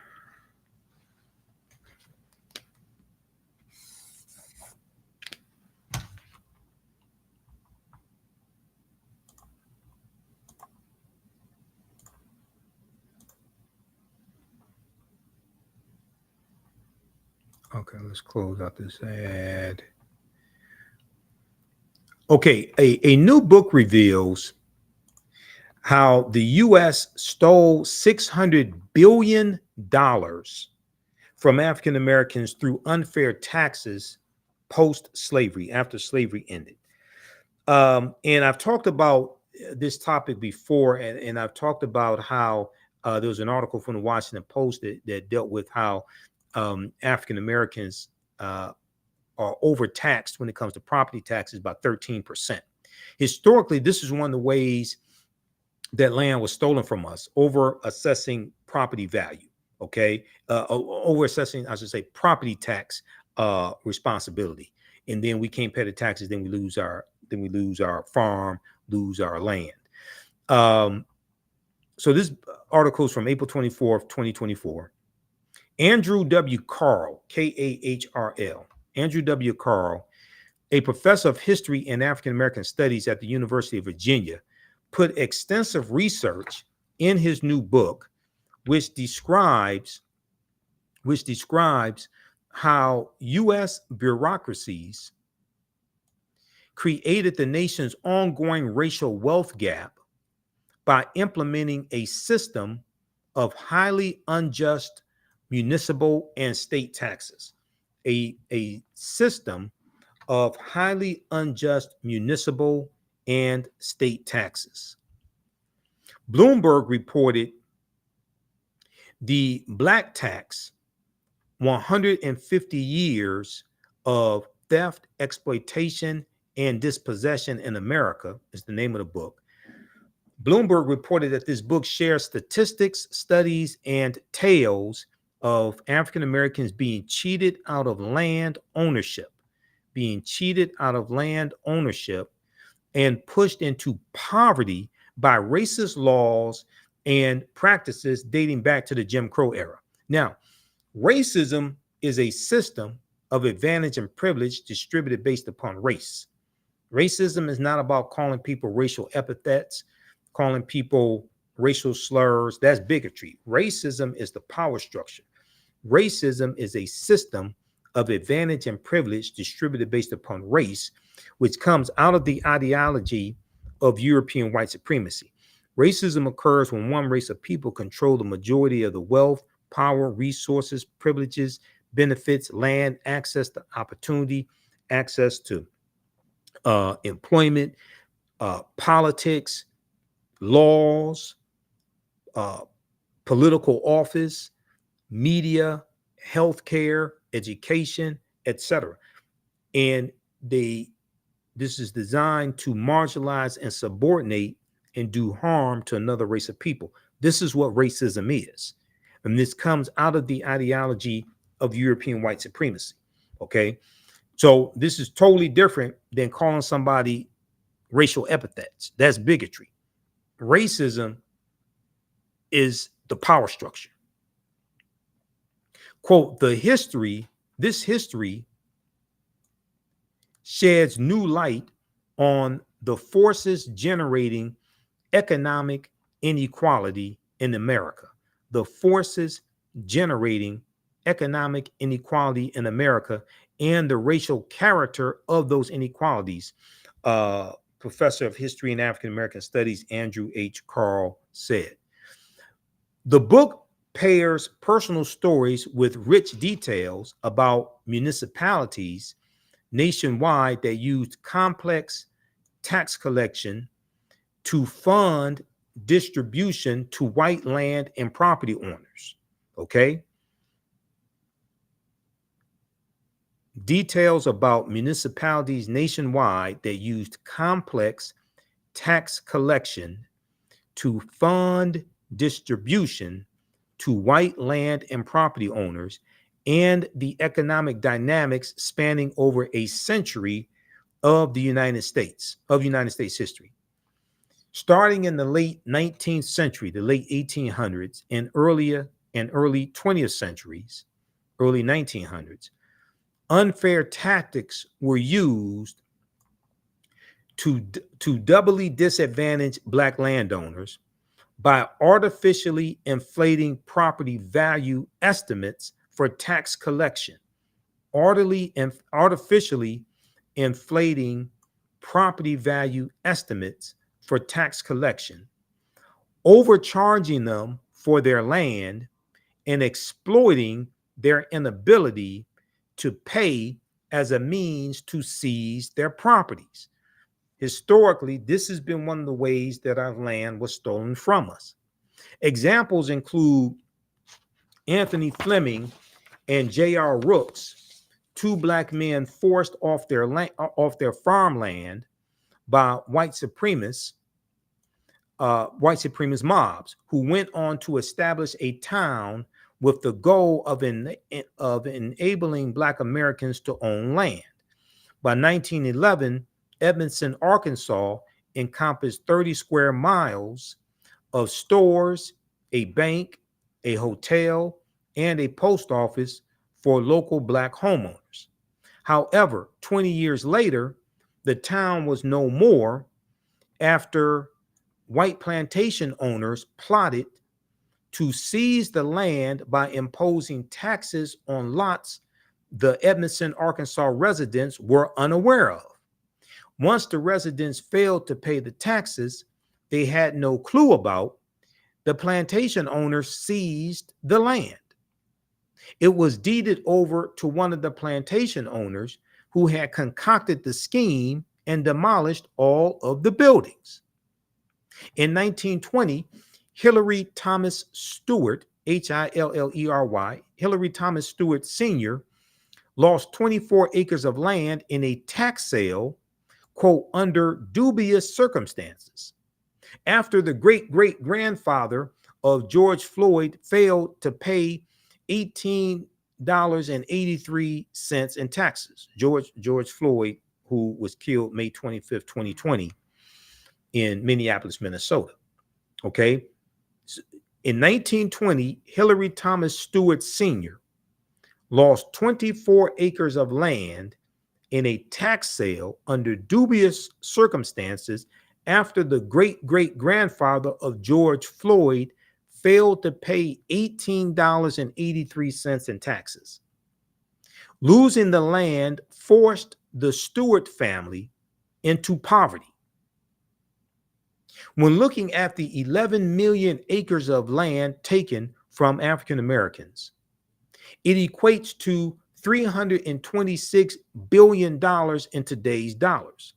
Speaker 1: Okay, let's close out this ad. Okay, a new book reveals how the U.S. stole $600 billion from African Americans through unfair taxes post-slavery, after slavery ended. And I've talked about this topic before, and I've talked about how there was an article from the Washington Post that dealt with how African Americans are overtaxed when it comes to property taxes by 13%. Historically, this is one of the ways that land was stolen from us, over assessing property value. Okay, over assessing, I should say, property tax responsibility, and then we can't pay the taxes. Then we lose our farm, lose our land. So this article is from April 24th, 2024. Andrew W. Carl, Kahrl, Andrew W. Carl, a professor of history and African American studies at the University of Virginia, put extensive research in his new book, which describes how U.S. bureaucracies created the nation's ongoing racial wealth gap by implementing a system of highly unjust municipal and state taxes. A system of highly unjust municipal and state taxes. Bloomberg reported the black tax, 150 years of theft, exploitation, and dispossession in America, is the name of the book. Bloomberg reported that this book shares statistics, studies, and tales of African Americans being cheated out of land ownership, and pushed into poverty by racist laws and practices dating back to the Jim Crow era. Now, racism is a system of advantage and privilege distributed based upon race. Racism is not about calling people racial epithets, calling people racial slurs. That's bigotry. Racism is the power structure. Racism is a system of advantage and privilege distributed based upon race, which comes out of the ideology of European white supremacy. Racism occurs when one race of people control the majority of the wealth, power, resources, privileges, benefits, land, access to opportunity, access to employment, politics, laws, political office, media, healthcare, education, etc. And this is designed to marginalize and subordinate and do harm to another race of people. This is what racism is. And this comes out of the ideology of European white supremacy. Okay. So this is totally different than calling somebody racial epithets. That's bigotry. Racism is the power structure. Quote, this history sheds new light on the forces generating economic inequality in America. The forces generating economic inequality in America and the racial character of those inequalities. Professor of History and African American Studies, Andrew H. Carl, said. The book pairs personal stories with rich details about municipalities nationwide that used complex tax collection to fund distribution to white land and property owners. Okay. Details about municipalities nationwide that used complex tax collection to fund distribution to white land and property owners, and the economic dynamics spanning over a century of the United States history. Starting in the late 19th century, the late 1800s, and early 20th centuries, early 1900s, unfair tactics were used to doubly disadvantage Black landowners by artificially inflating property value estimates for tax collection. artificially inflating property value estimates for tax collection, overcharging them for their land, and exploiting their inability to pay as a means to seize their properties. Historically, this has been one of the ways that our land was stolen from us. Examples include Anthony Fleming and J.R. Rooks, two black men forced off their farmland by white supremacist mobs who went on to establish a town with the goal of enabling Black Americans to own land. By 1911, Edmondson, Arkansas encompassed 30 square miles of stores, a bank, a hotel, and a post office for local Black homeowners. However, 20 years later, the town was no more after white plantation owners plotted to seize the land by imposing taxes on lots the Edmondson, Arkansas residents were unaware of. Once the residents failed to pay the taxes they had no clue about, the plantation owners seized the land. It was deeded over to one of the plantation owners who had concocted the scheme and demolished all of the buildings. In 1920, Hillary Thomas Stewart, Hillery, Hillary Thomas Stewart Sr., lost 24 acres of land in a tax sale, quote, under dubious circumstances. After the great-great-grandfather of George Floyd failed to pay $18.83 in taxes. George Floyd, who was killed May 25th, 2020 in Minneapolis, Minnesota. Okay. In 1920, Hillary Thomas Stewart Sr. lost 24 acres of land in a tax sale under dubious circumstances after the great-great-grandfather of George Floyd failed to pay $18.83 in taxes. Losing the land forced the Stewart family into poverty. When looking at the 11 million acres of land taken from African Americans, it equates to $326 billion in today's dollars.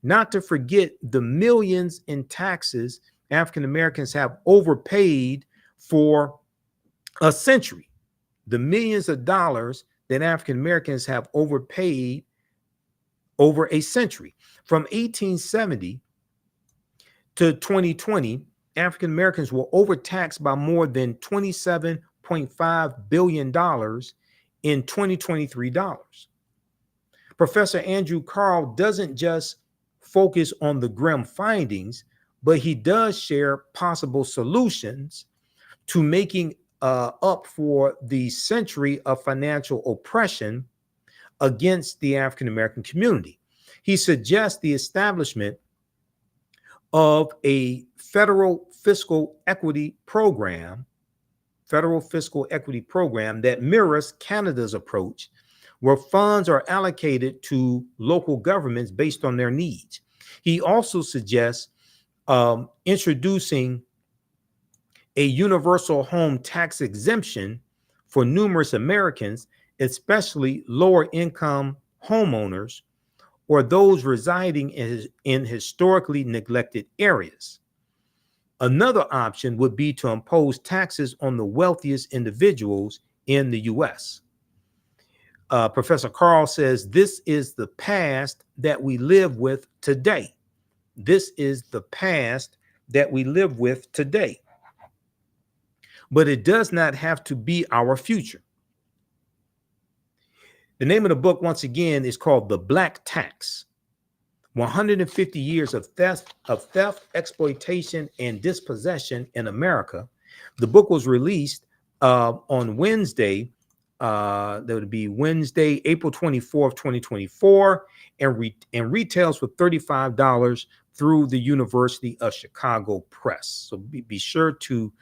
Speaker 1: Not to forget the millions in taxes African Americans have overpaid for a century. The millions of dollars that African Americans have overpaid over a century. From 1870 to 2020, African Americans were overtaxed by more than $27.5 billion in 2023 dollars. Professor Andrew Carl doesn't just focus on the grim findings, but he does share possible solutions to making up for the century of financial oppression against the African American community. He suggests the establishment of a federal fiscal equity program that mirrors Canada's approach, where funds are allocated to local governments based on their needs. He also suggests introducing a universal home tax exemption for numerous Americans, especially lower income homeowners or those residing in historically neglected areas. Another option would be to impose taxes on the wealthiest individuals in the U.S. Professor Carl says this is the past that we live with today. This is the past that we live with today. But it does not have to be our future. The name of the book, once again, is called The Black Tax: 150 Years of Theft, Exploitation, and Dispossession in America. The book was released on Wednesday. That would be Wednesday, April 24th, 2024, and retails for $35 through the University of Chicago Press. So be sure to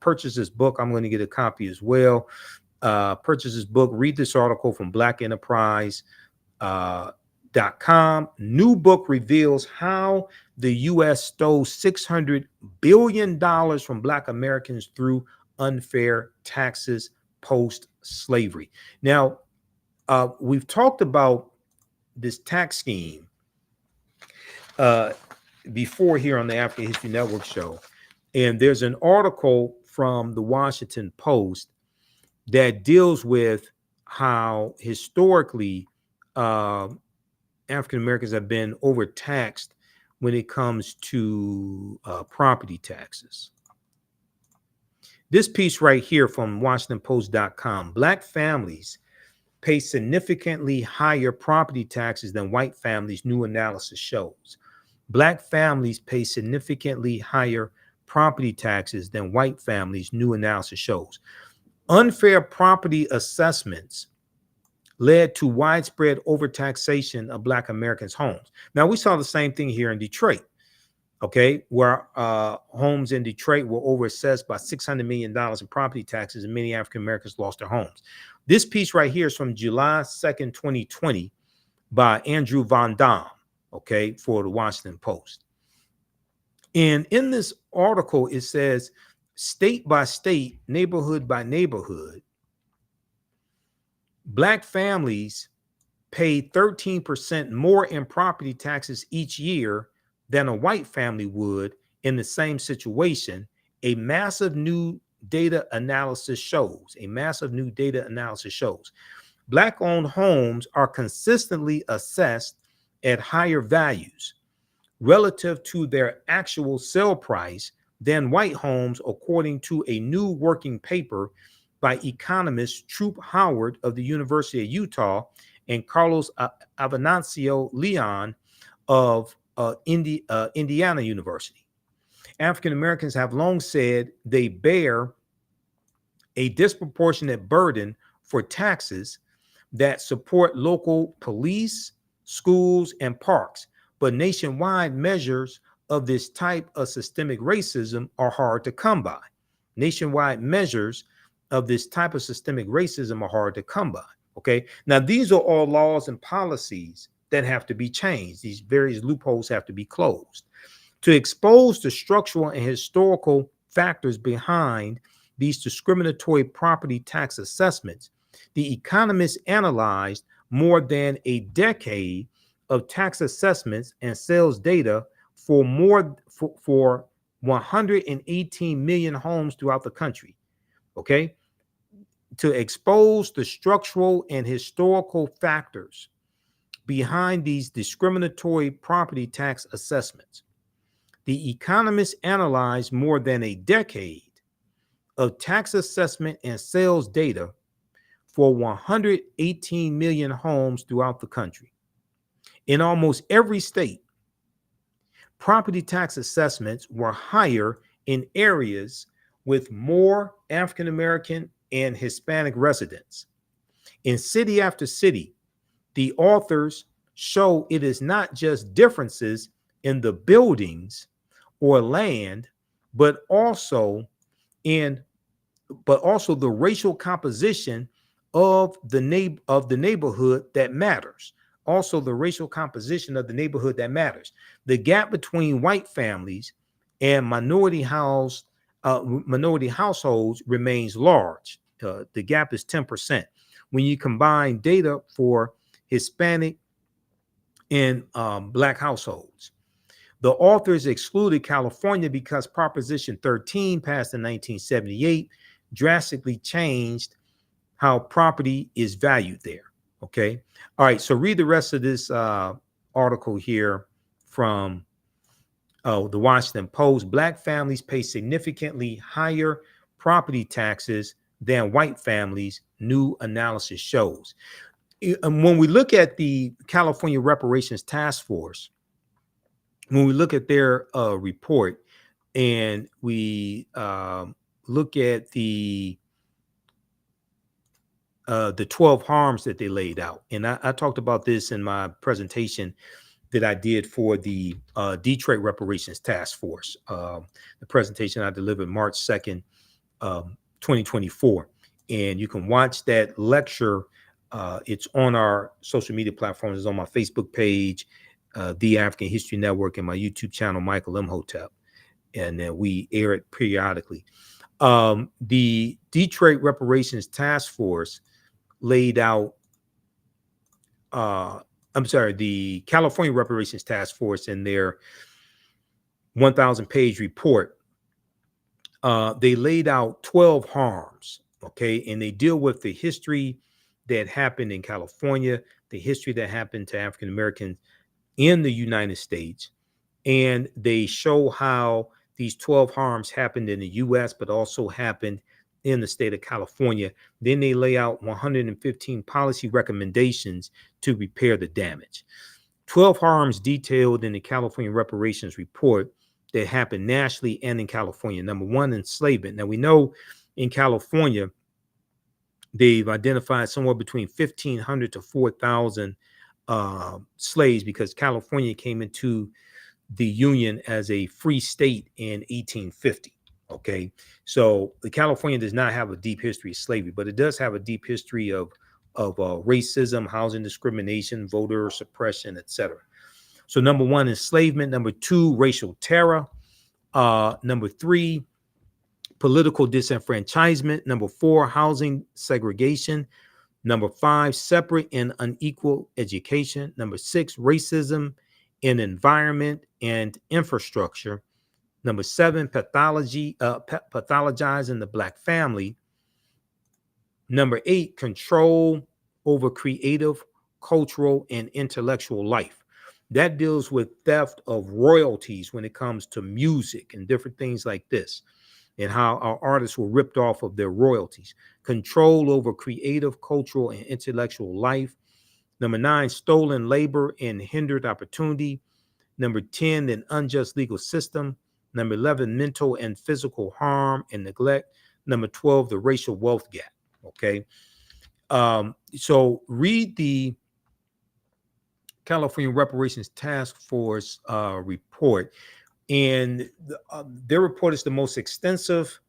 Speaker 1: purchase this book. I'm going to get a copy as well. purchase this book, read this article from blackenterprise.com. New book reveals how the U.S. stole $600 billion from Black Americans through unfair taxes post-slavery. Now, we've talked about this tax scheme before here on the African History Network show. And there's an article from the Washington Post that deals with how historically African Americans have been overtaxed when it comes to property taxes. This piece right here from WashingtonPost.com: Black families pay significantly higher property taxes than white families, new analysis shows. Black families pay significantly higher property taxes than white families, new analysis shows. Unfair property assessments led to widespread overtaxation of Black Americans' homes. Now, we saw the same thing here in Detroit, okay, where homes in Detroit were overassessed by $600 million in property taxes, and many African Americans lost their homes. This piece right here is from July 2nd, 2020 by Andrew Von Dam, okay, for the Washington Post. And in this article, it says, state by state, neighborhood by neighborhood, Black families pay 13% more in property taxes each year than a white family would in the same situation. A massive new data analysis shows. Black-owned homes are consistently assessed at higher values relative to their actual sale price than white homes, according to a new working paper by economist Troop Howard of the University of Utah and Carlos Avenancio Leon of Indiana University. African Americans have long said they bear a disproportionate burden for taxes that support local police, schools, and parks, but nationwide measures of this type of systemic racism are hard to come by. Okay, now these are all laws and policies that have to be changed. These various loopholes have to be closed. To expose the structural and historical factors behind these discriminatory property tax assessments, the economists analyzed more than a decade of tax assessments and sales data for 118 million homes throughout the country. Okay, to expose the structural and historical factors behind these discriminatory property tax assessments, the economists analyzed more than a decade of tax assessment and sales data for 118 million homes throughout the country. In almost every state, property tax assessments were higher in areas with more African American and Hispanic residents. In city after city, the authors show it is not just differences in the buildings or land, but also the racial composition of the neighborhood that matters. The gap between white families and minority households remains large. The gap is 10%. When you combine data for Hispanic and Black households, the authors excluded California because Proposition 13, passed in 1978, drastically changed how property is valued there. Okay. All right. So read the rest of this article here from the Washington Post. Black families pay significantly higher property taxes than white families, new analysis shows. And when we look at the California Reparations Task Force, when we look at their report and we look at the 12 harms that they laid out, and I talked about this in my presentation that I did for the Detroit Reparations Task Force, the presentation I delivered March 2nd, 2024. And you can watch that lecture. It's on our social media platforms. It's on my Facebook page, The African History Network, and my YouTube channel, Michael Imhotep. And we air it periodically. The Detroit Reparations Task Force laid out, the California Reparations Task Force in their 1,000-page report, they laid out 12 harms, okay? And they deal with the history that happened in California, the history that happened to African Americans in the United States, and they show how these 12 harms happened in the US, but also happened in the state of California. Then they lay out 115 policy recommendations to repair the damage. 12 harms detailed in the California Reparations Report that happened nationally and in California. Number one, enslavement. Now, we know in California, they've identified somewhere between 1,500 to 4,000 slaves, because California came into the Union as a free state in 1850. Okay, so the California does not have a deep history of slavery, but it does have a deep history of racism, housing discrimination, voter suppression, etc. So number one, enslavement. Number two, racial terror. Number three, political disenfranchisement. Number four, housing segregation. Number five, separate and unequal education. Number six, racism in environment and infrastructure. Number seven, pathologizing the Black family. Number eight, control over creative, cultural, and intellectual life. That deals with theft of royalties when it comes to music and different things like this, and how our artists were ripped off of their royalties. Control over creative, cultural, and intellectual life. Number nine, stolen labor and hindered opportunity. Number 10, an unjust legal system. Number 11, mental and physical harm and neglect. Number 12, the racial wealth gap. Okay. So read the California Reparations Task Force report. And their report is the most extensive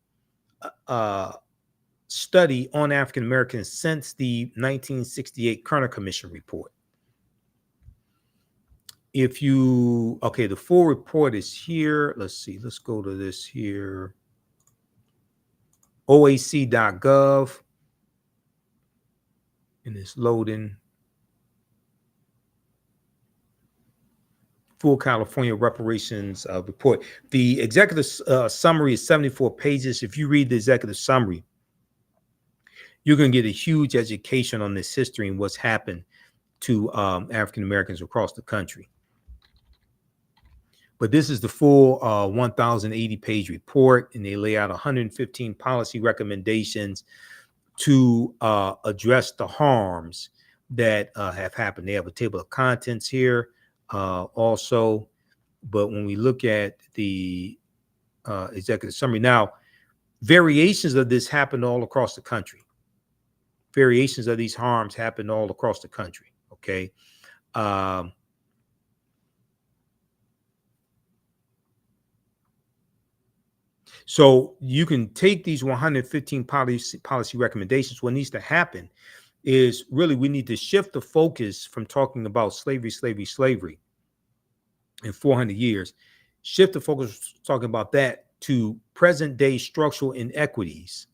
Speaker 1: study on African Americans since the 1968 Kerner Commission report. If you, okay, the full report is here. Let's see, let's go to this here. OAC.gov. And it's loading. Full California Reparations report. The executive summary is 74 pages. If you read the executive summary, you're going to get a huge education on this history and what's happened to African Americans across the country. But this is the full 1,080-page report, and they lay out 115 policy recommendations to address the harms that have happened. They have a table of contents here also. But when we look at the executive summary, now, variations of this happened all across the country. Variations of these harms happened all across the country, okay? So you can take these 115 policy recommendations. What needs to happen is really we need to shift the focus from talking about slavery in 400 years, shift the focus talking about that to present day structural inequities,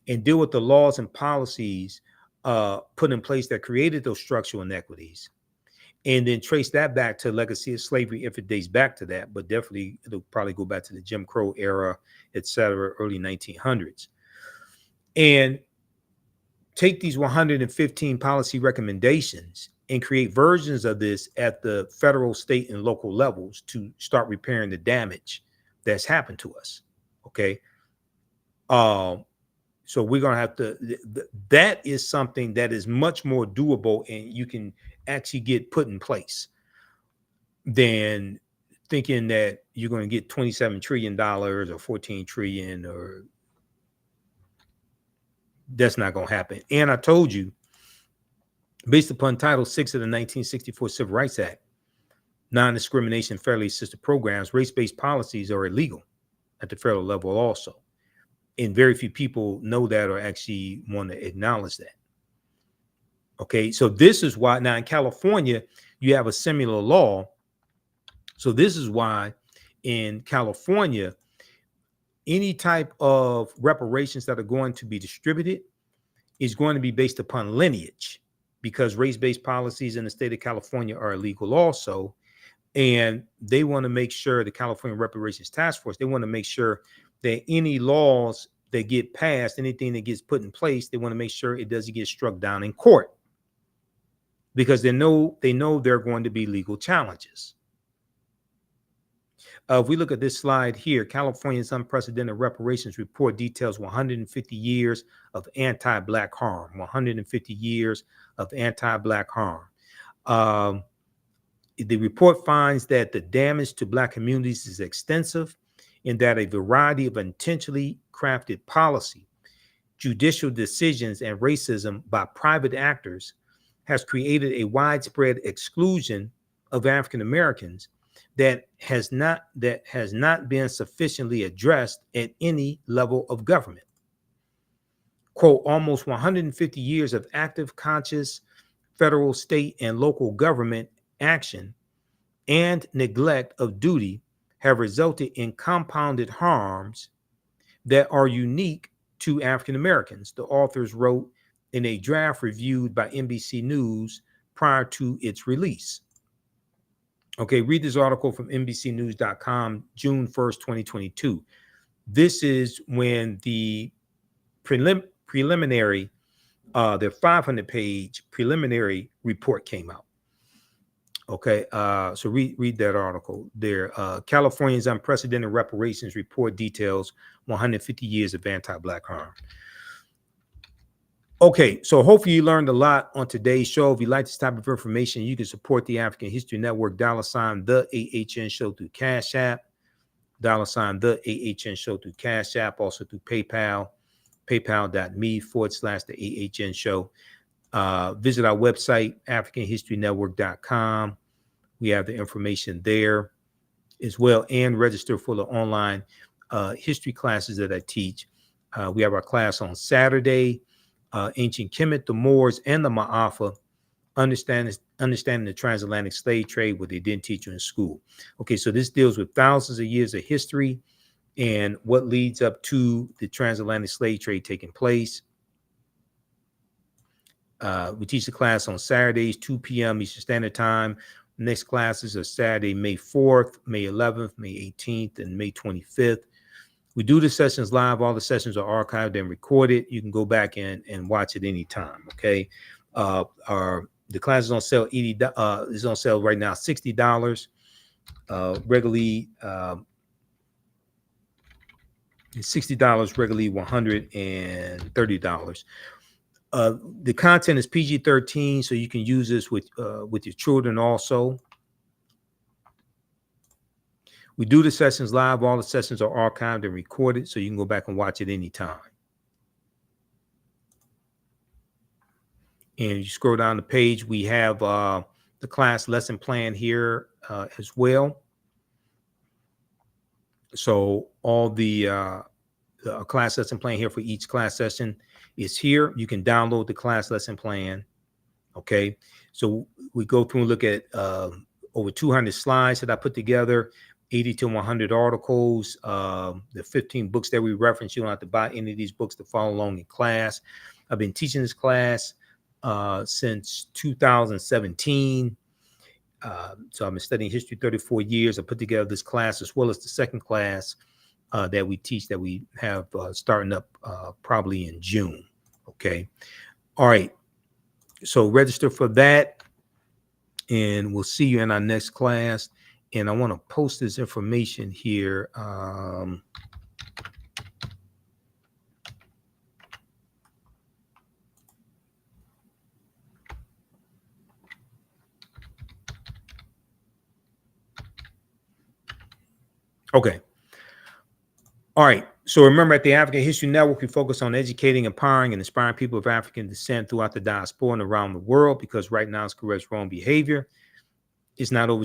Speaker 1: and deal with the laws and policies put in place that created those structural inequities, and then trace that back to legacy of slavery if it dates back to that, but definitely it'll probably go back to the Jim Crow era, etc., early 1900s. And take these 115 policy recommendations and create versions of this at the federal, state, and local levels to start repairing the damage that's happened to us, okay? So we're going to have to, that is something that is much more doable and you can actually get put in place than thinking that you're going to get $27 trillion or 14 trillion, or that's not going to happen. And I told you, based upon Title VI of the 1964 Civil Rights Act, non-discrimination, fairly assisted programs, race-based policies are illegal at the federal level also. And very few people know that or actually want to acknowledge that. Okay, so this is why now in California, you have a similar law. So this is why in California, any type of reparations that are going to be distributed is going to be based upon lineage, because race-based policies in the state of California are illegal also. And they want to make sure, the California Reparations Task Force, they want to make sure that any laws that get passed, anything that gets put in place, they want to make sure it doesn't get struck down in court, because they know there are going to be legal challenges. If we look at this slide here, California's unprecedented reparations report details 150 years of anti-Black harm. 150 years of anti-Black harm. The report finds that the damage to Black communities is extensive, and that a variety of intentionally crafted policy, judicial decisions, and racism by private actors has created a widespread exclusion of African Americans that has not been sufficiently addressed at any level of government. Quote, almost 150 years of active, conscious federal, state, and local government action and neglect of duty have resulted in compounded harms that are unique to African Americans, the authors wrote in a draft reviewed by NBC News prior to its release. Okay, read this article from NBCnews.com, June 1st, 2022. This is when the preliminary, their 500-page preliminary report came out. Okay, so read that article there. California's unprecedented reparations report details 150 years of anti-Black harm. Okay, so hopefully you learned a lot on today's show. If you like this type of information, you can support the African History Network, $ the AHN Show through Cash App, $ the AHN Show through Cash App, also through PayPal, paypal.me/the AHN Show. Visit our website, AfricanHistoryNetwork.com. We have the information there as well, and register for the online history classes that I teach. We have our class on Saturday, Ancient Kemet, the Moors, and the Ma'afa, understanding the transatlantic slave trade, what they didn't teach you in school. Okay, so this deals with thousands of years of history and what leads up to the transatlantic slave trade taking place. We teach the class on Saturdays, 2 p.m. Eastern Standard Time. Next classes are Saturday, May 4th, May 11th, May 18th, and May 25th. We do the sessions live. All the sessions are archived and recorded. You can go back and watch it anytime. Okay. The class is on sale. Is on sale right now, $60. Regularly, $60. Regularly, $130. The content is PG-13, so you can use this with your children also. We do the sessions live. All the sessions are archived and recorded, so you can go back and watch it anytime. And you scroll down the page, we have the class lesson plan here as well. So all the class lesson plan here for each class session is here. You can download the class lesson plan. Okay, so we go through and look at over 200 slides that I put together, 80 to 100 articles, the 15 books that we reference. You don't have to buy any of these books to follow along in class. I've been teaching this class since 2017. So I've been studying history 34 years. I put together this class as well as the second class that we teach, that we have starting up probably in June. Okay. All right. So register for that, and we'll see you in our next class. And I want to post this information here. Okay. All right. So remember, at the African History Network, we focus on educating, empowering, and inspiring people of African descent throughout the diaspora and around the world, because right now it's corrects wrong behavior. It's not over.